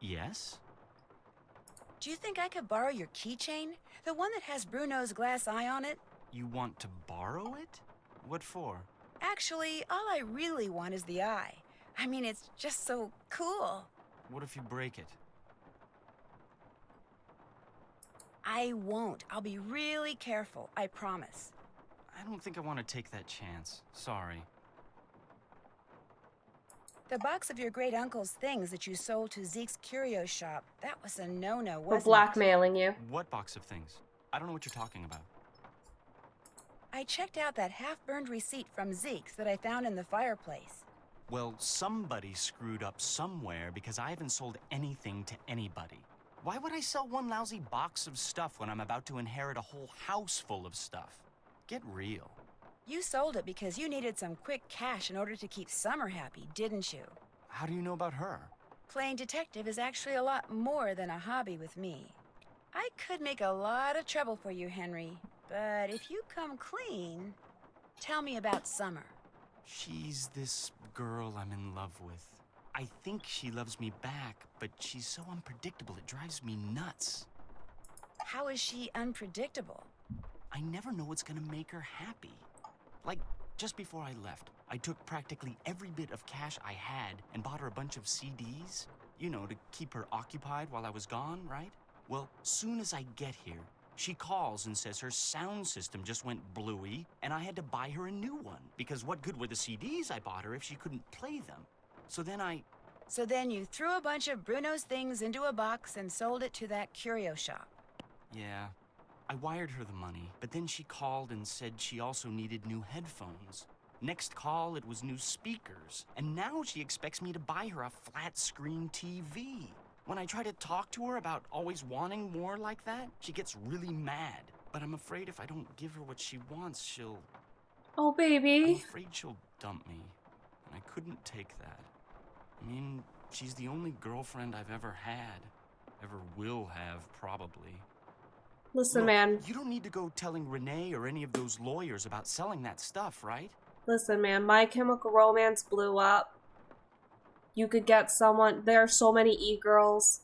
Speaker 5: Yes?
Speaker 2: Do you think I could borrow your keychain? The one that has Bruno's glass eye on it?
Speaker 5: You want to borrow it? What for?
Speaker 2: Actually, all I really want is the eye. I mean, it's just so cool.
Speaker 5: What if you break it?
Speaker 2: I won't. I'll be really careful, I promise.
Speaker 5: I don't think I want to take that chance. Sorry.
Speaker 2: The box of your great-uncle's things that you sold to Zeke's curio shop, that was a no-no,
Speaker 1: We're
Speaker 2: wasn't
Speaker 1: blackmailing you.
Speaker 5: What box of things? I don't know what you're talking about.
Speaker 2: I checked out that half-burned receipt from Zeke's that I found in the fireplace.
Speaker 5: Well, somebody screwed up somewhere because I haven't sold anything to anybody. Why would I sell one lousy box of stuff when I'm about to inherit a whole house full of stuff? Get real.
Speaker 2: You sold it because you needed some quick cash in order to keep Summer happy, didn't you?
Speaker 5: How do you know about her?
Speaker 2: Playing detective is actually a lot more than a hobby with me. I could make a lot of trouble for you, Henry, but if you come clean, tell me about Summer.
Speaker 5: She's this girl I'm in love with. I think she loves me back, but she's so unpredictable, it drives me nuts.
Speaker 2: How is she unpredictable?
Speaker 5: I never know what's gonna make her happy. Like, just before I left, I took practically every bit of cash I had and bought her a bunch of CDs. You know, to keep her occupied while I was gone, right? Well, soon as I get here, she calls and says her sound system just went bluey, and I had to buy her a new one, because what good were the CDs I bought her if she couldn't play them? So then
Speaker 2: you threw a bunch of Bruno's things into a box and sold it to that curio shop.
Speaker 5: Yeah, I wired her the money, but then she called and said she also needed new headphones. Next call, it was new speakers, and now she expects me to buy her a flat-screen TV. When I try to talk to her about always wanting more like that, she gets really mad. But I'm afraid if I don't give her what she wants, she'll...
Speaker 1: Oh, baby.
Speaker 5: I'm afraid she'll dump me, and I couldn't take that. I mean, she's the only girlfriend I've ever had. Ever will have, probably.
Speaker 1: Listen,
Speaker 5: Look,
Speaker 1: man.
Speaker 5: You don't need to go telling Renee or any of those lawyers about selling that stuff, right?
Speaker 1: Listen, man. My Chemical Romance blew up. You could get someone... There are so many e-girls.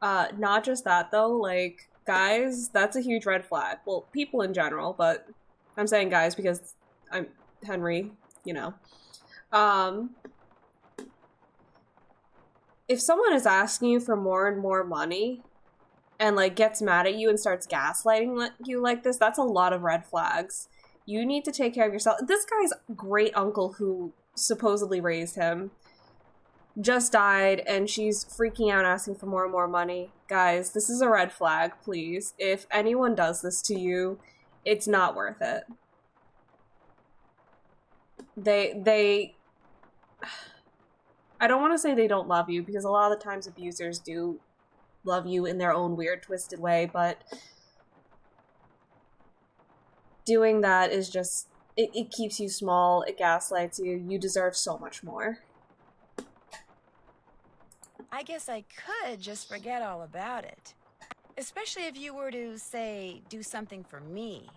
Speaker 1: Not just that, though. Like, guys, that's a huge red flag. Well, people in general, but I'm saying guys because I'm Henry, you know. If someone is asking you for more and more money and, like, gets mad at you and starts gaslighting you like this, that's a lot of red flags. You need to take care of yourself. This guy's great uncle who supposedly raised him just died, and she's freaking out asking for more and more money. Guys, this is a red flag, please. If anyone does this to you, it's not worth it. They I don't want to say they don't love you, because a lot of the times abusers do love you in their own weird, twisted way, but doing that is just, it keeps you small, it gaslights you, you deserve so much more.
Speaker 2: I guess I could just forget all about it. Especially if you were to, say, do something for me.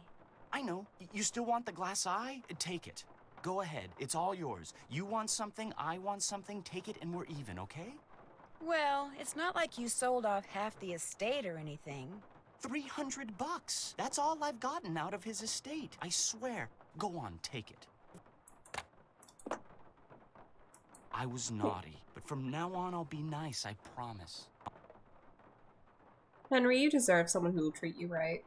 Speaker 5: I know. You still want the glass eye? Take it. Go ahead. It's all yours. You want something, I want something, take it and we're even, okay?
Speaker 2: Well, it's not like you sold off half the estate or anything.
Speaker 5: $300. That's all I've gotten out of his estate. I swear. Go on, take it. I was naughty, but from now on I'll be nice, I promise.
Speaker 1: Henry, you deserve someone who will treat you right.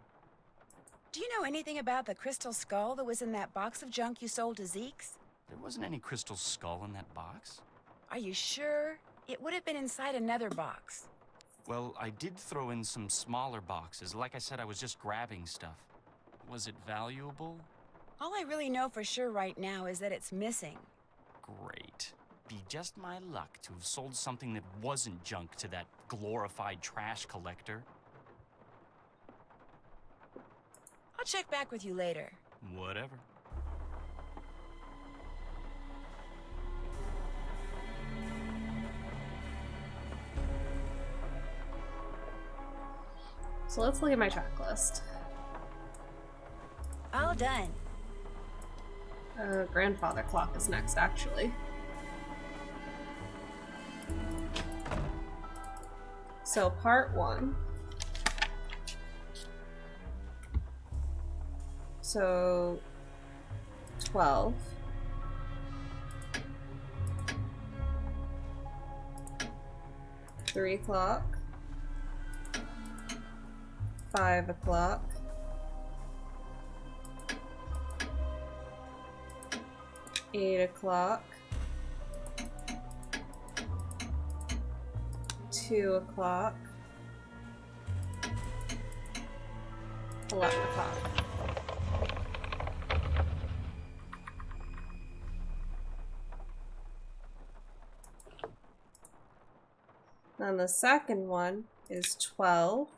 Speaker 2: Do you know anything about the crystal skull that was in that box of junk you sold to Zeke's?
Speaker 5: There wasn't any crystal skull in that box.
Speaker 2: Are you sure? It would have been inside another box.
Speaker 5: Well, I did throw in some smaller boxes. Like I said, I was just grabbing stuff. Was it valuable?
Speaker 2: All I really know for sure right now is that it's missing.
Speaker 5: Great. Be just my luck to have sold something that wasn't junk to that glorified trash collector.
Speaker 2: I'll check back with you later.
Speaker 5: Whatever.
Speaker 1: So let's look at my checklist.
Speaker 2: All done.
Speaker 1: Grandfather clock is next, actually. So, part 1. So, 12. Three o'clock. 5 o'clock. 8 o'clock. 2 o'clock. 11 o'clock. Then the second one is 12.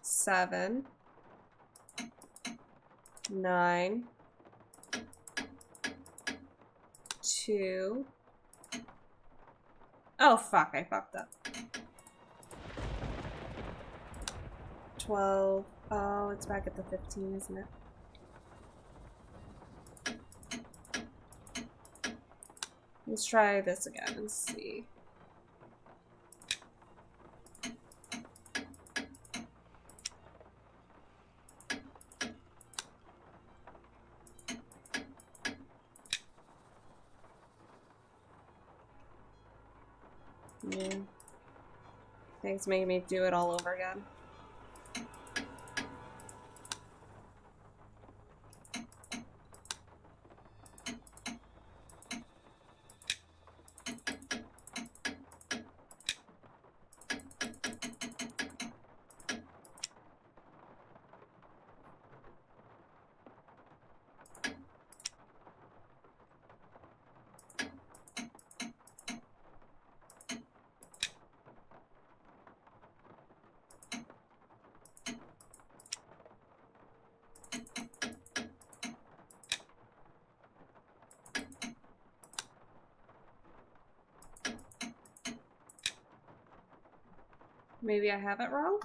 Speaker 1: 7. 9. 2. Oh, fuck, I fucked up. 12. Oh, it's back at the 15, isn't it? Let's try this again and see. Yeah. I think it's making me do it all over again. Maybe I have it wrong?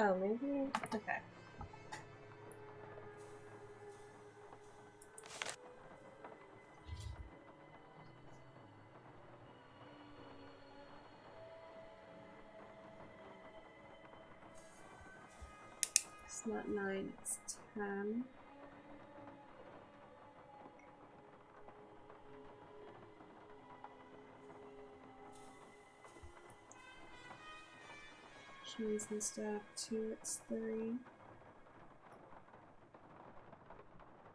Speaker 1: Oh, maybe? Okay. It's not 9, it's 10. Which means instead of 2, it's 3.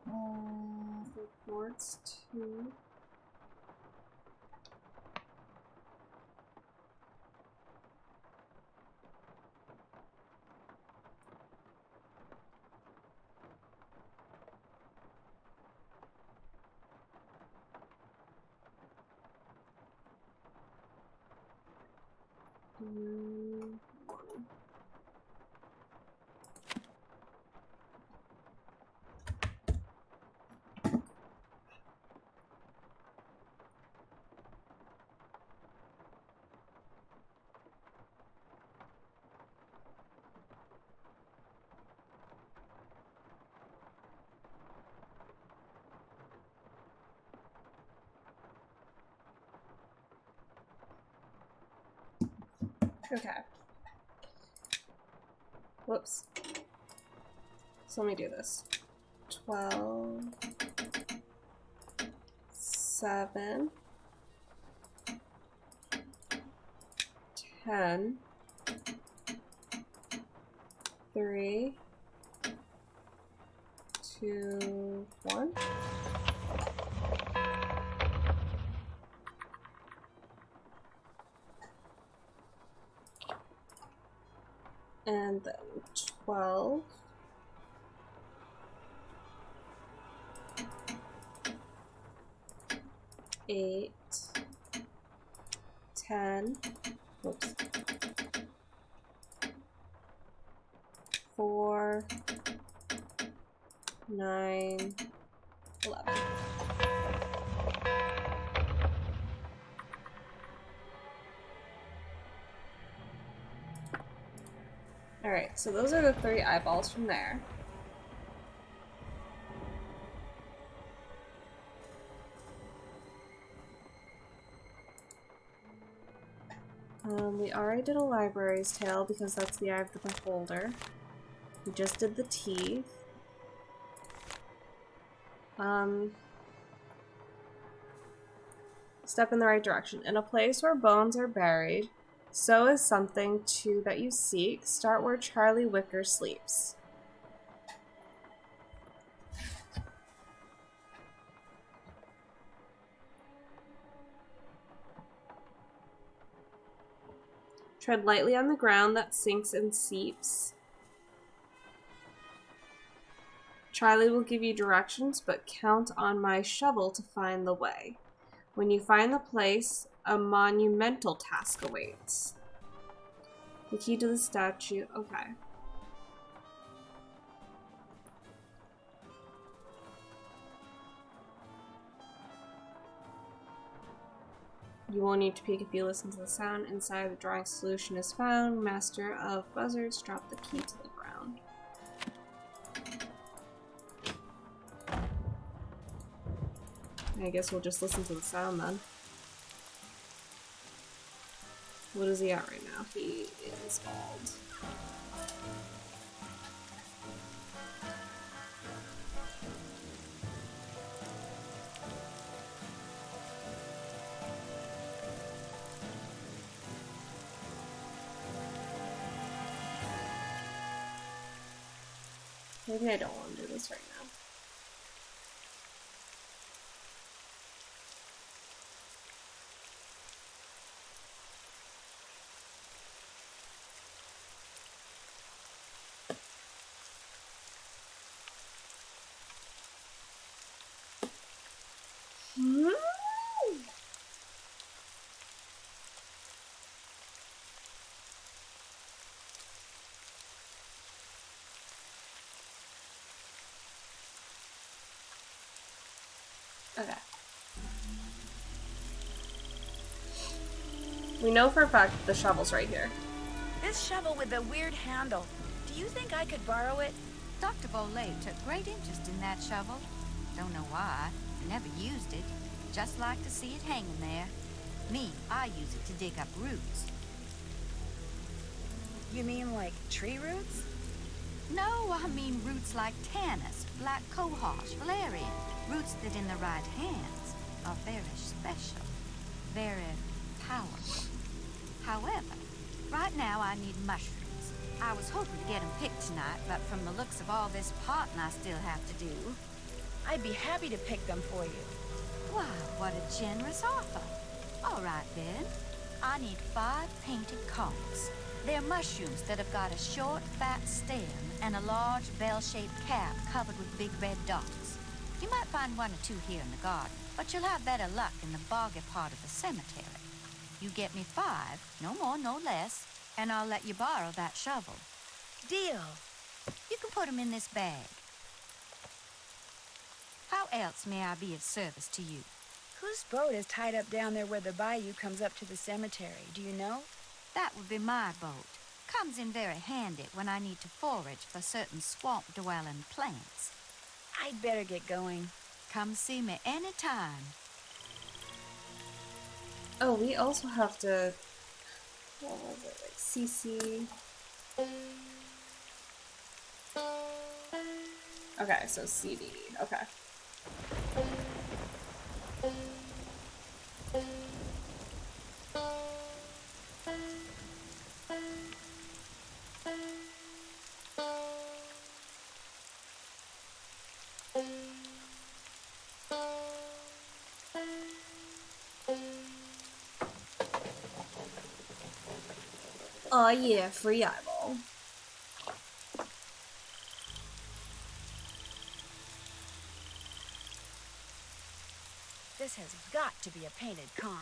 Speaker 1: For 4, it's 2. Mm. Okay. Whoops. So let me do this. 12, 7, 10, 3, 2, 1. And then 12, 8, 10, whoops, 4, 9, 11. Alright, so those are the 3 eyeballs from there. We already did a library's tale because that's the Eye of the Beholder. We just did the teeth. Step in the right direction. In a place where bones are buried, so is something too that you seek. Start where Charlie Wicker sleeps. Tread lightly on the ground that sinks and seeps. Charlie will give you directions, but count on my shovel to find the way. When you find the place, a monumental task awaits. The key to the statue. Okay. You won't need to peek if you listen to the sound. Inside the drawing solution is found. Master of Buzzards, drop the key to the ground. I guess we'll just listen to the sound then. What is he at right now? He is bald. Maybe I don't want to do this right now. Okay. We know for a fact that the shovel's right here.
Speaker 2: This shovel with the weird handle. Do you think I could borrow it?
Speaker 3: Dr. Boulay took great interest in that shovel. Don't know why. Never used it. Just like to see it hanging there. Me, I use it to dig up roots.
Speaker 2: You mean like tree roots?
Speaker 3: No, I mean roots like tannus, black cohosh, valerian. Roots that in the right hands are very special, very powerful. However, right now I need mushrooms. I was hoping to get them picked tonight, but from the looks of all this potting I still have to do...
Speaker 2: I'd be happy to pick them for you.
Speaker 3: Why, what a generous offer. All right, then. I need 5 painted conchs. They're mushrooms that have got a short, fat stem and a large bell-shaped cap covered with big red dots. You might find 1 or 2 here in the garden, but you'll have better luck in the boggy part of the cemetery. You get me 5, no more, no less, and I'll let you borrow that shovel.
Speaker 2: Deal.
Speaker 3: You can put them in this bag. How else may I be of service to you?
Speaker 2: Whose boat is tied up down there where the bayou comes up to the cemetery? Do you know?
Speaker 3: That would be my boat. Comes in very handy when I need to forage for certain swamp-dwelling plants.
Speaker 2: I'd better get going.
Speaker 3: Come see me anytime.
Speaker 1: Oh, we also have to... What was it? Like CC... Okay, so CD. Okay. Oh yeah, free eyeball.
Speaker 2: This has got to be a painted conch.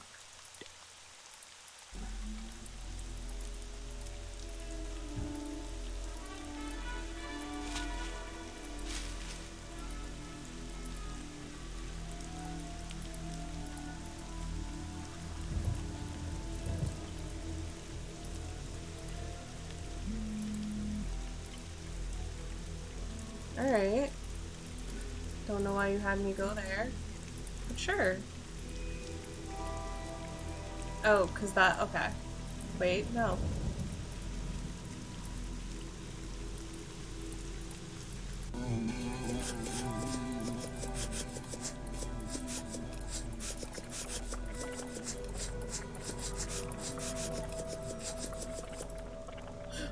Speaker 1: Alright. Don't know why you had me go there. But sure. Oh, cause that, okay. Wait, no.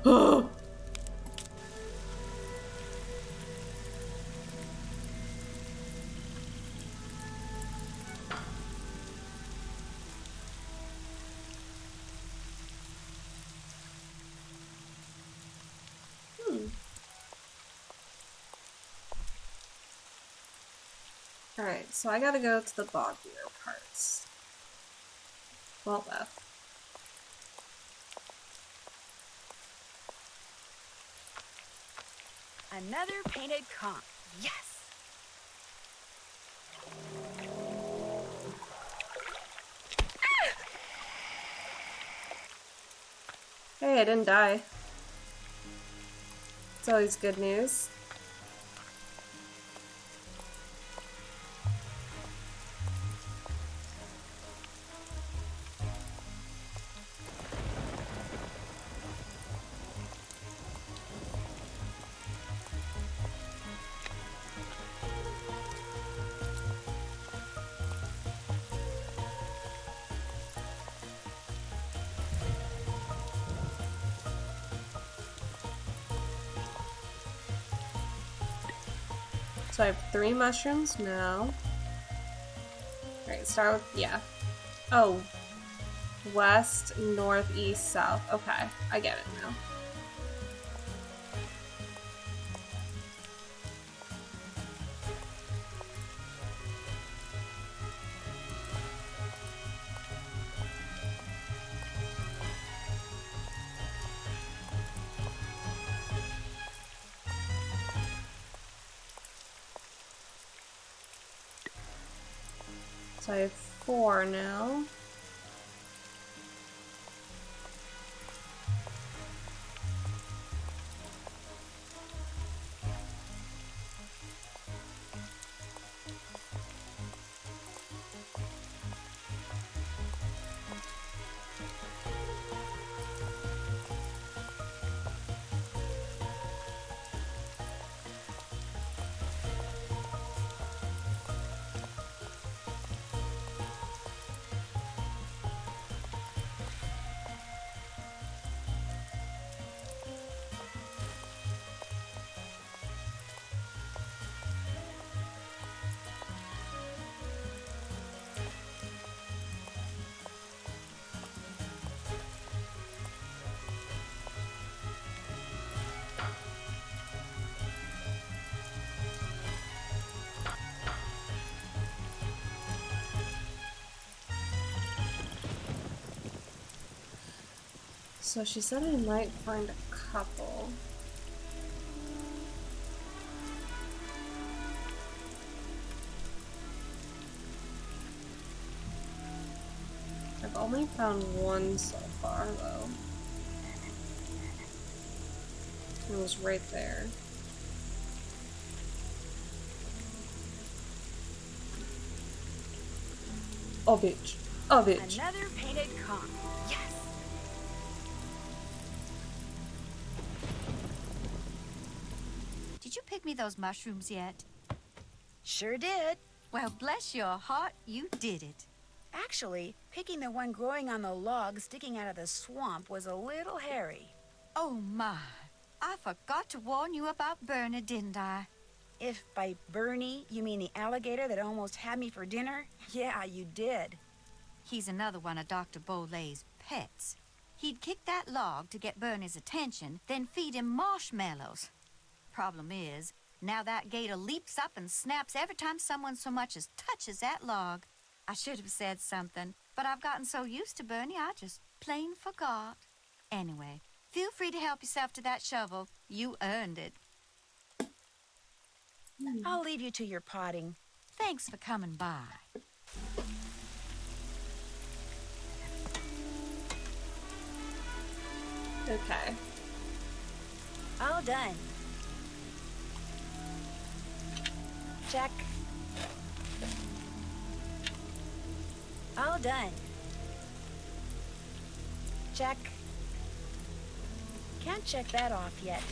Speaker 1: Oh! Alright, so I gotta go to the boggier parts. Well, Beth.
Speaker 2: Another painted conch. Yes!
Speaker 1: Hey, I didn't die. It's always good news. So I have 3 mushrooms now. Alright, start with, yeah. Oh. West, north, east, south. Okay, I get it now. So I have 4 now. So she said I might find a couple. I've only found 1 so far, though. It was right there. Oh, bitch. Oh, bitch.
Speaker 2: Another painted conch. Yes!
Speaker 3: Did you pick me those mushrooms yet?
Speaker 2: Sure did.
Speaker 3: Well, bless your heart, you did it.
Speaker 2: Actually, picking the one growing on the log sticking out of the swamp was a little hairy.
Speaker 3: Oh, my. I forgot to warn you about Bernie, didn't I?
Speaker 2: If by Bernie you mean the alligator that almost had me for dinner, yeah, you did.
Speaker 3: He's another one of Dr. Boulay's pets. He'd kick that log to get Bernie's attention, then feed him marshmallows. Problem is, now that gator leaps up and snaps every time someone so much as touches that log. I should have said something, but I've gotten so used to Bernie, I just plain forgot. Anyway, feel free to help yourself to that shovel. You earned it.
Speaker 2: I'll leave you to your potting.
Speaker 3: Thanks for coming by.
Speaker 1: Okay.
Speaker 2: All done. Check. All done. Check. Can't check that off yet.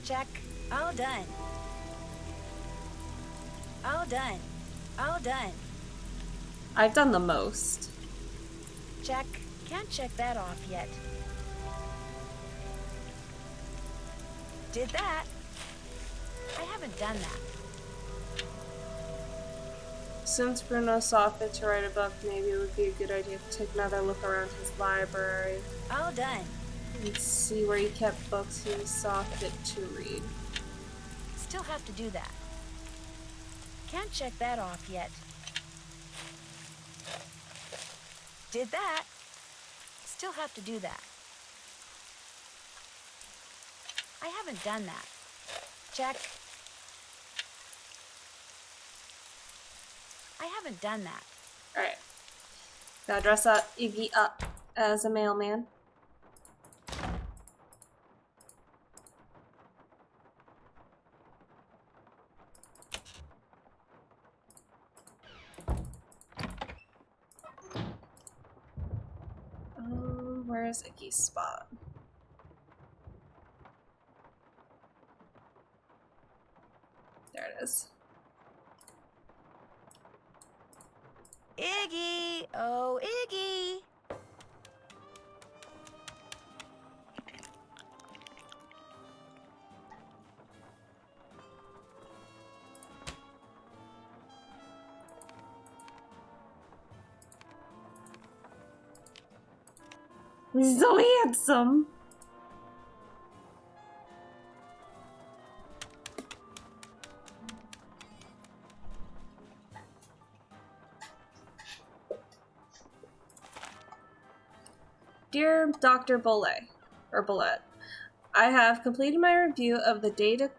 Speaker 2: Check. All done. All done. All done.
Speaker 1: I've done the most.
Speaker 2: Check. Can't check that off yet. Did that. I haven't done that.
Speaker 1: Since Bruno saw fit to write a book, maybe it would be a good idea to take another look around his library.
Speaker 2: All done.
Speaker 1: And see where he kept books he saw fit to read.
Speaker 2: Still have to do that. Can't check that off yet. Did that. Still have to do that. I haven't done that. Check. I haven't done that.
Speaker 1: Alright. Gotta dress up Iggy up as a mailman. Where's Iggy's spot? There it is.
Speaker 2: Iggy! Oh, Iggy!
Speaker 1: He's so handsome! Dear Dr. Boulay, or Boulay, I have completed my review of the data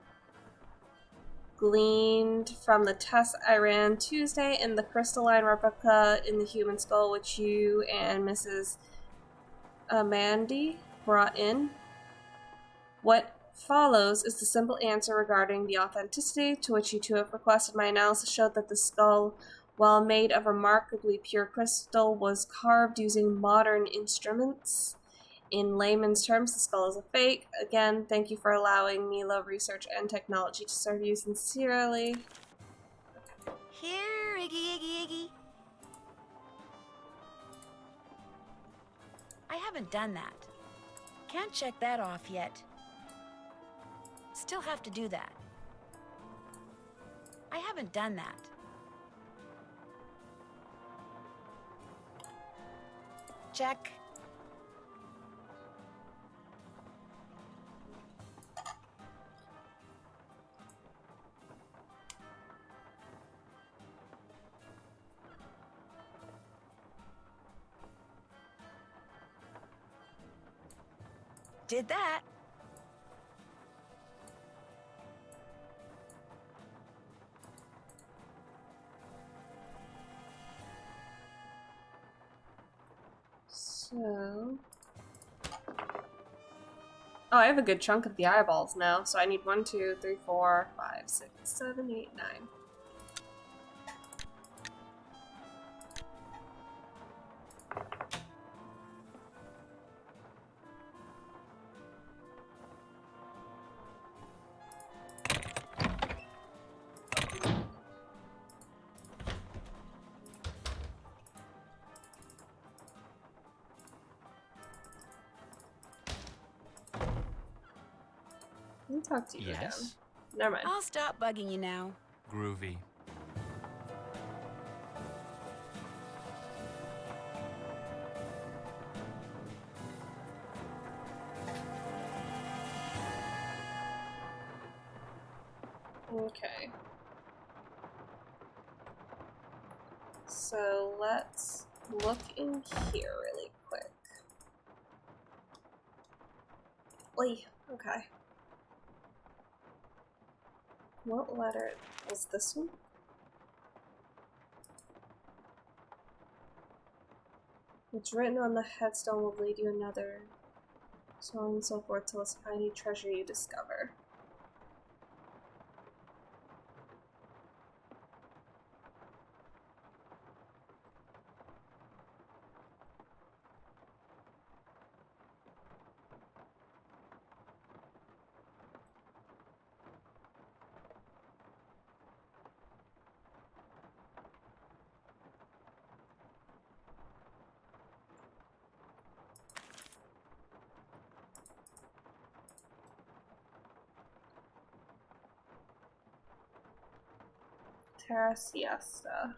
Speaker 1: gleaned from the test I ran Tuesday in the crystalline replica in the human skull which you and Mrs. Amandy brought in. What follows is the simple answer regarding the authenticity to which you two have requested. My analysis showed that the skull, while made of remarkably pure crystal, was carved using modern instruments. In layman's terms, the skull is a fake. Again, thank you for allowing me love research and technology to serve you sincerely.
Speaker 2: Here, Iggy, Iggy, Iggy. I haven't done that. Can't check that off yet. Still have to do that. I haven't done that. Check. Did that.
Speaker 1: So... Oh, I have a good chunk of the eyeballs now, so I need 1, 2, 3, 4, 5, 6, 7, 8, 9. Let me talk to you again. Never mind.
Speaker 2: I'll stop bugging you now.
Speaker 5: Groovy.
Speaker 1: Okay. So let's look in here really quick. Oy, okay. What letter is this one? What's written on the headstone will lead you another, so on and so forth till it's tiny treasure you discover. Terra Siesta.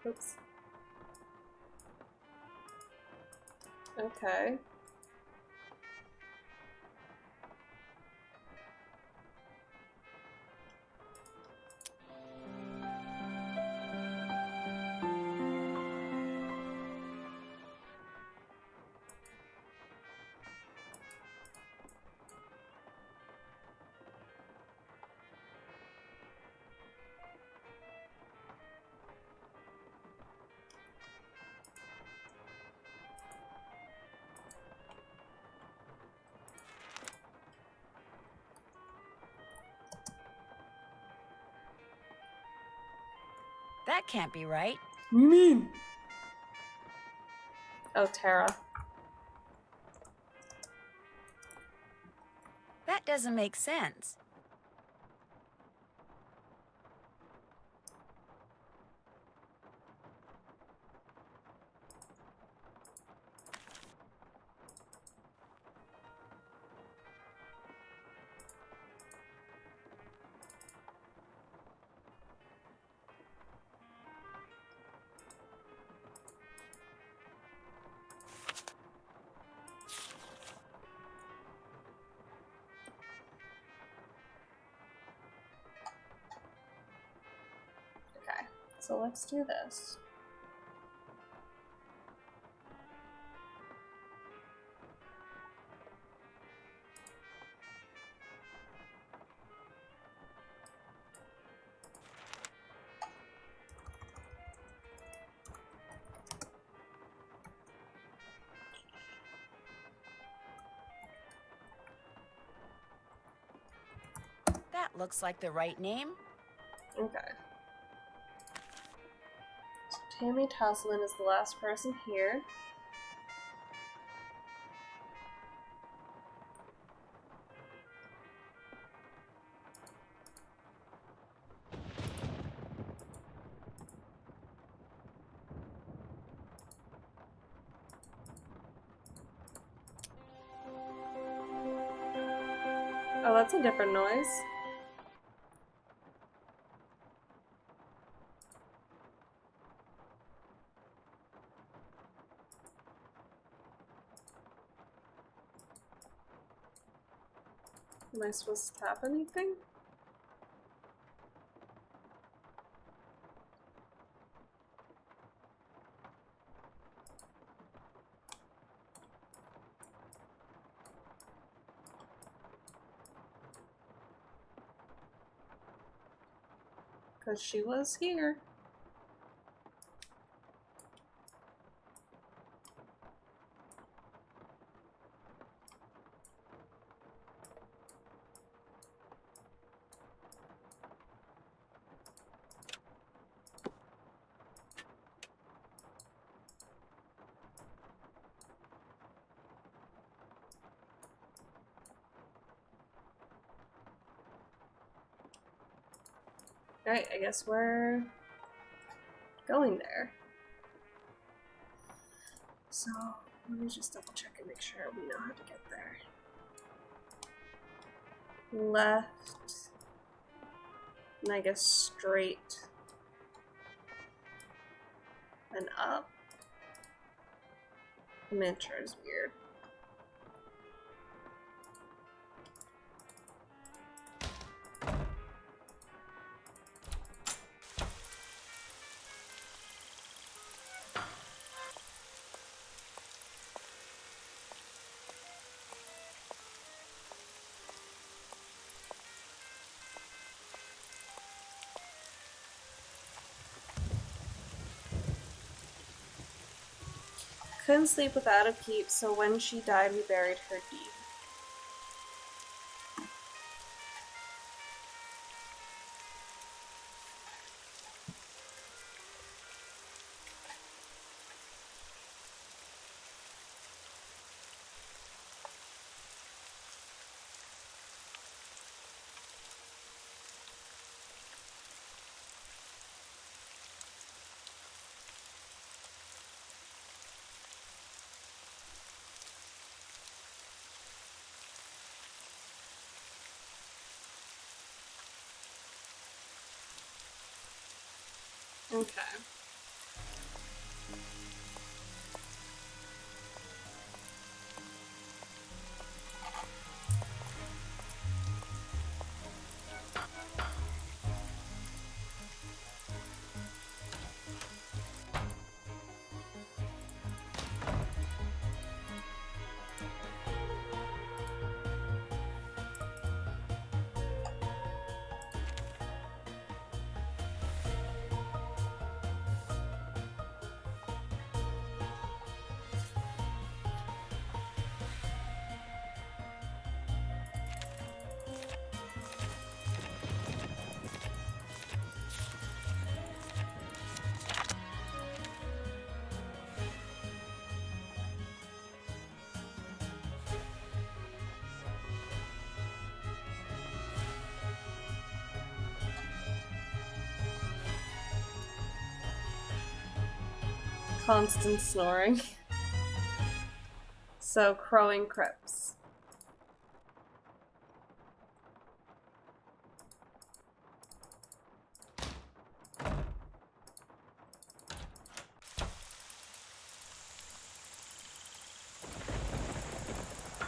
Speaker 1: Oops. Okay.
Speaker 2: That can't be right.
Speaker 1: What do you mean? Oh, Tara.
Speaker 2: That doesn't make sense.
Speaker 1: Okay, so let's do this.
Speaker 2: That looks like the right name.
Speaker 1: Okay. So Tammy Tasselman is the last person here. Oh, that's a different noise. Am I supposed to tap anything? Because she was here. Alright, I guess we're going there. So, let me just double check and make sure we know how to get there. Left. And I guess straight. And up. The miniature is weird. Couldn't sleep without a peep, so when she died, we buried her deep. Okay. Constant snoring. So, crowing crypts.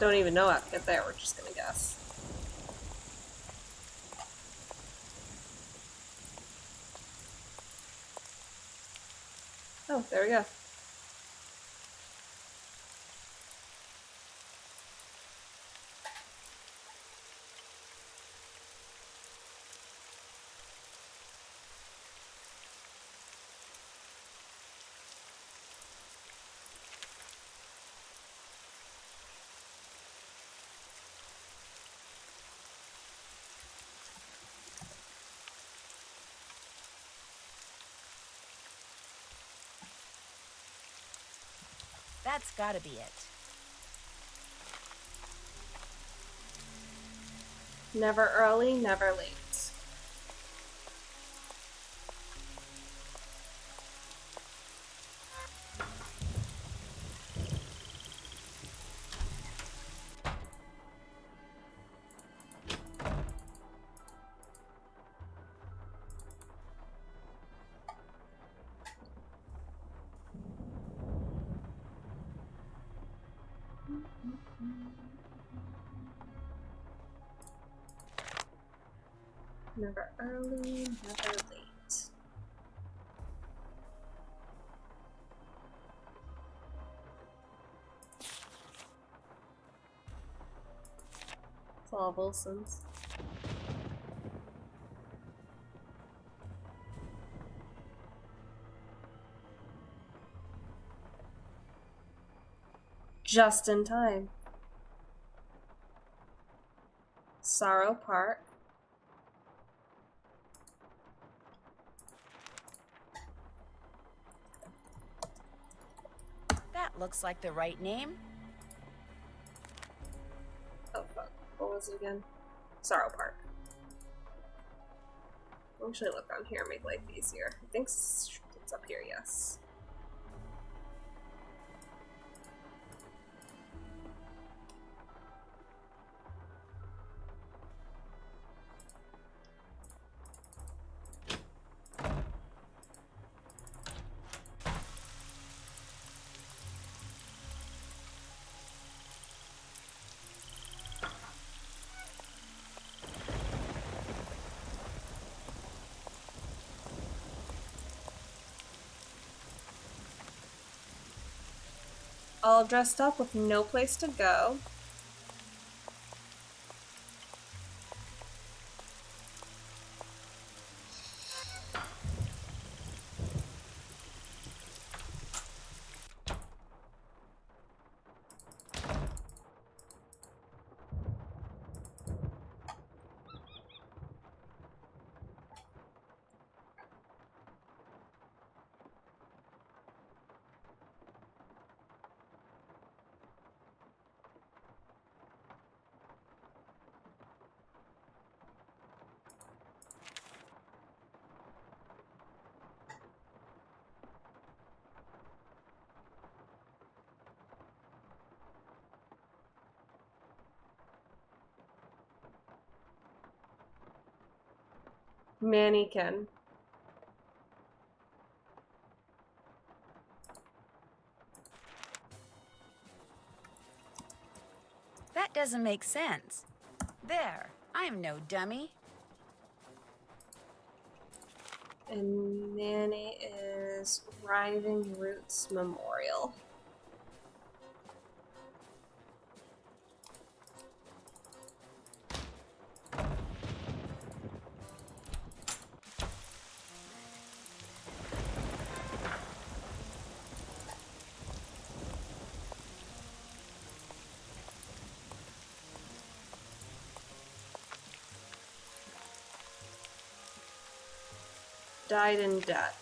Speaker 1: Don't even know how to get there, we're just gonna guess. Oh, there we go.
Speaker 2: That's gotta be it.
Speaker 1: Never early, never late. Never early, never late. It's all Wilson's. Just in time. Sorrow Park.
Speaker 2: That looks like the right name.
Speaker 1: Oh fuck. What was it again? Sorrow Park. I'll actually look on here and make life easier. I think it's up here, yes. All dressed up with no place to go. Mannequin.
Speaker 2: That doesn't make sense. There, I'm no dummy.
Speaker 1: And Nanny is Writhing Roots Memorial. Died in debt.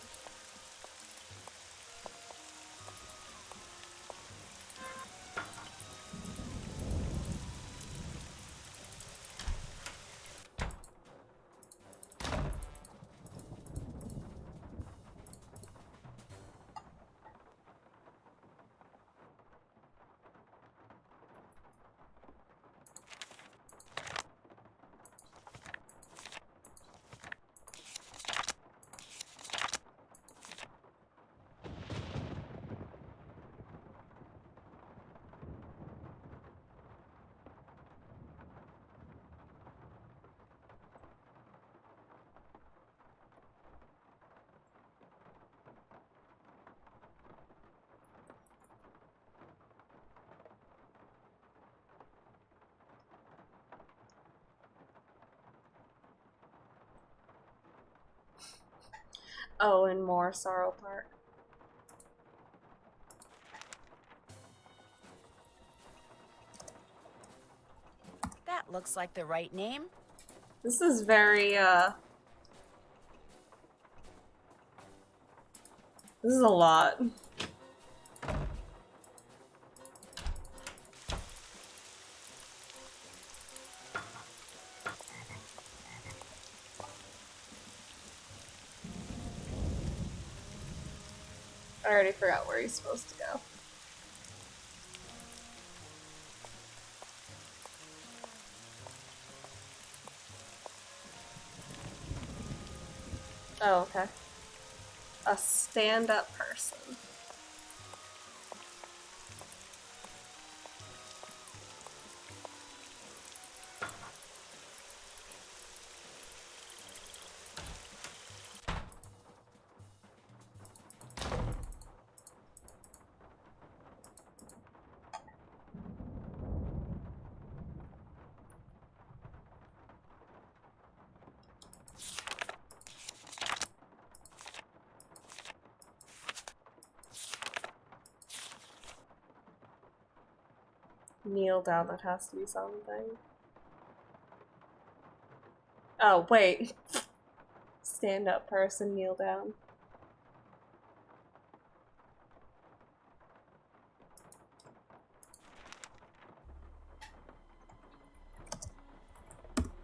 Speaker 1: Oh, and more Sorrow Park.
Speaker 2: That looks like the right name.
Speaker 1: This is very, this is a lot. I already forgot where he's supposed to go. Oh, okay. A stand-up person. Kneel down, that has to be something. Oh, wait. Stand up person, kneel down.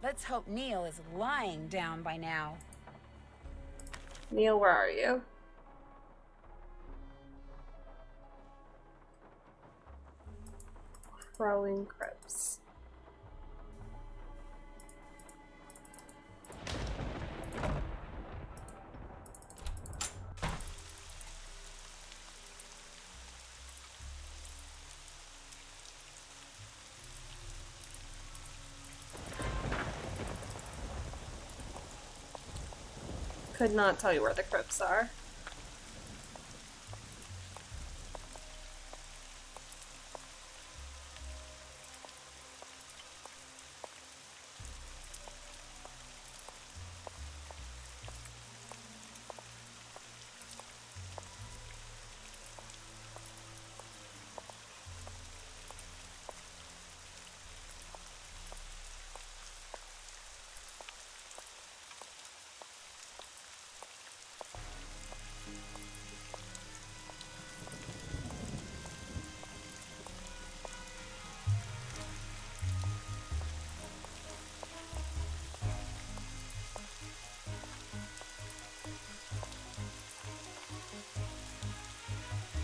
Speaker 2: Let's hope Neil is lying down by now.
Speaker 1: Neil, where are you? Crowing Crypts. Could not tell you where the crypts are.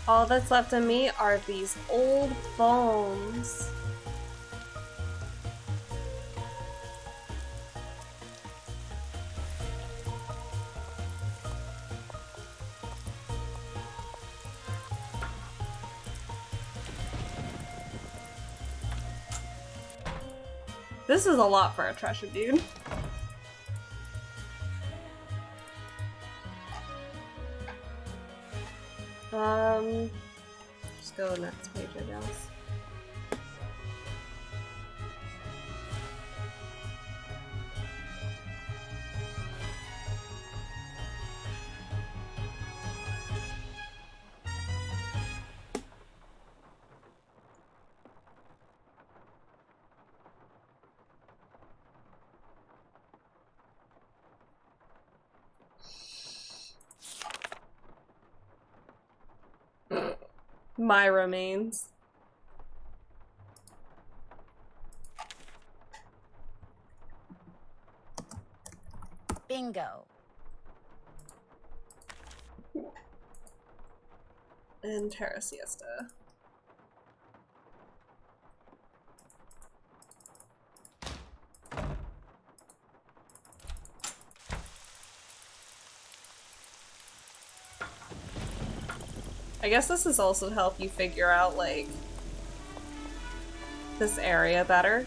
Speaker 1: All that's left of me are these old bones. This is a lot for a treasure, dude. Just go next page, I guess. My remains.
Speaker 2: Bingo.
Speaker 1: And Terra Siesta. I guess this is also to help you figure out, like, this area better.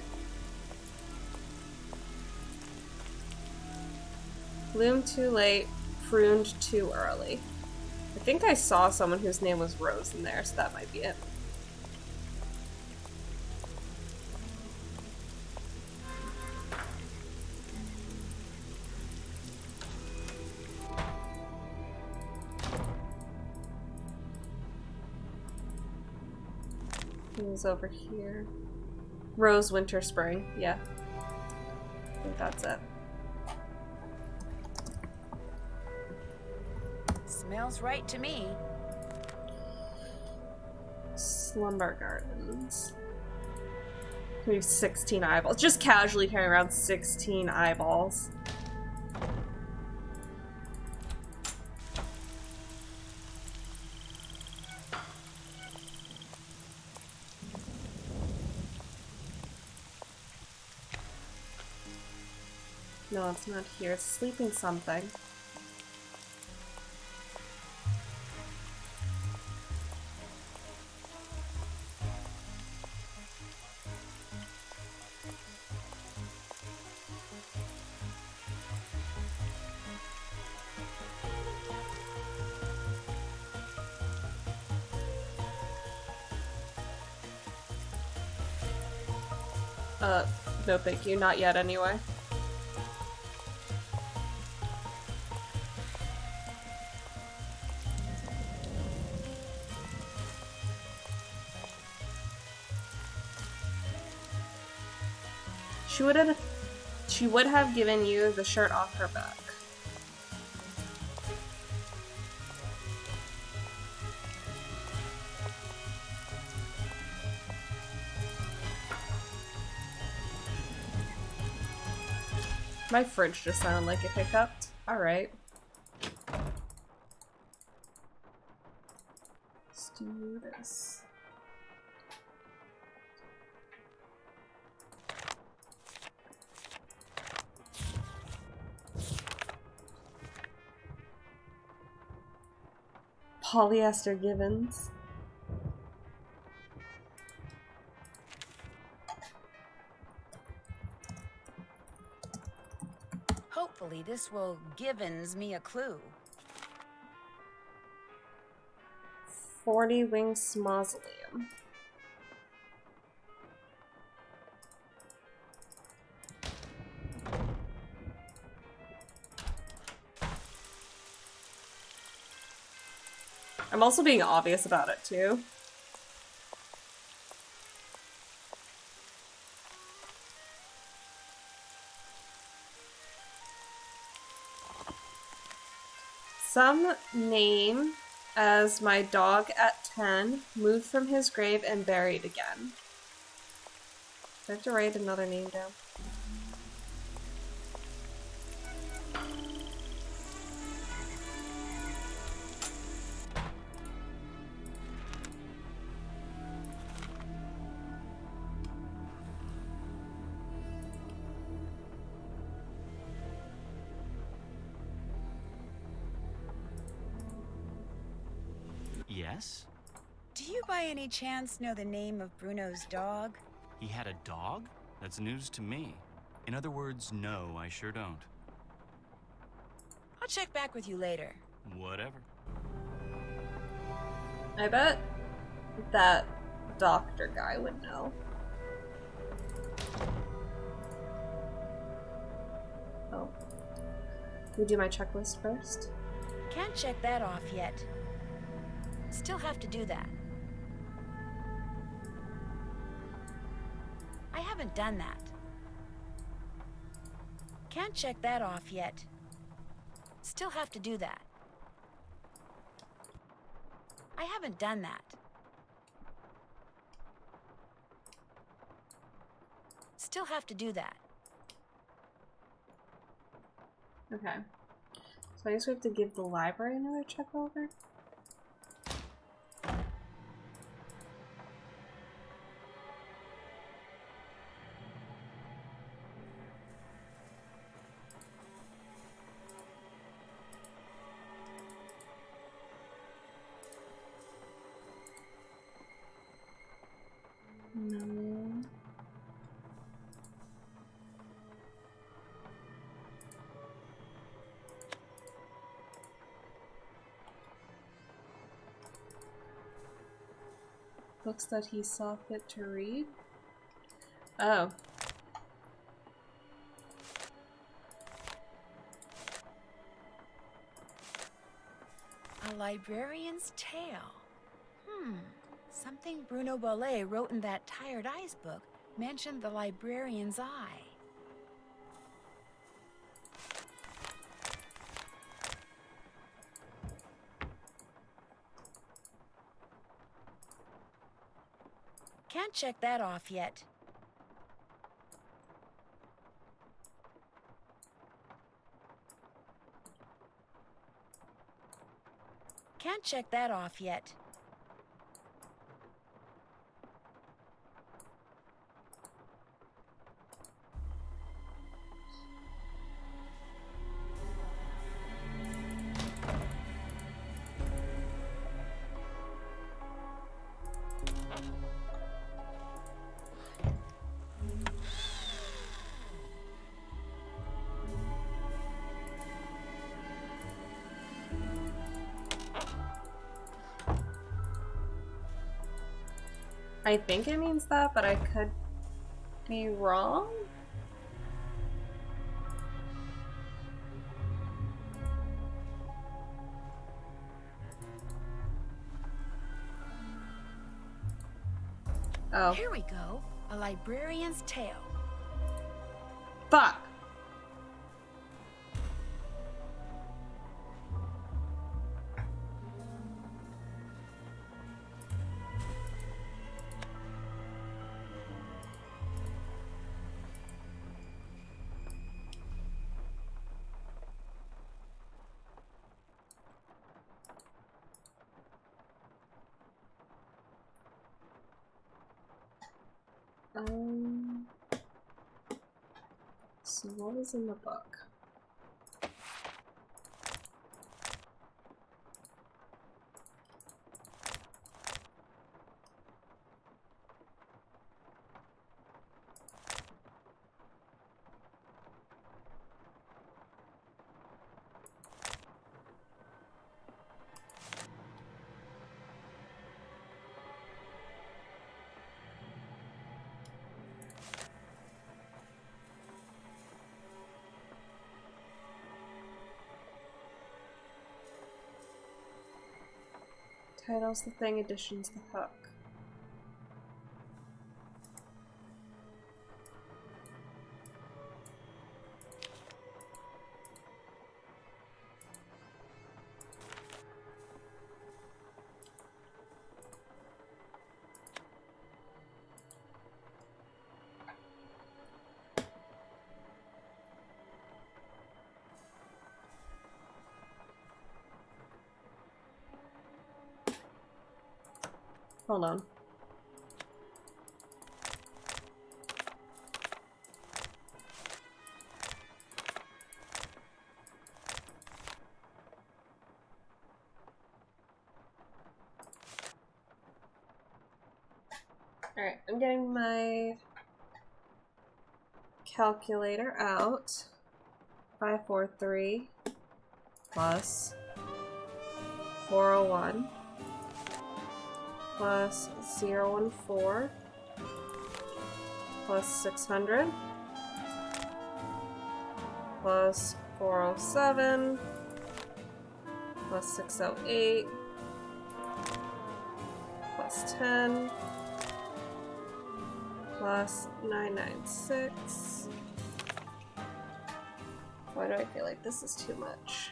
Speaker 1: Bloomed too late, pruned too early. I think I saw someone whose name was Rose in there, so that might be it. is over here. Rose, winter, spring. Yeah. I think that's it.
Speaker 2: Smells right to me.
Speaker 1: Slumber Gardens. We have 16 eyeballs. Just casually carrying around 16 eyeballs. No, it's not here. It's sleeping something. No thank you. Not yet, anyway. She would have given you the shirt off her back. My fridge just sounded like it hiccuped. Alright. Let's do this. Polyester Givens.
Speaker 2: Hopefully this will givens me a clue.
Speaker 1: 40 Wings Mausoleum. I'm also being obvious about it too. Some name as my dog at 10 moved from his grave and buried again. Do I have to write another name down?
Speaker 5: Yes?
Speaker 2: Do you by any chance know the name of Bruno's dog?
Speaker 5: He had a dog? That's news to me. In other words, no, I sure don't.
Speaker 2: I'll check back with you later.
Speaker 5: Whatever.
Speaker 1: I bet that doctor guy would know. Oh. We do my checklist first?
Speaker 2: Can't check that off yet. Still have to do that. I haven't done that. Can't check that off yet. Still have to do that. I haven't done that. Still have to do that.
Speaker 1: Okay. So I guess we have to give the library another check over? No. Books that he saw fit to read? Oh.
Speaker 2: A librarian's tale. Something Bruno Boulay wrote in that Tired Eyes book mentioned the librarian's eye. Can't check that off yet. Can't check that off yet.
Speaker 1: I think it means that, but I could be wrong. Oh.
Speaker 2: Here we go. A librarian's tale.
Speaker 1: Fuck. So what was in the book? Title's the thing, addition's the hook. Hold on. Alright, I'm getting my calculator out. 543 plus 401 plus 014 plus 600 plus 407 plus 608 plus 10 plus 996. Why do I feel like this is too much?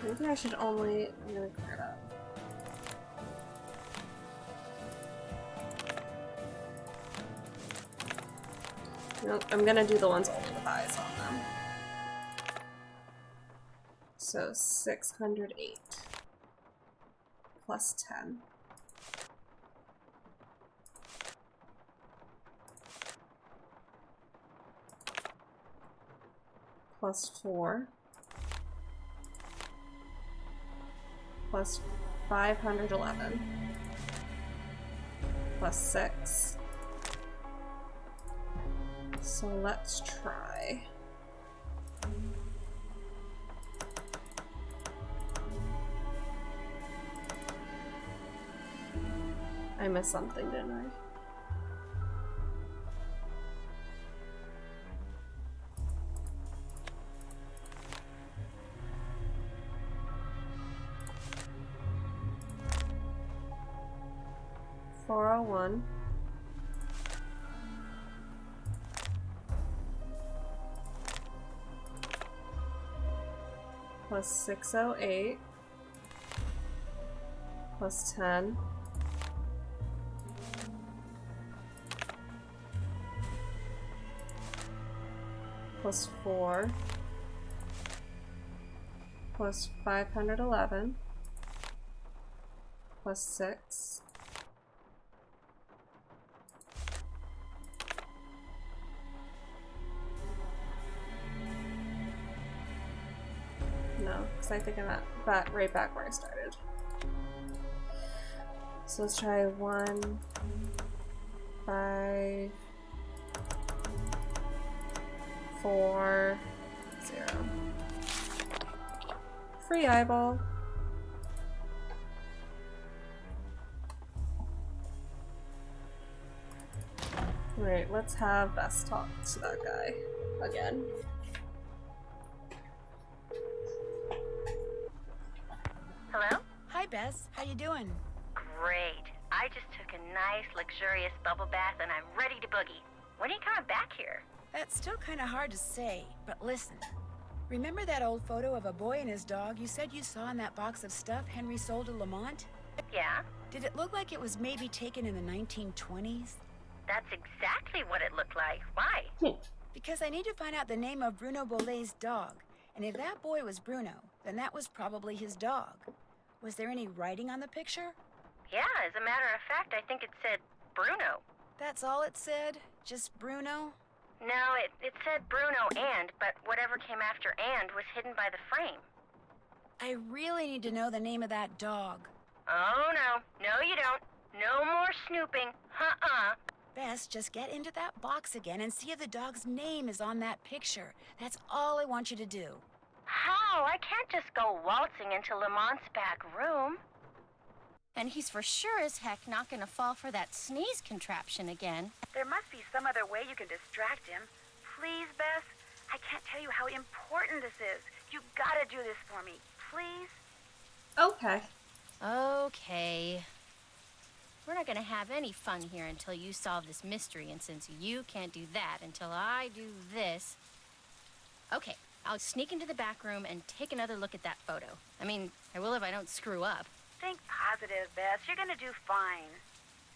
Speaker 1: Maybe I should only... I'm gonna clear it up. Nope, I'm gonna do the ones only with eyes on them. So 608 plus 10 plus 4 plus 511 plus 6. So let's try. I missed something, didn't I? 401. Plus 608. Plus 10. Plus 4. Plus 511. Plus 6. No, because I think I'm at right back where I started. So let's try 1, 5, 4, 0. Free eyeball. Alright, let's have Bess talk to that guy again.
Speaker 7: Hello?
Speaker 2: Hi, Bess. How you doing?
Speaker 7: Great. I just took a nice, luxurious bubble bath and I'm ready to boogie. When are you coming back here?
Speaker 2: That's still kind of hard to say, but listen. Remember that old photo of a boy and his dog you said you saw in that box of stuff Henry sold to Lamont?
Speaker 7: Yeah?
Speaker 2: Did it look like it was maybe taken in the 1920s?
Speaker 7: That's exactly what it looked like. Why?
Speaker 2: Because I need to find out the name of Bruno Boulay's dog. And if that boy was Bruno, then that was probably his dog. Was there any writing on the picture?
Speaker 7: Yeah, as a matter of fact, I think it said Bruno.
Speaker 2: That's all it said? Just Bruno?
Speaker 7: No, it said Bruno but whatever came after and was hidden by the frame.
Speaker 2: I really need to know the name of that dog.
Speaker 7: Oh, no. No, you don't. No more snooping.
Speaker 2: Bess, just get into that box again and see if the dog's name is on that picture. That's all I want you to do.
Speaker 7: How? I can't just go waltzing into Lamont's back room.
Speaker 8: And he's for sure as heck not gonna fall for that sneeze contraption again.
Speaker 7: There must be some other way you can distract him. Please, Bess? I can't tell you how important this is. You gotta do this for me. Please?
Speaker 1: Okay.
Speaker 8: Okay. We're not gonna have any fun here until you solve this mystery, and since you can't do that until I do this... Okay, I'll sneak into the back room and take another look at that photo. I mean, I will if I don't screw up.
Speaker 7: Think positive, Bess. You're gonna do fine.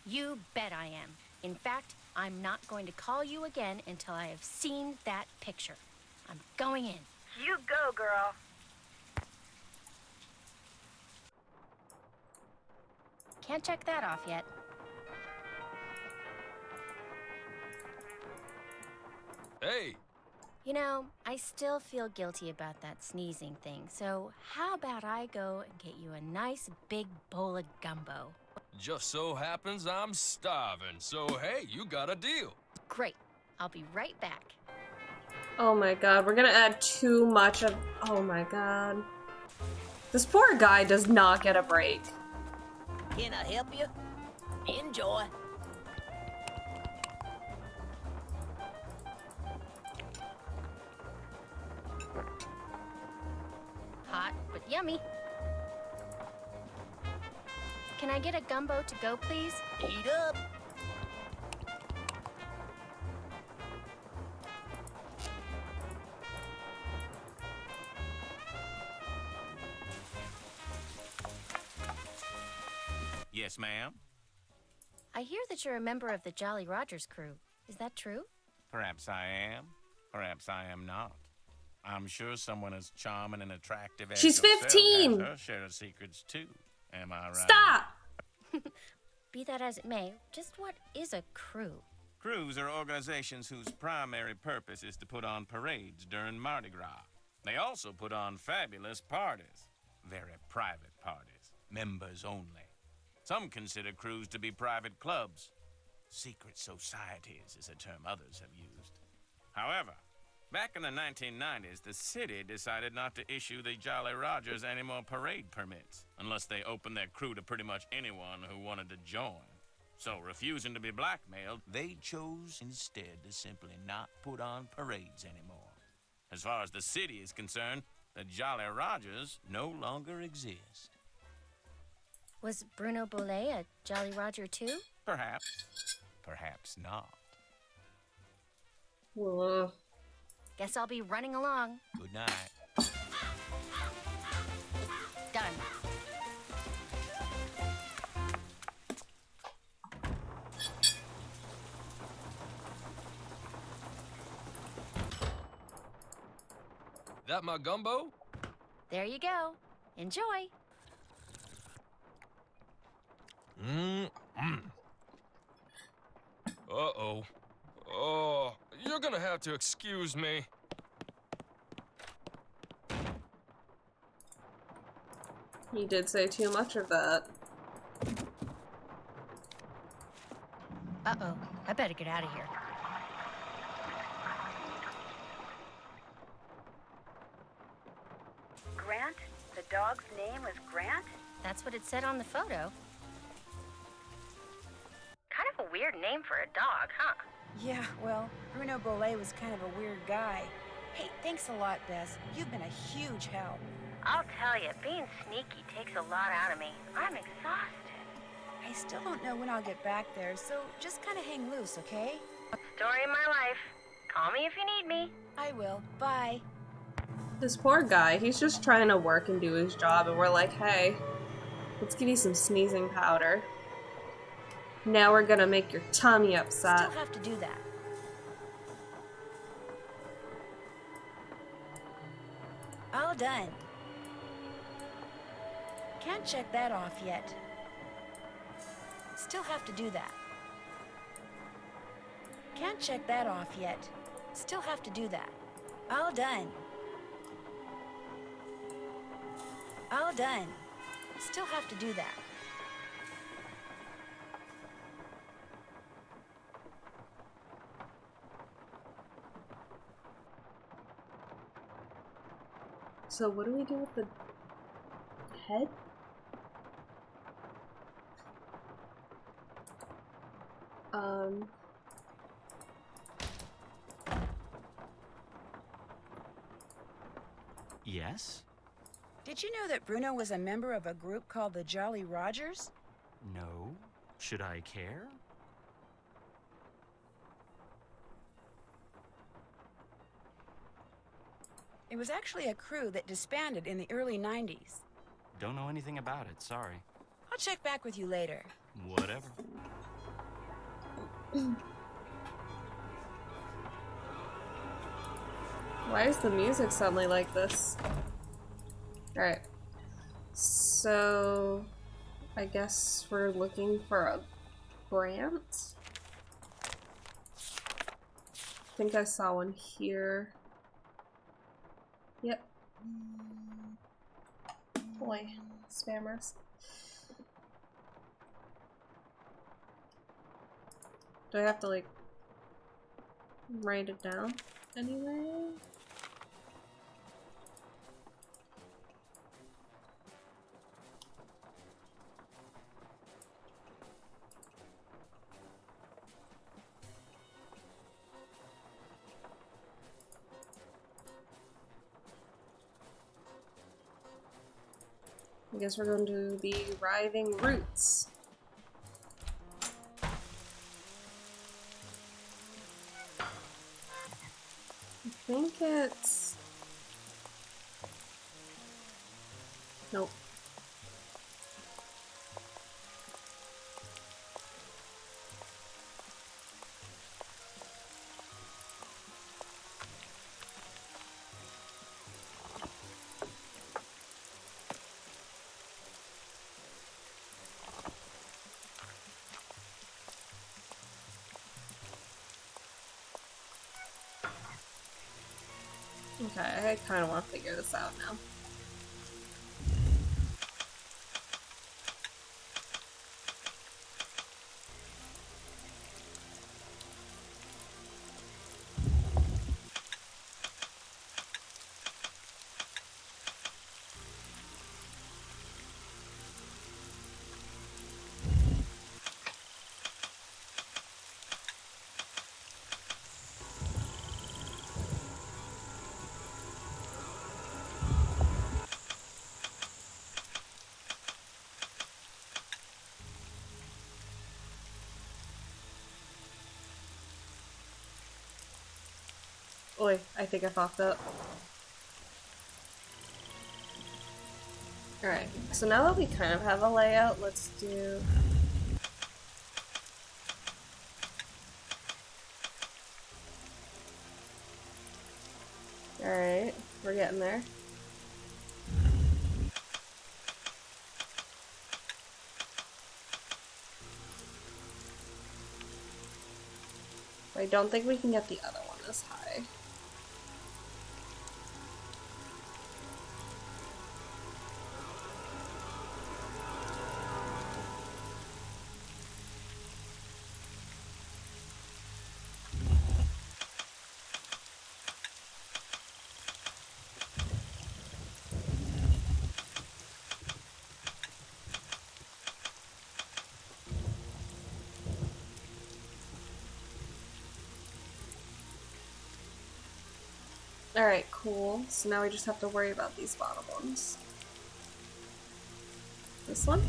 Speaker 8: You bet I am. In fact, I'm not going to call you again until I have seen that picture. I'm going in.
Speaker 7: You go, girl.
Speaker 8: Can't check that off yet.
Speaker 9: Hey!
Speaker 8: You know, I still feel guilty about that sneezing thing, so how about I go and get you a nice big bowl of gumbo?
Speaker 9: Just so happens I'm starving, so hey, you got a deal.
Speaker 8: Great. I'll be right back.
Speaker 1: Oh my god, we're gonna add too much of... Oh my god. This poor guy does not get a break.
Speaker 12: Can I help you? Enjoy.
Speaker 8: Hot, but yummy. Can I get a gumbo to go, please?
Speaker 12: Eat up.
Speaker 11: Yes, ma'am?
Speaker 8: I hear that you're a member of the Jolly Rogers crew. Is that true?
Speaker 11: Perhaps I am. Perhaps I am not. I'm sure someone as charming and attractive as
Speaker 1: She's
Speaker 11: yourself
Speaker 1: 15.
Speaker 11: has her share of secrets, too. Am I right?
Speaker 1: Stop!
Speaker 8: Be that as it may, just what is a crew?
Speaker 11: Crews are organizations whose primary purpose is to put on parades during Mardi Gras. They also put on fabulous parties. Very private parties. Members only. Some consider crews to be private clubs. Secret societies is a term others have used. However, back in the 1990s, the city decided not to issue the Jolly Rogers any more parade permits, unless they opened their crew to pretty much anyone who wanted to join. So, refusing to be blackmailed, they chose instead to simply not put on parades anymore. As far as the city is concerned, the Jolly Rogers no longer exist.
Speaker 8: Was Bruno Boulay a Jolly Roger too?
Speaker 11: Perhaps. Perhaps not.
Speaker 8: Guess I'll be running along.
Speaker 11: Good night.
Speaker 8: Done.
Speaker 9: That my gumbo?
Speaker 8: There you go. Enjoy.
Speaker 9: Uh-oh. Oh, you're gonna have to excuse me.
Speaker 1: You did say too much of that.
Speaker 8: Uh-oh. I better get out of here.
Speaker 7: Grant? The dog's name was Grant?
Speaker 8: That's what it said on the photo. Kind of a weird name for a dog, huh?
Speaker 2: Yeah, well, Bruno Boulay was kind of a weird guy. Hey, thanks a lot, Bess. You've been a huge help.
Speaker 8: I'll tell you, being sneaky takes a lot out of me. I'm exhausted.
Speaker 2: I still don't know when I'll get back there, so just kind of hang loose, okay?
Speaker 8: Story of my life. Call me if you need me.
Speaker 2: I will. Bye.
Speaker 1: This poor guy, he's just trying to work and do his job, and we're like, hey, let's give you some sneezing powder. Now we're gonna make your tummy upset.
Speaker 2: Still have to do that. All done. Can't check that off yet. Still have to do that. Can't check that off yet. Still have to do that. All done. All done. Still have to do that.
Speaker 1: So what do we do with the head?
Speaker 5: Yes?
Speaker 2: Did you know that Bruno was a member of a group called the Jolly Rogers?
Speaker 5: No. Should I care?
Speaker 2: It was actually a crew that disbanded in the early 90s.
Speaker 5: Don't know anything about it, sorry.
Speaker 2: I'll check back with you later.
Speaker 5: Whatever.
Speaker 1: Why is the music suddenly like this? Alright. So, I guess we're looking for a Grant? I think I saw one here. Yep. Boy, spammers. Do I have to, like, write it down anyway? I guess we're going to the Writhing Roots. I think it's... Nope. Okay, I kind of want to figure this out now. Oi, I think I fucked up. Alright, so now that we kind of have a layout, let's do... Alright, we're getting there. I don't think we can get the other one as high. Alright, cool. So now we just have to worry about these bottom ones. This one?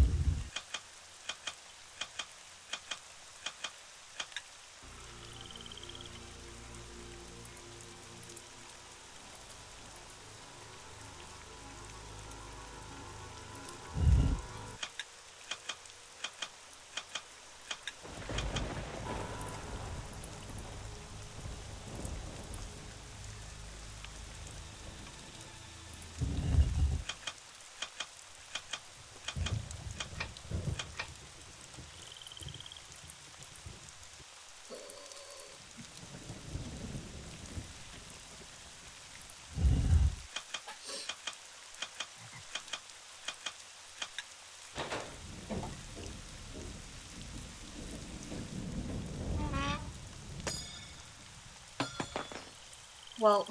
Speaker 1: Well...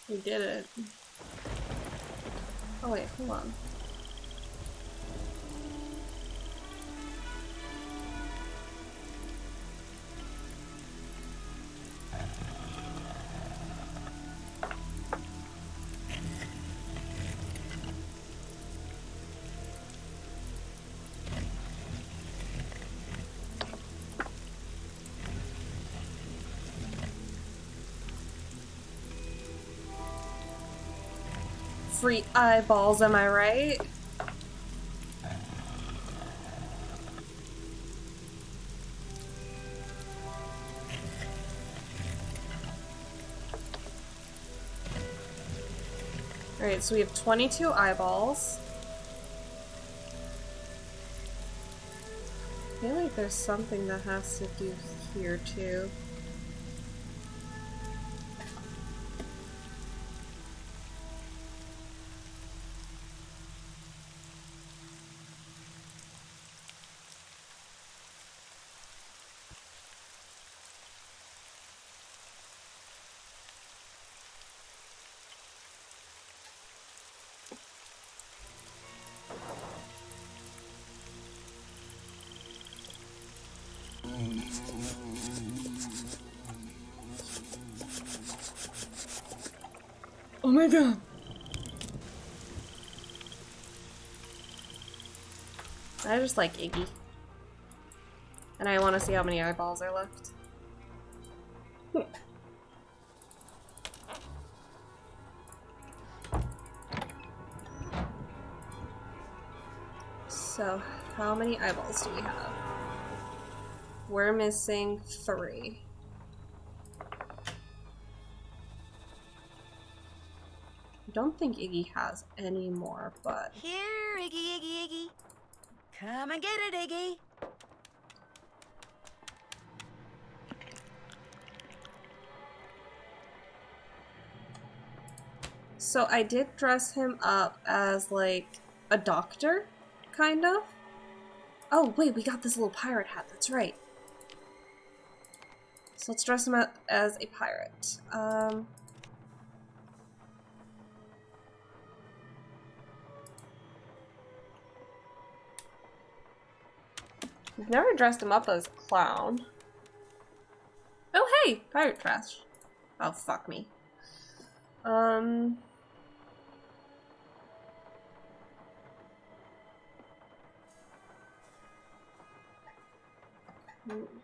Speaker 1: we did it. Oh wait, hold on. Free eyeballs, am I right? Alright, so we have 22 eyeballs. I feel like there's something that has to do here too. Oh my god! I just like Iggy. And I want to see how many eyeballs are left. So, how many eyeballs do we have? We're missing 3. I don't think Iggy has any more, but...
Speaker 2: Here, Iggy, Iggy, Iggy. Come and get it, Iggy.
Speaker 1: So I did dress him up as, like, a doctor, kind of. Oh, wait, we got this little pirate hat, that's right. So let's dress him up as a pirate. We've never dressed him up as a clown. Oh, hey! Pirate trash. Oh, fuck me.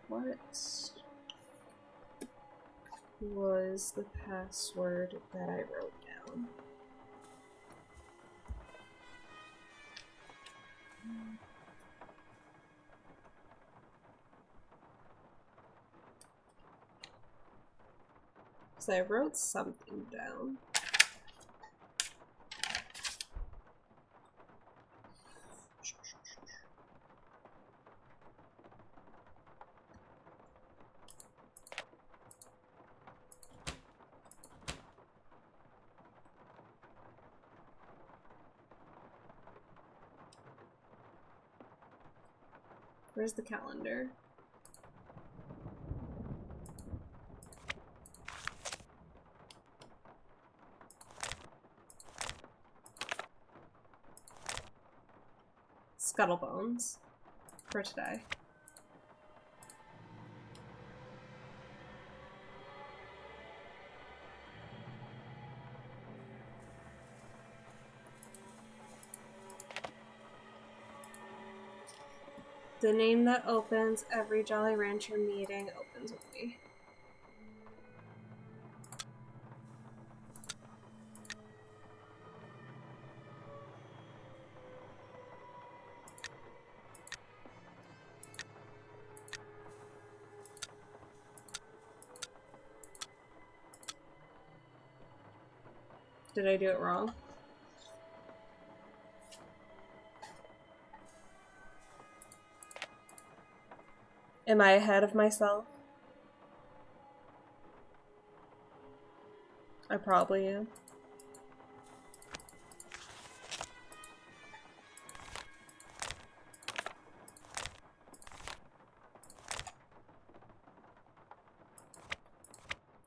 Speaker 1: What was the password that I wrote down? So I wrote something down. Where's the calendar? Scuttlebones for today. The name that opens every Jolly Rancher meeting opens with me. Did I do it wrong? Am I ahead of myself? I probably am.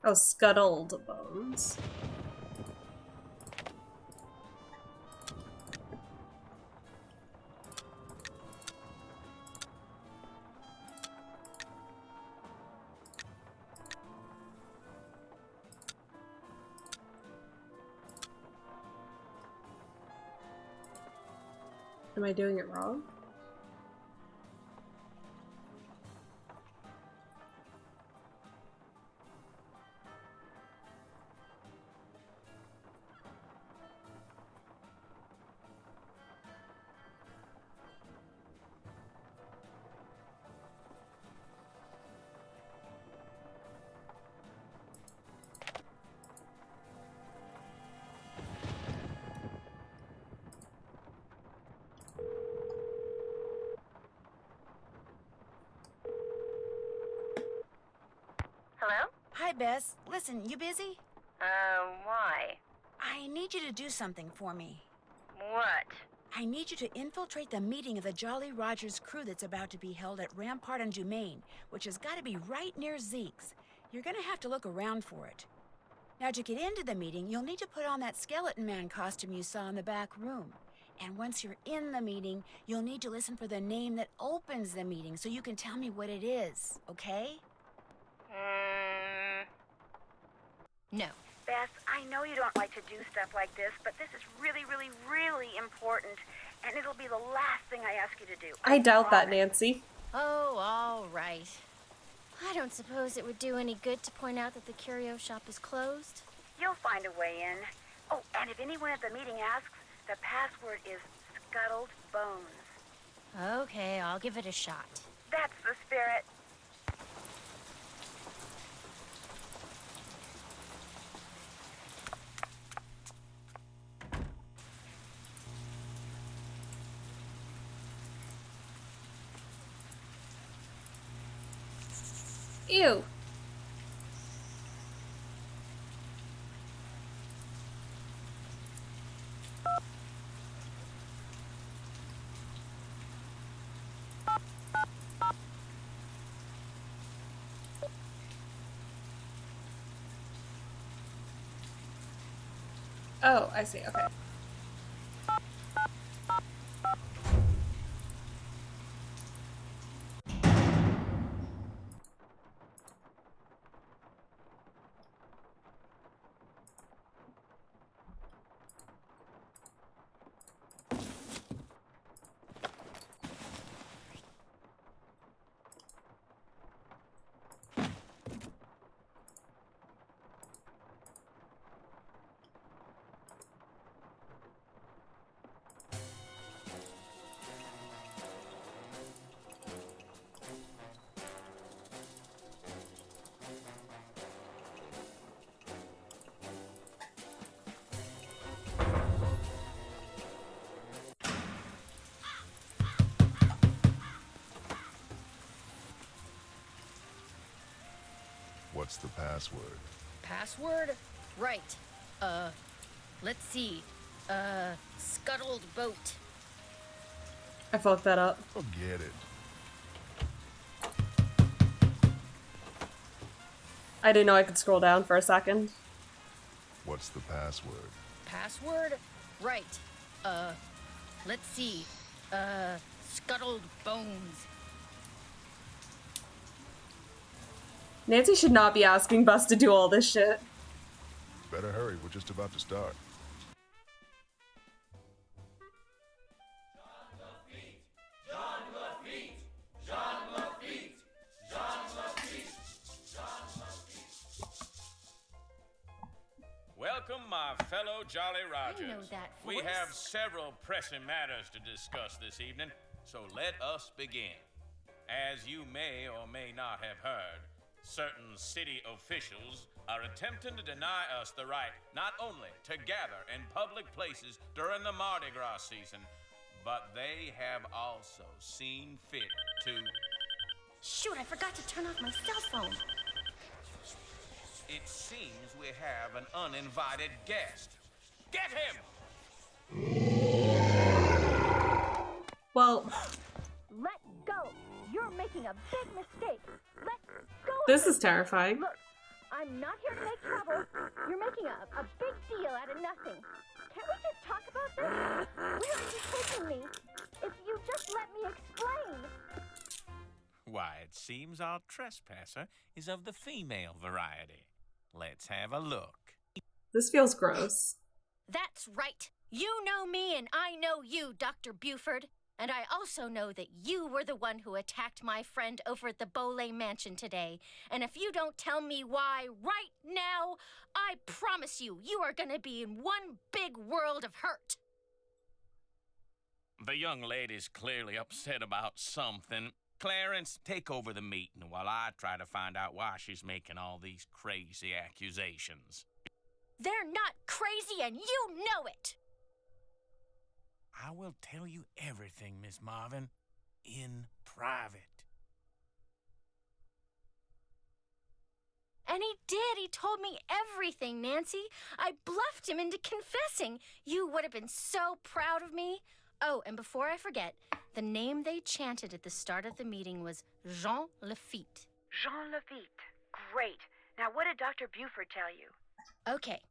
Speaker 1: Oh, scuttled bones. Am I doing it wrong?
Speaker 7: Hello?
Speaker 2: Hi, Bess. Listen, you busy?
Speaker 7: Why?
Speaker 2: I need you to do something for me.
Speaker 7: What?
Speaker 2: I need you to infiltrate the meeting of the Jolly Rogers crew that's about to be held at Rampart and Dumaine, which has got to be right near Zeke's. You're going to have to look around for it. Now, to get into the meeting, you'll need to put on that skeleton man costume you saw in the back room. And once you're in the meeting, you'll need to listen for the name that opens the meeting so you can tell me what it is, okay?
Speaker 8: No.
Speaker 7: Beth, I know you don't like to do stuff like this, but this is really, really, really important, and it'll be the last thing I ask you to do.
Speaker 1: I doubt that, Nancy.
Speaker 8: Oh, all right. I don't suppose it would do any good to point out that the curio shop is closed.
Speaker 7: You'll find a way in. Oh, and if anyone at the meeting asks, the password is Scuttled Bones.
Speaker 8: Okay, I'll give it a shot.
Speaker 7: That's the spirit.
Speaker 1: Ew. Oh, I see. Okay.
Speaker 14: What's the password?
Speaker 8: Password? Right. Let's see. Scuttled boat.
Speaker 1: I fucked that up.
Speaker 14: Forget it.
Speaker 1: I didn't know I could scroll down for a second.
Speaker 14: What's the password?
Speaker 8: Password? Right. Let's see. Scuttled bones.
Speaker 1: Nancy should not be asking Bus to do all this shit.
Speaker 14: Better hurry, we're just about to start.
Speaker 11: Welcome, my fellow Jolly Rogers.
Speaker 8: I know that
Speaker 11: We
Speaker 8: voice.
Speaker 11: have several pressing matters to discuss this evening, so let us begin. As you may or may not have heard, certain city officials are attempting to deny us the right not only to gather in public places during the Mardi Gras season, but they have also seen fit to...
Speaker 8: Shoot, I forgot to turn off my cell phone.
Speaker 11: It seems we have an uninvited guest. Get him!
Speaker 1: Well,
Speaker 15: Let go! You're making a big mistake. Let go!
Speaker 1: this is terrifying.
Speaker 15: Look, I'm not here to make trouble. You're making a big deal out of nothing. Can't we just talk about this? Where are you taking me? If you just let me explain.
Speaker 11: Why, it seems our trespasser is of the female variety. Let's have a look.
Speaker 1: This feels gross.
Speaker 8: That's right. You know me and I know you, Dr. Buford. And I also know that you were the one who attacked my friend over at the Boulay mansion today. And if you don't tell me why right now, I promise you, you are going to be in one big world of hurt.
Speaker 11: The young lady's clearly upset about something. Clarence, take over the meeting while I try to find out why she's making all these crazy accusations.
Speaker 8: They're not crazy and you know it.
Speaker 11: I will tell you everything, Miss Marvin, in private.
Speaker 8: And he did. He told me everything, Nancy. I bluffed him into confessing. You would have been so proud of me. Oh, and before I forget, the name they chanted at the start of the meeting was Jean Lafitte.
Speaker 7: Jean Lafitte. Great. Now, what did Dr. Buford tell you?
Speaker 8: Okay.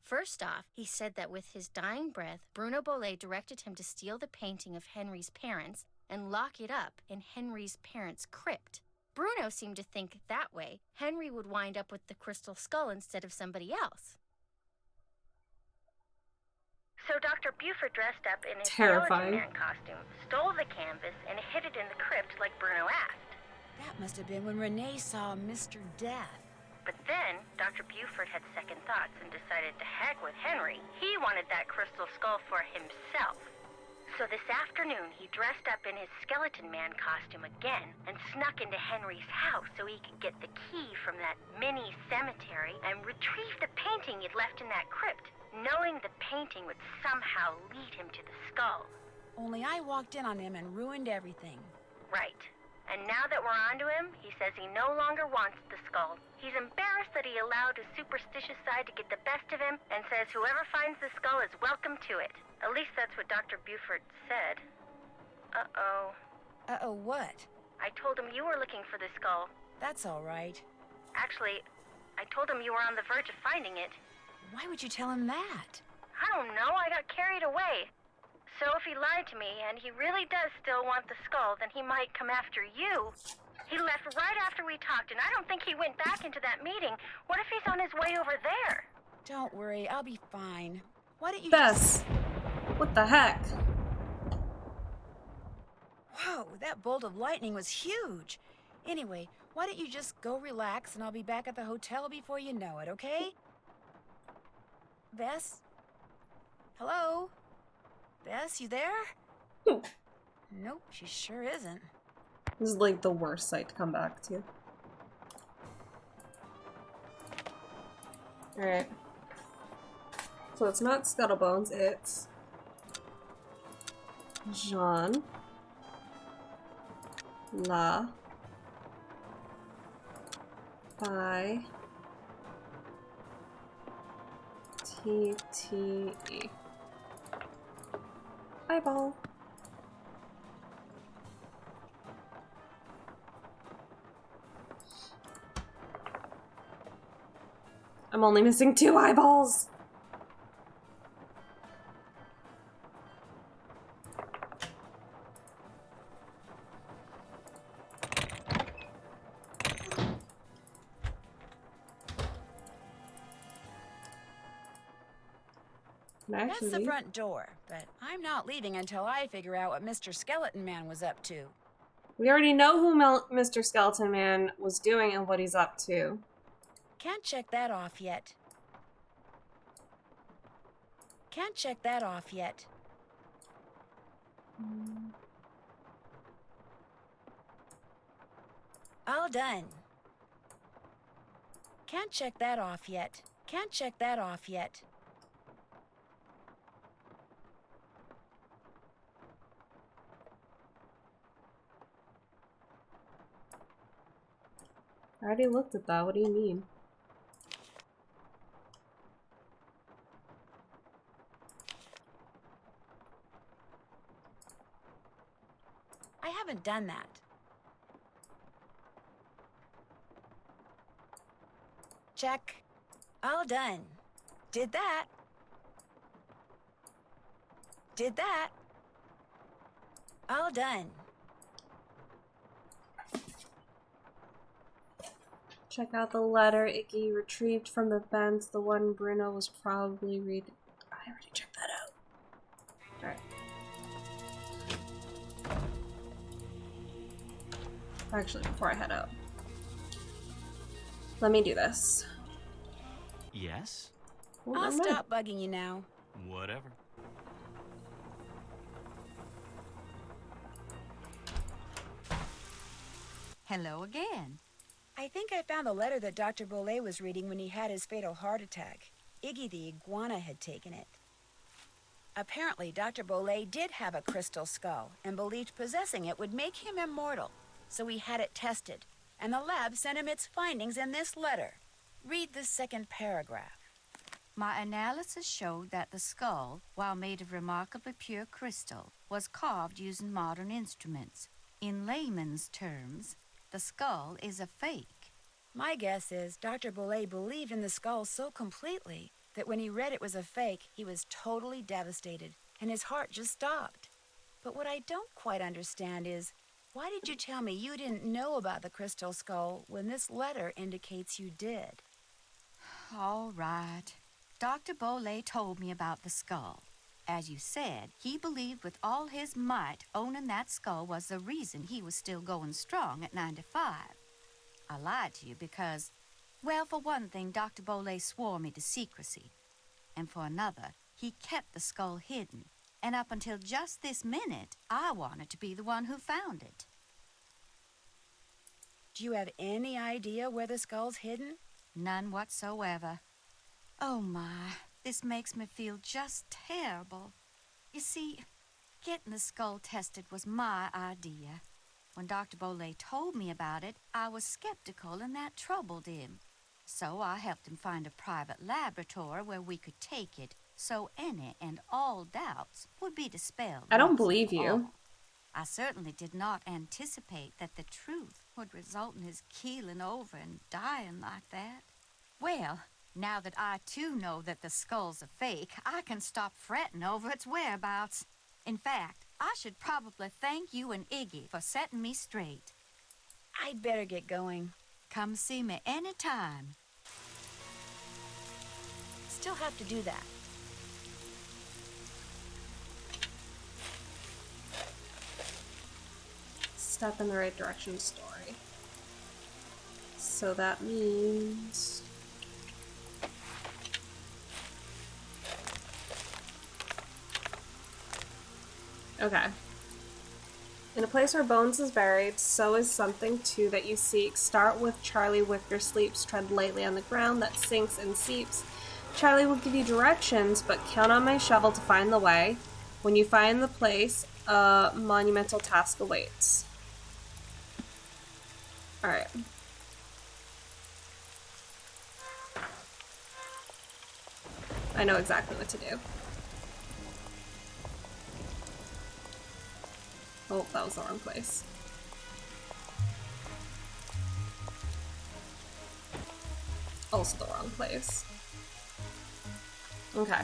Speaker 8: First off, he said that with his dying breath, Bruno Boulay directed him to steal the painting of Henry's parents and lock it up in Henry's parents' crypt. Bruno seemed to think that way Henry would wind up with the crystal skull instead of somebody else.
Speaker 15: So Dr. Buford dressed up in his
Speaker 1: Terrifying.
Speaker 15: skeleton man costume, stole the canvas, and hid it in the crypt like Bruno asked.
Speaker 2: That must have been when Renee saw Mr. Death.
Speaker 15: But then, Dr. Buford had second thoughts and decided to heck with Henry. He wanted that crystal skull for himself. So this afternoon, he dressed up in his skeleton man costume again and snuck into Henry's house so he could get the key from that mini cemetery and retrieve the painting he'd left in that crypt, knowing the painting would somehow lead him to the skull.
Speaker 2: Only I walked in on him and ruined everything.
Speaker 15: Right. And now that we're onto him, he says he no longer wants the skull. He's embarrassed that he allowed his superstitious side to get the best of him and says whoever finds the skull is welcome to it. At least that's what Dr. Buford said. Uh-oh.
Speaker 2: Uh-oh, what?
Speaker 15: I told him you were looking for the skull.
Speaker 2: That's all right.
Speaker 15: Actually, I told him you were on the verge of finding it.
Speaker 2: Why would you tell him that?
Speaker 15: I don't know, I got carried away. So if he lied to me, and he really does still want the skull, then he might come after you. He left right after we talked, and I don't think he went back into that meeting. What if he's on his way over there?
Speaker 2: Don't worry, I'll be fine. Why don't you
Speaker 1: Bess, what the heck?
Speaker 2: Whoa, that bolt of lightning was huge. Anyway, why don't you just go relax, and I'll be back at the hotel before you know it, okay? Bess? Hello? Bess, you there? Nope, she sure isn't.
Speaker 1: This is like the worst site to come back to. Alright. So it's not Scuttlebones, it's Jean La by PTE. Eyeball. I'm only missing 2 eyeballs.
Speaker 2: That's the front door, but I'm not leaving until I figure out what Mr. Skeleton Man was up to.
Speaker 1: We already know who Mr. Skeleton Man was doing and what he's up to.
Speaker 2: Can't check that off yet. Can't check that off yet. All done. Can't check that off yet. Can't check that off yet.
Speaker 1: I already looked at that. What do you mean?
Speaker 2: I haven't done that. Check. All done. Did that. Did that. All done.
Speaker 1: Check out the letter Iggy retrieved from the vents. The one Bruno was probably reading. I already checked that out. Alright. Actually, before I head out, let me do this.
Speaker 5: Yes?
Speaker 1: Well,
Speaker 2: I'll
Speaker 1: never mind.
Speaker 2: stop bugging you now.
Speaker 5: Whatever.
Speaker 3: Hello again.
Speaker 2: I think I found the letter that Dr. Boulay was reading when he had his fatal heart attack. Iggy the iguana had taken it. Apparently, Dr. Boulay did have a crystal skull and believed possessing it would make him immortal. So he had it tested, and the lab sent him its findings in this letter. Read the second paragraph.
Speaker 3: My analysis showed that the skull, while made of remarkably pure crystal, was carved using modern instruments. In layman's terms, the skull is a fake.
Speaker 2: My guess is Dr. Boulay believed in the skull so completely that when he read it was a fake, he was totally devastated, and his heart just stopped. But what I don't quite understand is, why did you tell me you didn't know about the crystal skull when this letter indicates you did?
Speaker 3: All right. Dr. Boulay told me about the skull. As you said, he believed with all his might owning that skull was the reason he was still going strong at 95. I lied to you because, well, for one thing, Dr. Boulay swore me to secrecy. And for another, he kept the skull hidden. And up until just this minute, I wanted to be the one who found it.
Speaker 2: Do you have any idea where the skull's hidden?
Speaker 3: None whatsoever. Oh my, this makes me feel just terrible. You see, getting the skull tested was my idea. When Dr. Boulay told me about it, I was skeptical and that troubled him. So I helped him find a private laboratory where we could take it so any and all doubts would be dispelled.
Speaker 1: I don't
Speaker 3: once
Speaker 1: believe
Speaker 3: and for
Speaker 1: you.
Speaker 3: all. I certainly did not anticipate that the truth would result in his keeling over and dying like that. Well, now that I too know that the skull's a fake, I can stop fretting over its whereabouts. In fact, I should probably thank you and Iggy for setting me straight.
Speaker 2: I'd better get going.
Speaker 3: Come see me anytime.
Speaker 2: Still have to do that.
Speaker 1: Step in the right direction story. So that means... Okay. In a place where Bones is buried, so is something too that you seek. Start with Charlie Wicker sleeps. Tread lightly on the ground that sinks and seeps. Charlie will give you directions, but count on my shovel to find the way. When you find the place, a monumental task awaits. Alright. I know exactly what to do. Oh, that was the wrong place. Also the wrong place. Okay.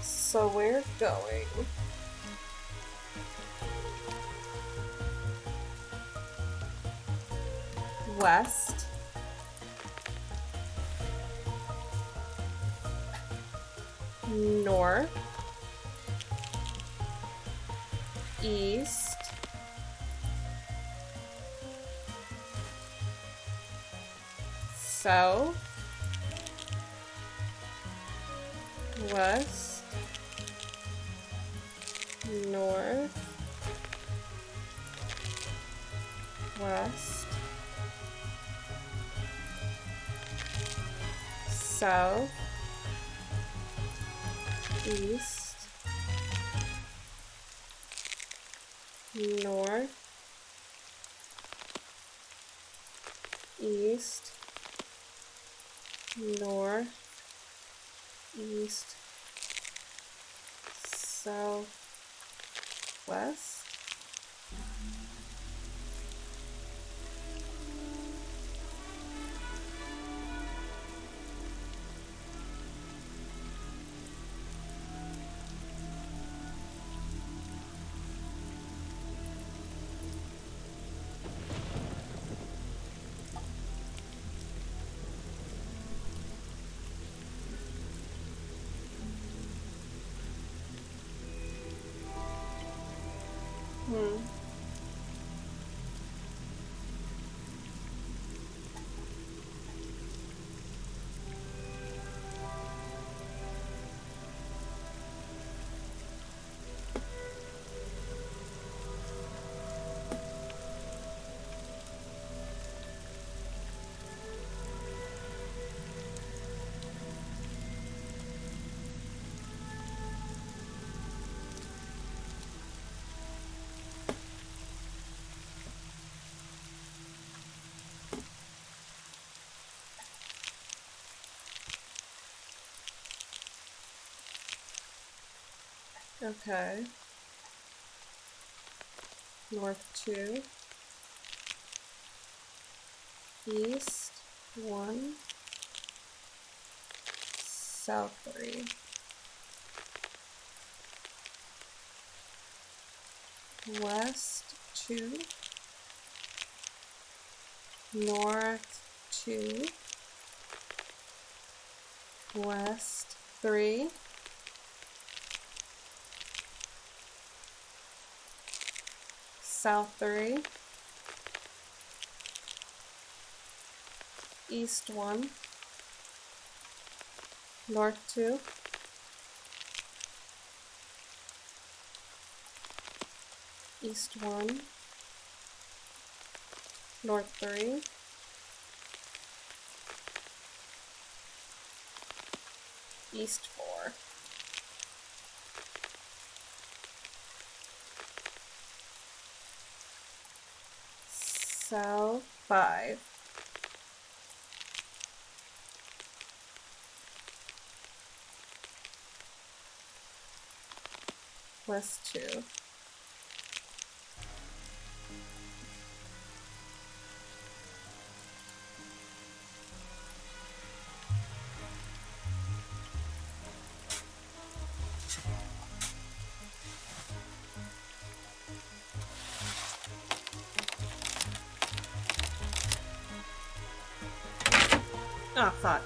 Speaker 1: So we're going... west. North. East. South. West. North. West. South. East. North. East. North. East. South. West. Okay. North 2. East 1. South 3. West 2. North 2. West 3. South 3. East 1. North 2. East 1. North 3. East 4. South 5. West 2. Oh, fuck.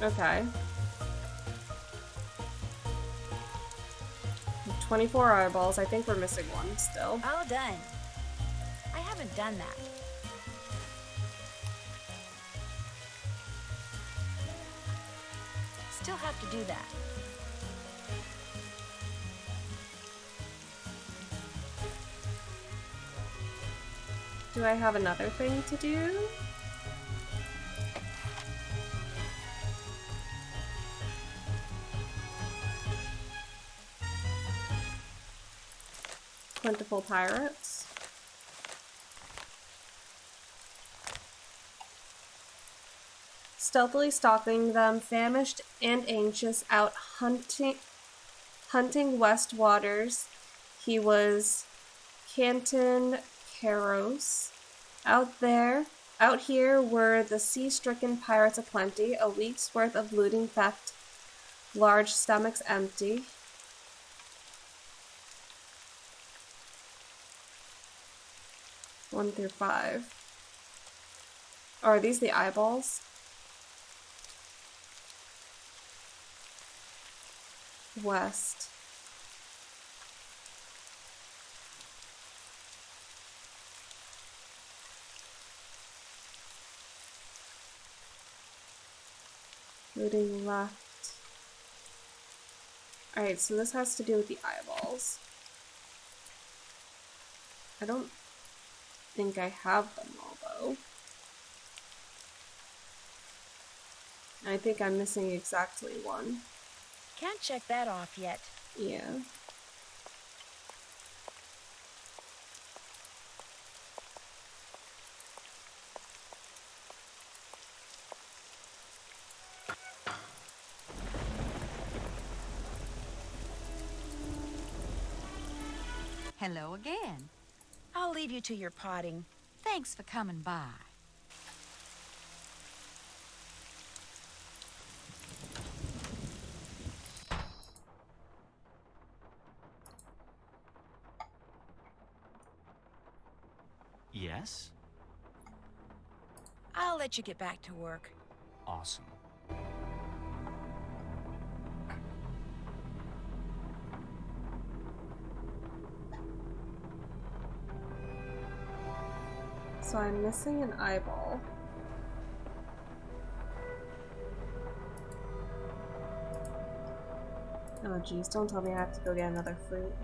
Speaker 1: Okay. 24 eyeballs. I think we're missing one still.
Speaker 3: All done. I haven't done that. Still have to do that.
Speaker 1: Do I have another thing to do? Plentiful pirates. stealthily stalking them, famished and anxious, out hunting west waters. He was Canton Caros. Out here were the sea-stricken pirates aplenty, a week's worth of looting, theft, large stomachs empty. One through 5. Oh, are these the eyeballs? West. Looting left. Alright, so this has to do with the eyeballs. I don't think I have them all, though. I think I'm missing exactly one.
Speaker 7: Can't check that off yet.
Speaker 1: Yeah.
Speaker 3: Hello again.
Speaker 7: I'll leave you to your potting.
Speaker 3: Thanks for coming by.
Speaker 5: Yes?
Speaker 7: I'll let you get back to work.
Speaker 5: Awesome.
Speaker 1: So I'm missing an eyeball. Oh geez, don't tell me I have to go get another fruit.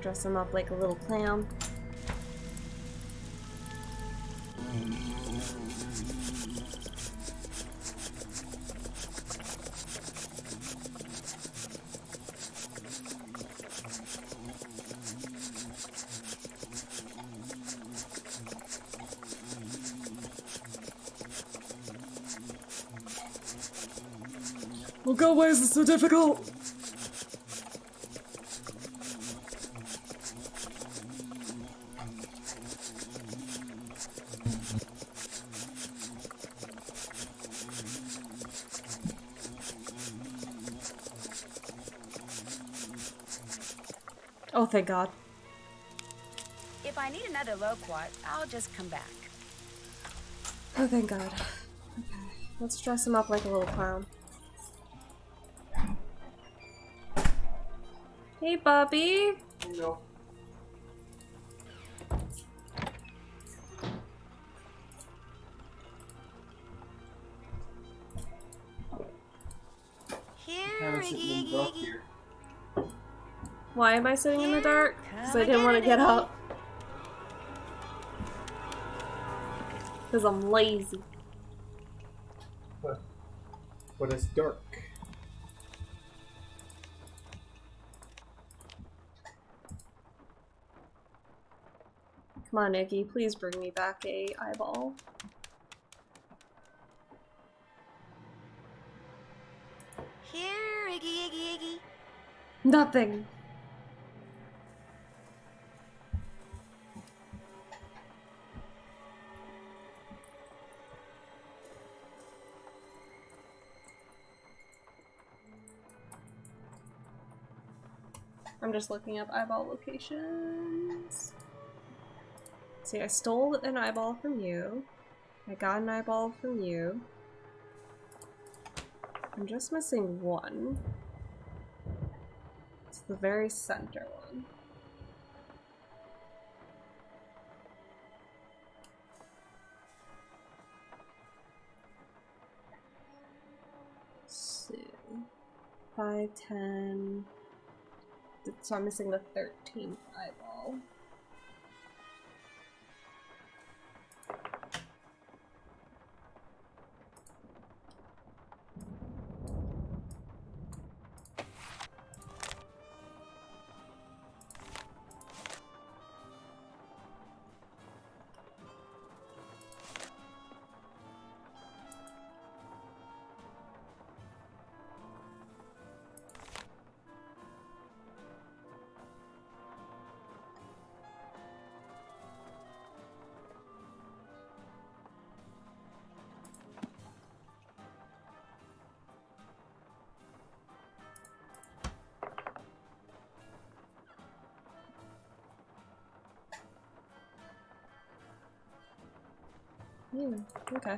Speaker 1: Dress him up like a little clown. Oh god, why is this so difficult? Oh, thank God.
Speaker 7: If I need another loquat, I'll just come back.
Speaker 1: Oh, thank God. Okay, let's dress him up like a little clown. Hey, Bobby.
Speaker 16: Hello.
Speaker 7: Here, Iggy, Iggy, Iggy.
Speaker 1: Why am I sitting in the dark? Because I didn't want to get up. Because I'm lazy.
Speaker 16: But it's dark.
Speaker 1: Come on, Iggy, please bring me back a eyeball.
Speaker 7: Here, Iggy, Iggy, Iggy.
Speaker 1: Nothing. I'm just looking up eyeball locations. See, I stole an eyeball from you. I got an eyeball from you. I'm just missing one. It's the very center one. So, 5, 10. So I'm missing the 13th eyeball. Yeah, okay.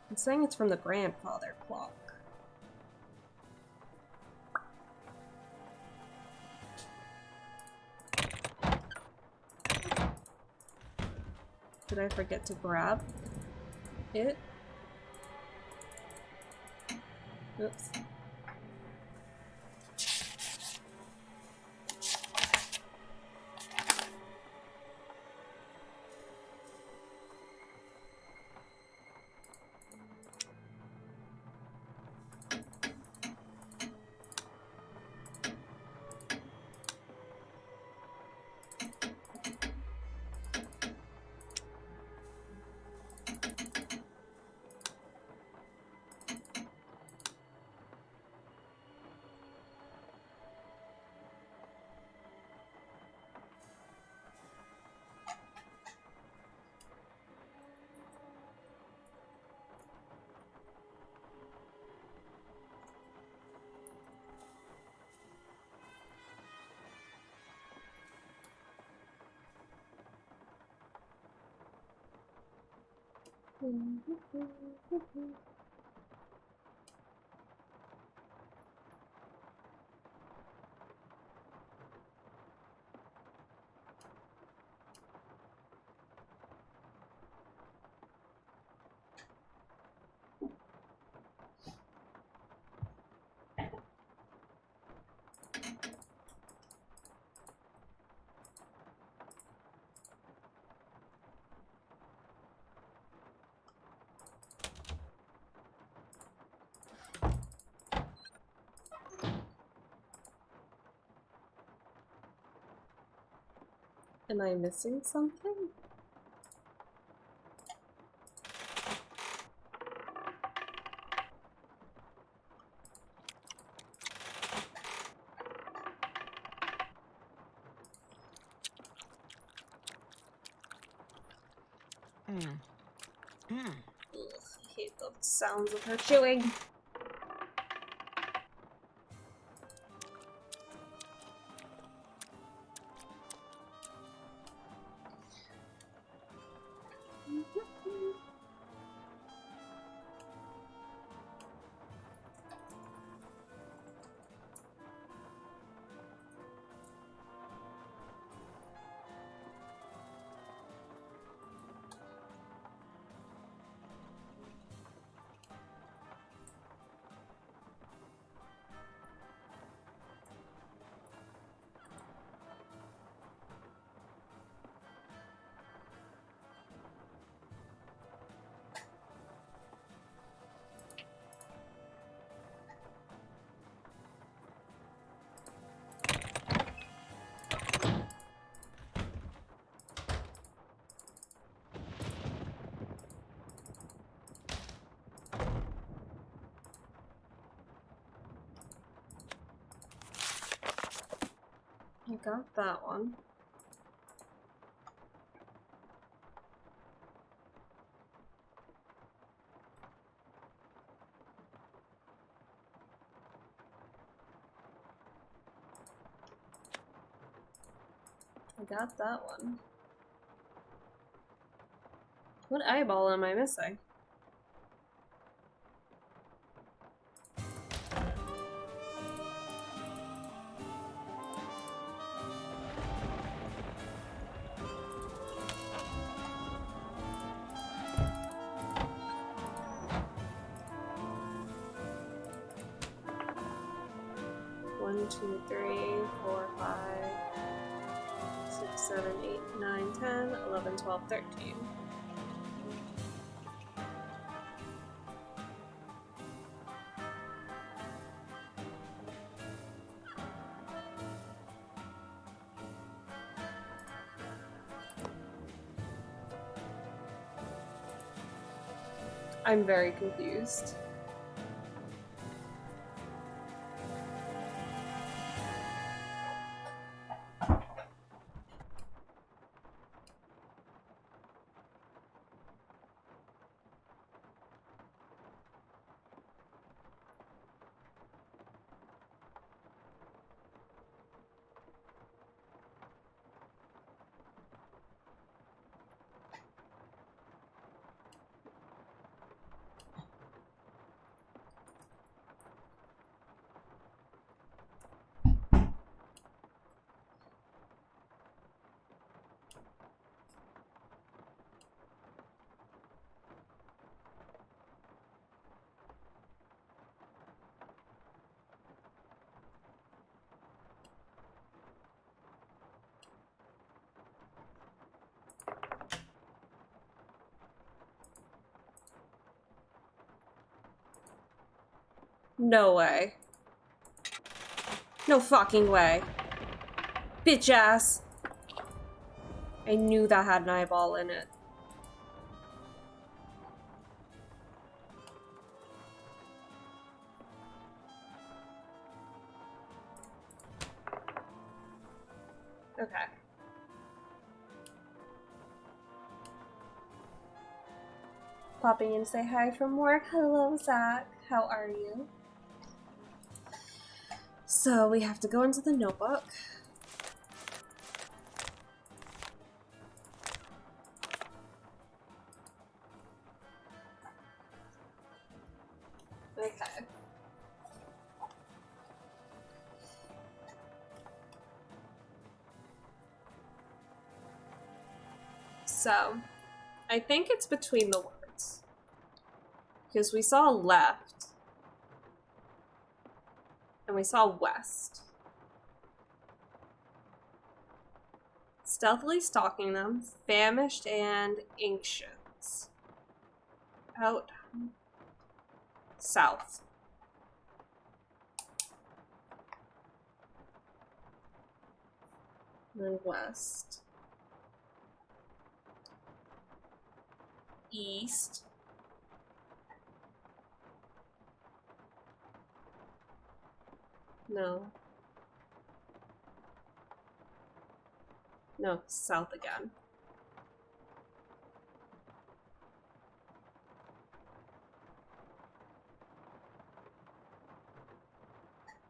Speaker 1: It's saying it's from the grandfather clock. Did I forget to grab it? Oops. Am I missing something? Ugh, I hate the sounds of her chewing. I got that one. I got that one. What eyeball am I missing? One, two, 3, 4, 5, 6, 7, 8, 9, 10, 11, 12, 13. I'm very confused. No way. No fucking way. Bitch ass. I knew that had an eyeball in it. Okay. Popping in to say hi from work. Hello, Zach. How are you? So we have to go into the notebook. Okay. So, I think it's between the words. Because we saw left. And we saw west. Stealthily stalking them, famished and anxious. Out south. And west. East. No. No, south again.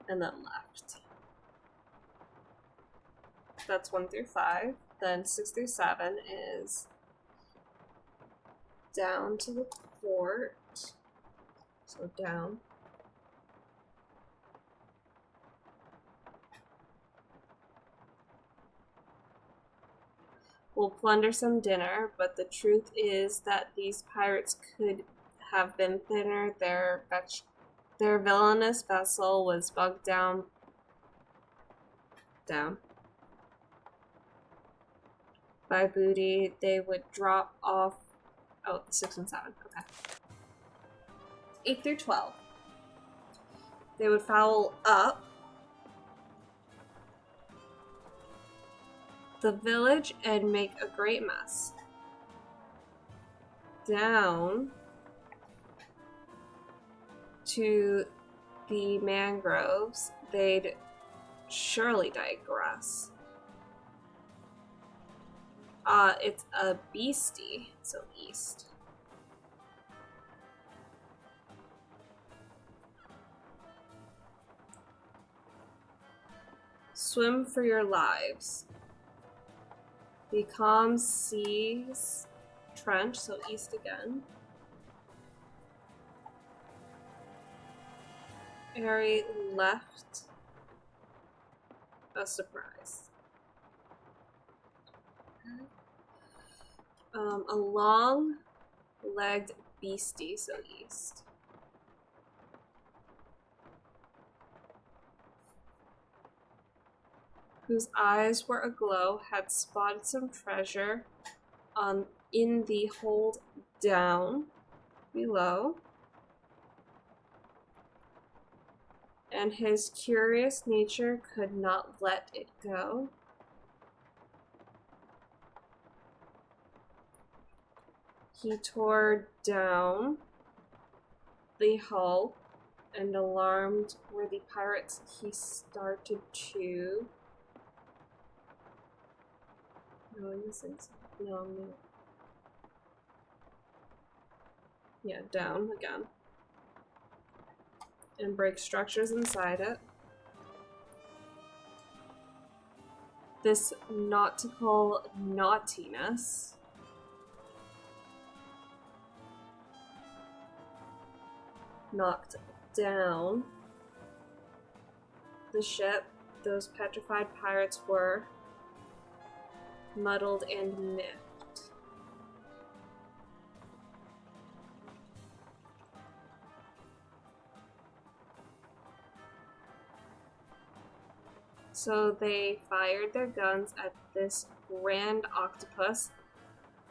Speaker 1: And then left. That's 1 through 5. Then 6 through 7 is down to the fort. So down. We'll plunder some dinner, but the truth is that these pirates could have been thinner. Their villainous vessel was bogged down by booty. They would drop off. Oh, 6 and 7. Okay. 8 through 12. They would foul up the village and make a great mess. Down to the mangroves, they'd surely digress. It's a beastie, so east. Swim for your lives. The calm seas trench, so east again. Harry left a surprise. A long-legged beastie, so east. Whose eyes were aglow, had spotted some treasure in the hold down below. And his curious nature could not let it go. He tore down the hull, and alarmed were the pirates he started to... No, I'm missing something. No, I'm not. Yeah, down again. And break structures inside it. This nautical naughtiness knocked down the ship. Those petrified pirates were muddled and miffed. So they fired their guns at this grand octopus,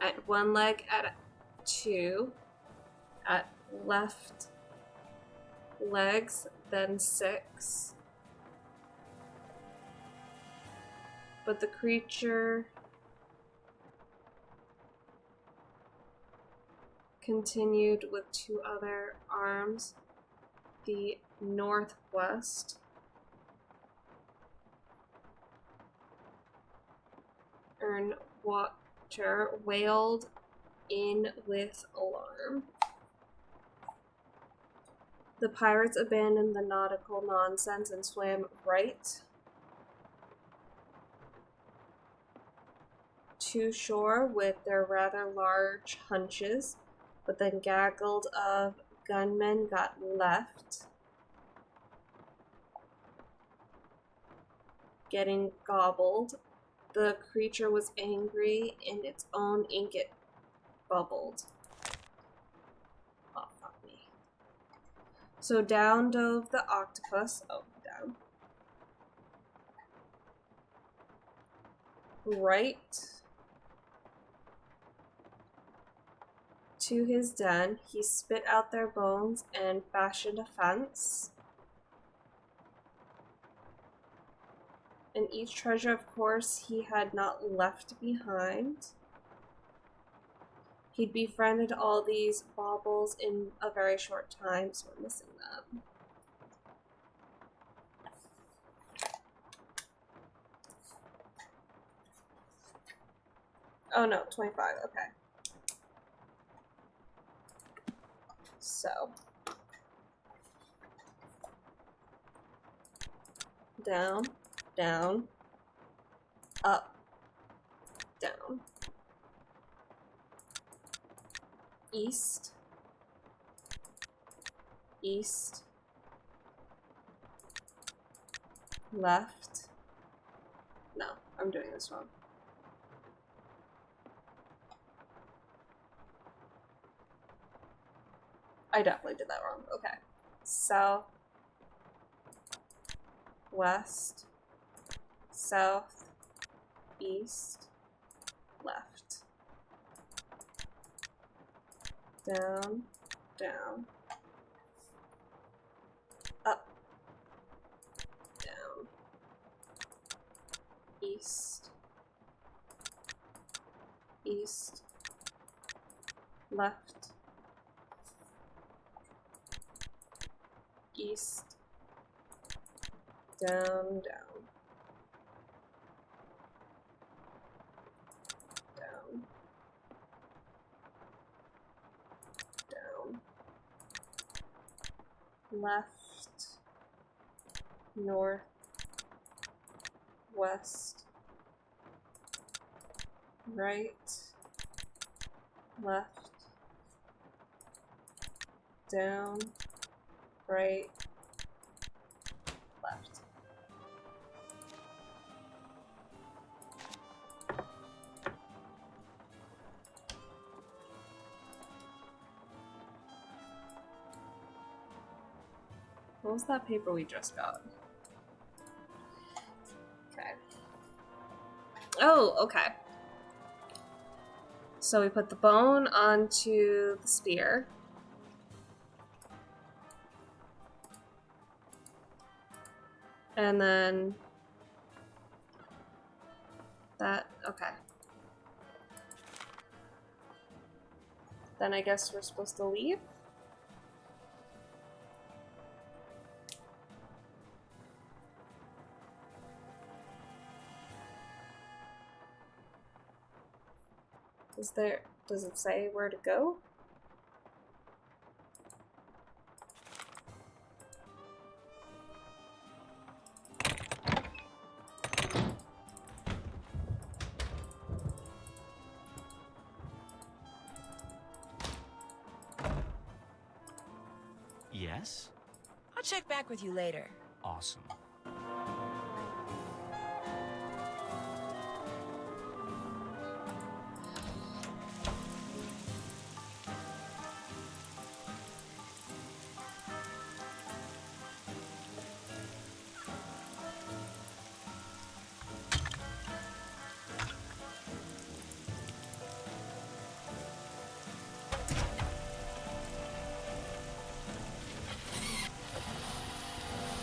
Speaker 1: at one leg, at 2, at left legs, then 6. But the creature continued with 2 other arms. The northwest. Earn Watcher wailed in with alarm. The pirates abandoned the nautical nonsense and swam right to shore with their rather large hunches, but then gaggled of gunmen got left, getting gobbled. The creature was angry, and its own ingot bubbled. Oh, fuck me. So down dove the octopus. Oh, down. Right to his den. He spit out their bones and fashioned a fence. And each treasure, of course, he had not left behind. He'd befriended all these baubles in a very short time, so we're missing them. Oh no, 25, okay. So. Down, down, up, down. East, east, left. No, I'm doing this wrong. I definitely did that wrong. Okay. South, west, south, east, left. Down, down, up, down, east, east, left, east, down, down, down, down, left, north, west, right, left, down, right, left. What was that paper we just got? Okay. Oh, okay. So we put the bone onto the spear. And then that, okay. Then I guess we're supposed to leave? Does it say where to go?
Speaker 5: Yes?
Speaker 2: I'll check back with you later.
Speaker 5: Awesome.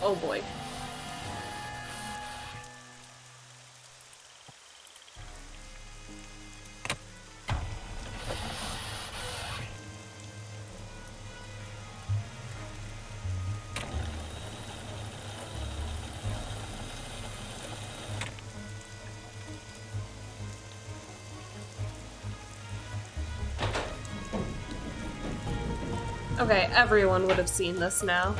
Speaker 1: Oh boy. Okay, everyone would have seen this now.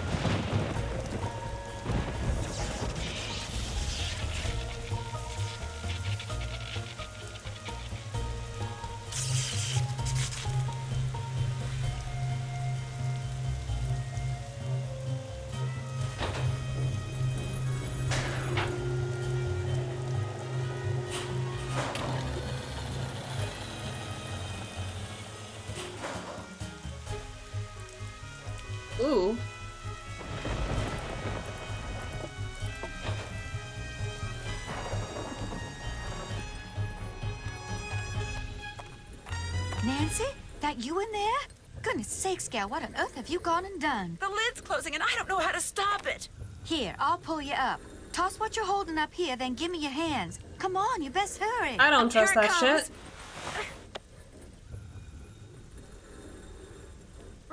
Speaker 1: Ooh.
Speaker 3: Nancy? That you in there? Goodness sakes, gal, what on earth have you gone and done?
Speaker 2: The lid's closing and I don't know how to stop it.
Speaker 3: Here, I'll pull you up. Toss what you're holding up here, then give me your hands. Come on, you best hurry.
Speaker 1: I don't trust that shit.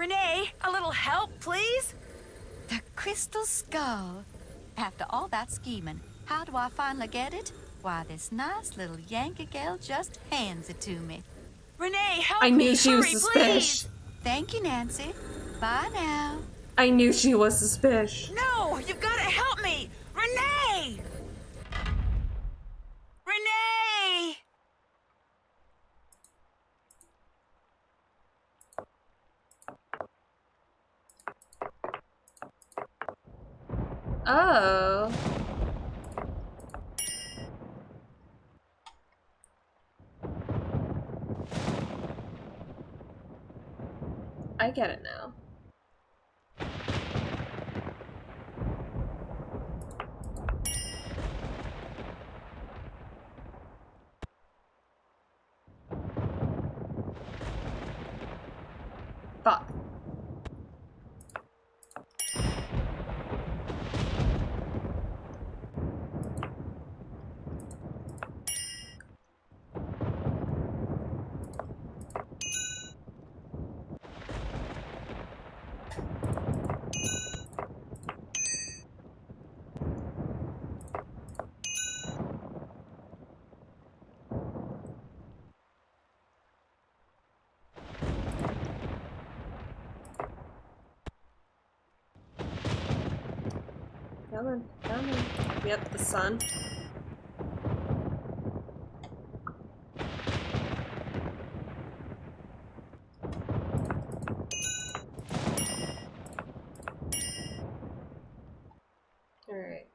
Speaker 2: Renee, a little help, please?
Speaker 3: The crystal skull. After all that scheming, how do I finally get it? Why, this nice little Yankee gal just hands it to me.
Speaker 2: Renee, help
Speaker 1: I
Speaker 2: me.
Speaker 1: knew she was
Speaker 2: Hurry,
Speaker 1: suspicious.
Speaker 2: please.
Speaker 3: Thank you, Nancy. Bye now.
Speaker 1: I knew she was suspicious.
Speaker 2: No, you've got to help me. Renee! Renee!
Speaker 1: Oh. I get it now. Fuck. Come on, come on. Yep, the sun. Alright,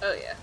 Speaker 1: oh yeah.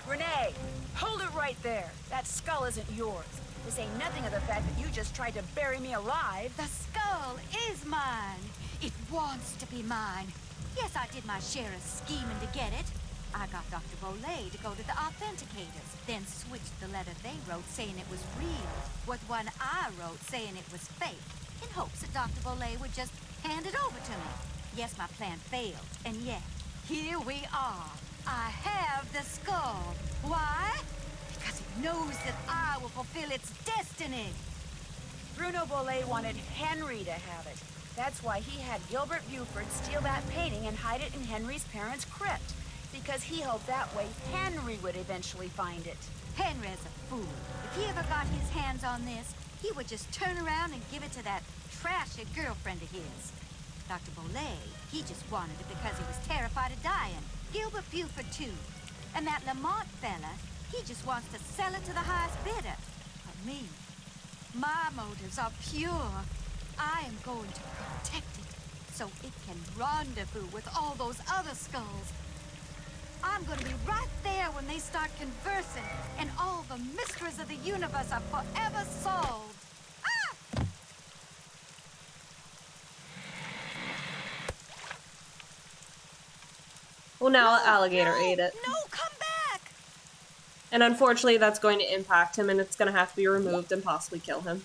Speaker 2: Renee, hold it right there. That skull isn't yours. To say nothing of the fact that you just tried to bury me alive.
Speaker 3: The skull is mine. It wants to be mine. Yes, I did my share of scheming to get it. I got Dr. Boulay to go to the authenticators, then switched the letter they wrote saying it was real with one I wrote saying it was fake, in hopes that Dr. Boulay would just hand it over to me. Yes, my plan failed, and yet, here we are. I have the skull. Why? Because it knows that I will fulfill its destiny.
Speaker 2: Bruno Boulay wanted Henry to have it. That's why he had Gilbert Buford steal that painting and hide it in Henry's parents' crypt. Because he hoped that way Henry would eventually find it.
Speaker 3: Henry's a fool. If he ever got his hands on this, he would just turn around and give it to that trashy girlfriend of his. Dr. Boulay, he just wanted it because he was terrified of dying. Gilbert Buford, too. And that Lamont fella, he just wants to sell it to the highest bidder. But me, my motives are pure. I am going to protect it so it can rendezvous with all those other skulls. I'm going to be right there when they start conversing, and all the mysteries of the universe are forever solved. Ah!
Speaker 1: Well, now Alligator ate it.
Speaker 3: No, come back!
Speaker 1: And unfortunately, that's going to impact him, and it's going to have to be removed and possibly kill him.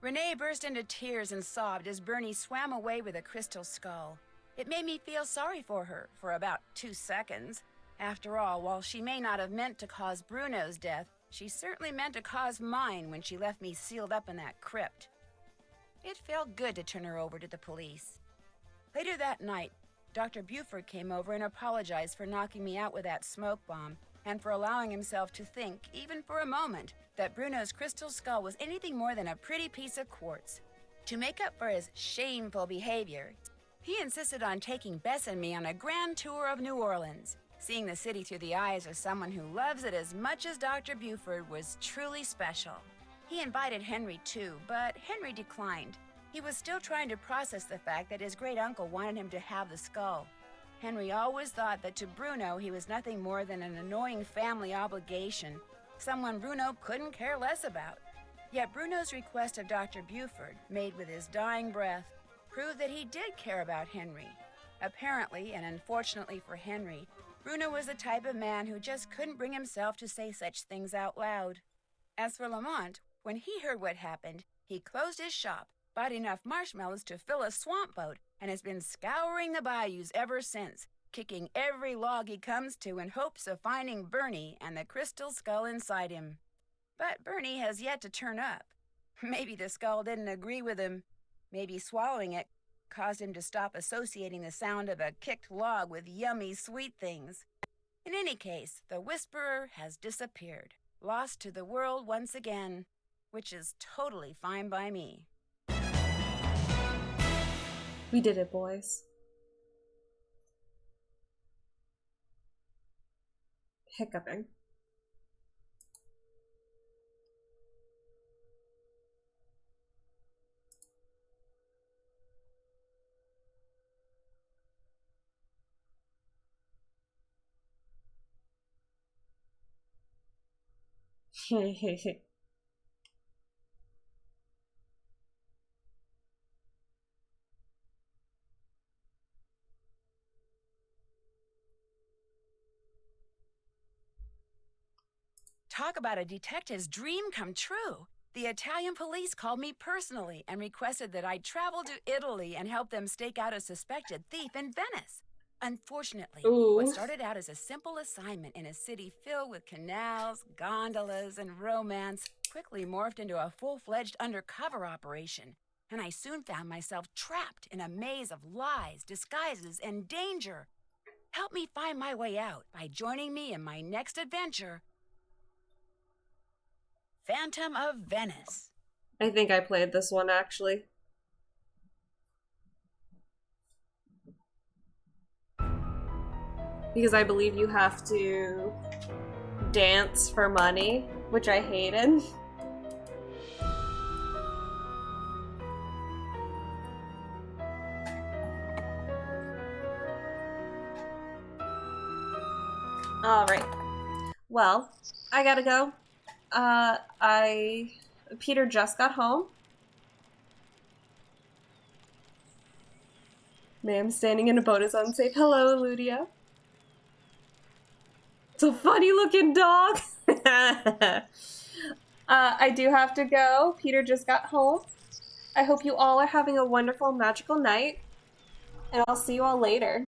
Speaker 2: Renee burst into tears and sobbed as Bernie swam away with a crystal skull. It made me feel sorry for her for about 2 seconds. After all, while she may not have meant to cause Bruno's death, she certainly meant to cause mine when she left me sealed up in that crypt. It felt good to turn her over to the police. Later that night, Dr. Buford came over and apologized for knocking me out with that smoke bomb and for allowing himself to think, even for a moment, that Bruno's crystal skull was anything more than a pretty piece of quartz. To make up for his shameful behavior, he insisted on taking Bess and me on a grand tour of New Orleans. Seeing the city through the eyes of someone who loves it as much as Dr. Buford was truly special. He invited Henry too, but Henry declined. He was still trying to process the fact that his great-uncle wanted him to have the skull. Henry always thought that to Bruno he was nothing more than an annoying family obligation, someone Bruno couldn't care less about. Yet Bruno's request of Dr. Buford, made with his dying breath, proved that he did care about Henry. Apparently, and unfortunately for Henry, Bruno was the type of man who just couldn't bring himself to say such things out loud. As for Lamont, when he heard what happened, he closed his shop, bought enough marshmallows to fill a swamp boat, and has been scouring the bayous ever since, kicking every log he comes to in hopes of finding Bernie and the crystal skull inside him. But Bernie has yet to turn up. Maybe the skull didn't agree with him. Maybe swallowing it caused him to stop associating the sound of a kicked log with yummy sweet things. In any case, the Whisperer has disappeared, lost to the world once again, which is totally fine by me.
Speaker 1: We did it, boys. Hiccuping.
Speaker 2: Talk about a detective's dream come true. The Italian police called me personally and requested that I travel to Italy and help them stake out a suspected thief in Venice. Unfortunately, what started out as a simple assignment in a city filled with canals, gondolas, and romance quickly morphed into a full-fledged undercover operation, and I soon found myself trapped in a maze of lies, disguises, and danger. Help me find my way out by joining me in my next adventure, Phantom of Venice.
Speaker 1: I think I played this one, actually. Because I believe you have to dance for money, which I hated. Alright. Well, I gotta go. Peter just got home. Ma'am standing in a boat is unsafe. Hello, Ludia. It's a funny looking dog. I do have to go. Peter just got home. I hope you all are having a wonderful, magical night. And I'll see you all later.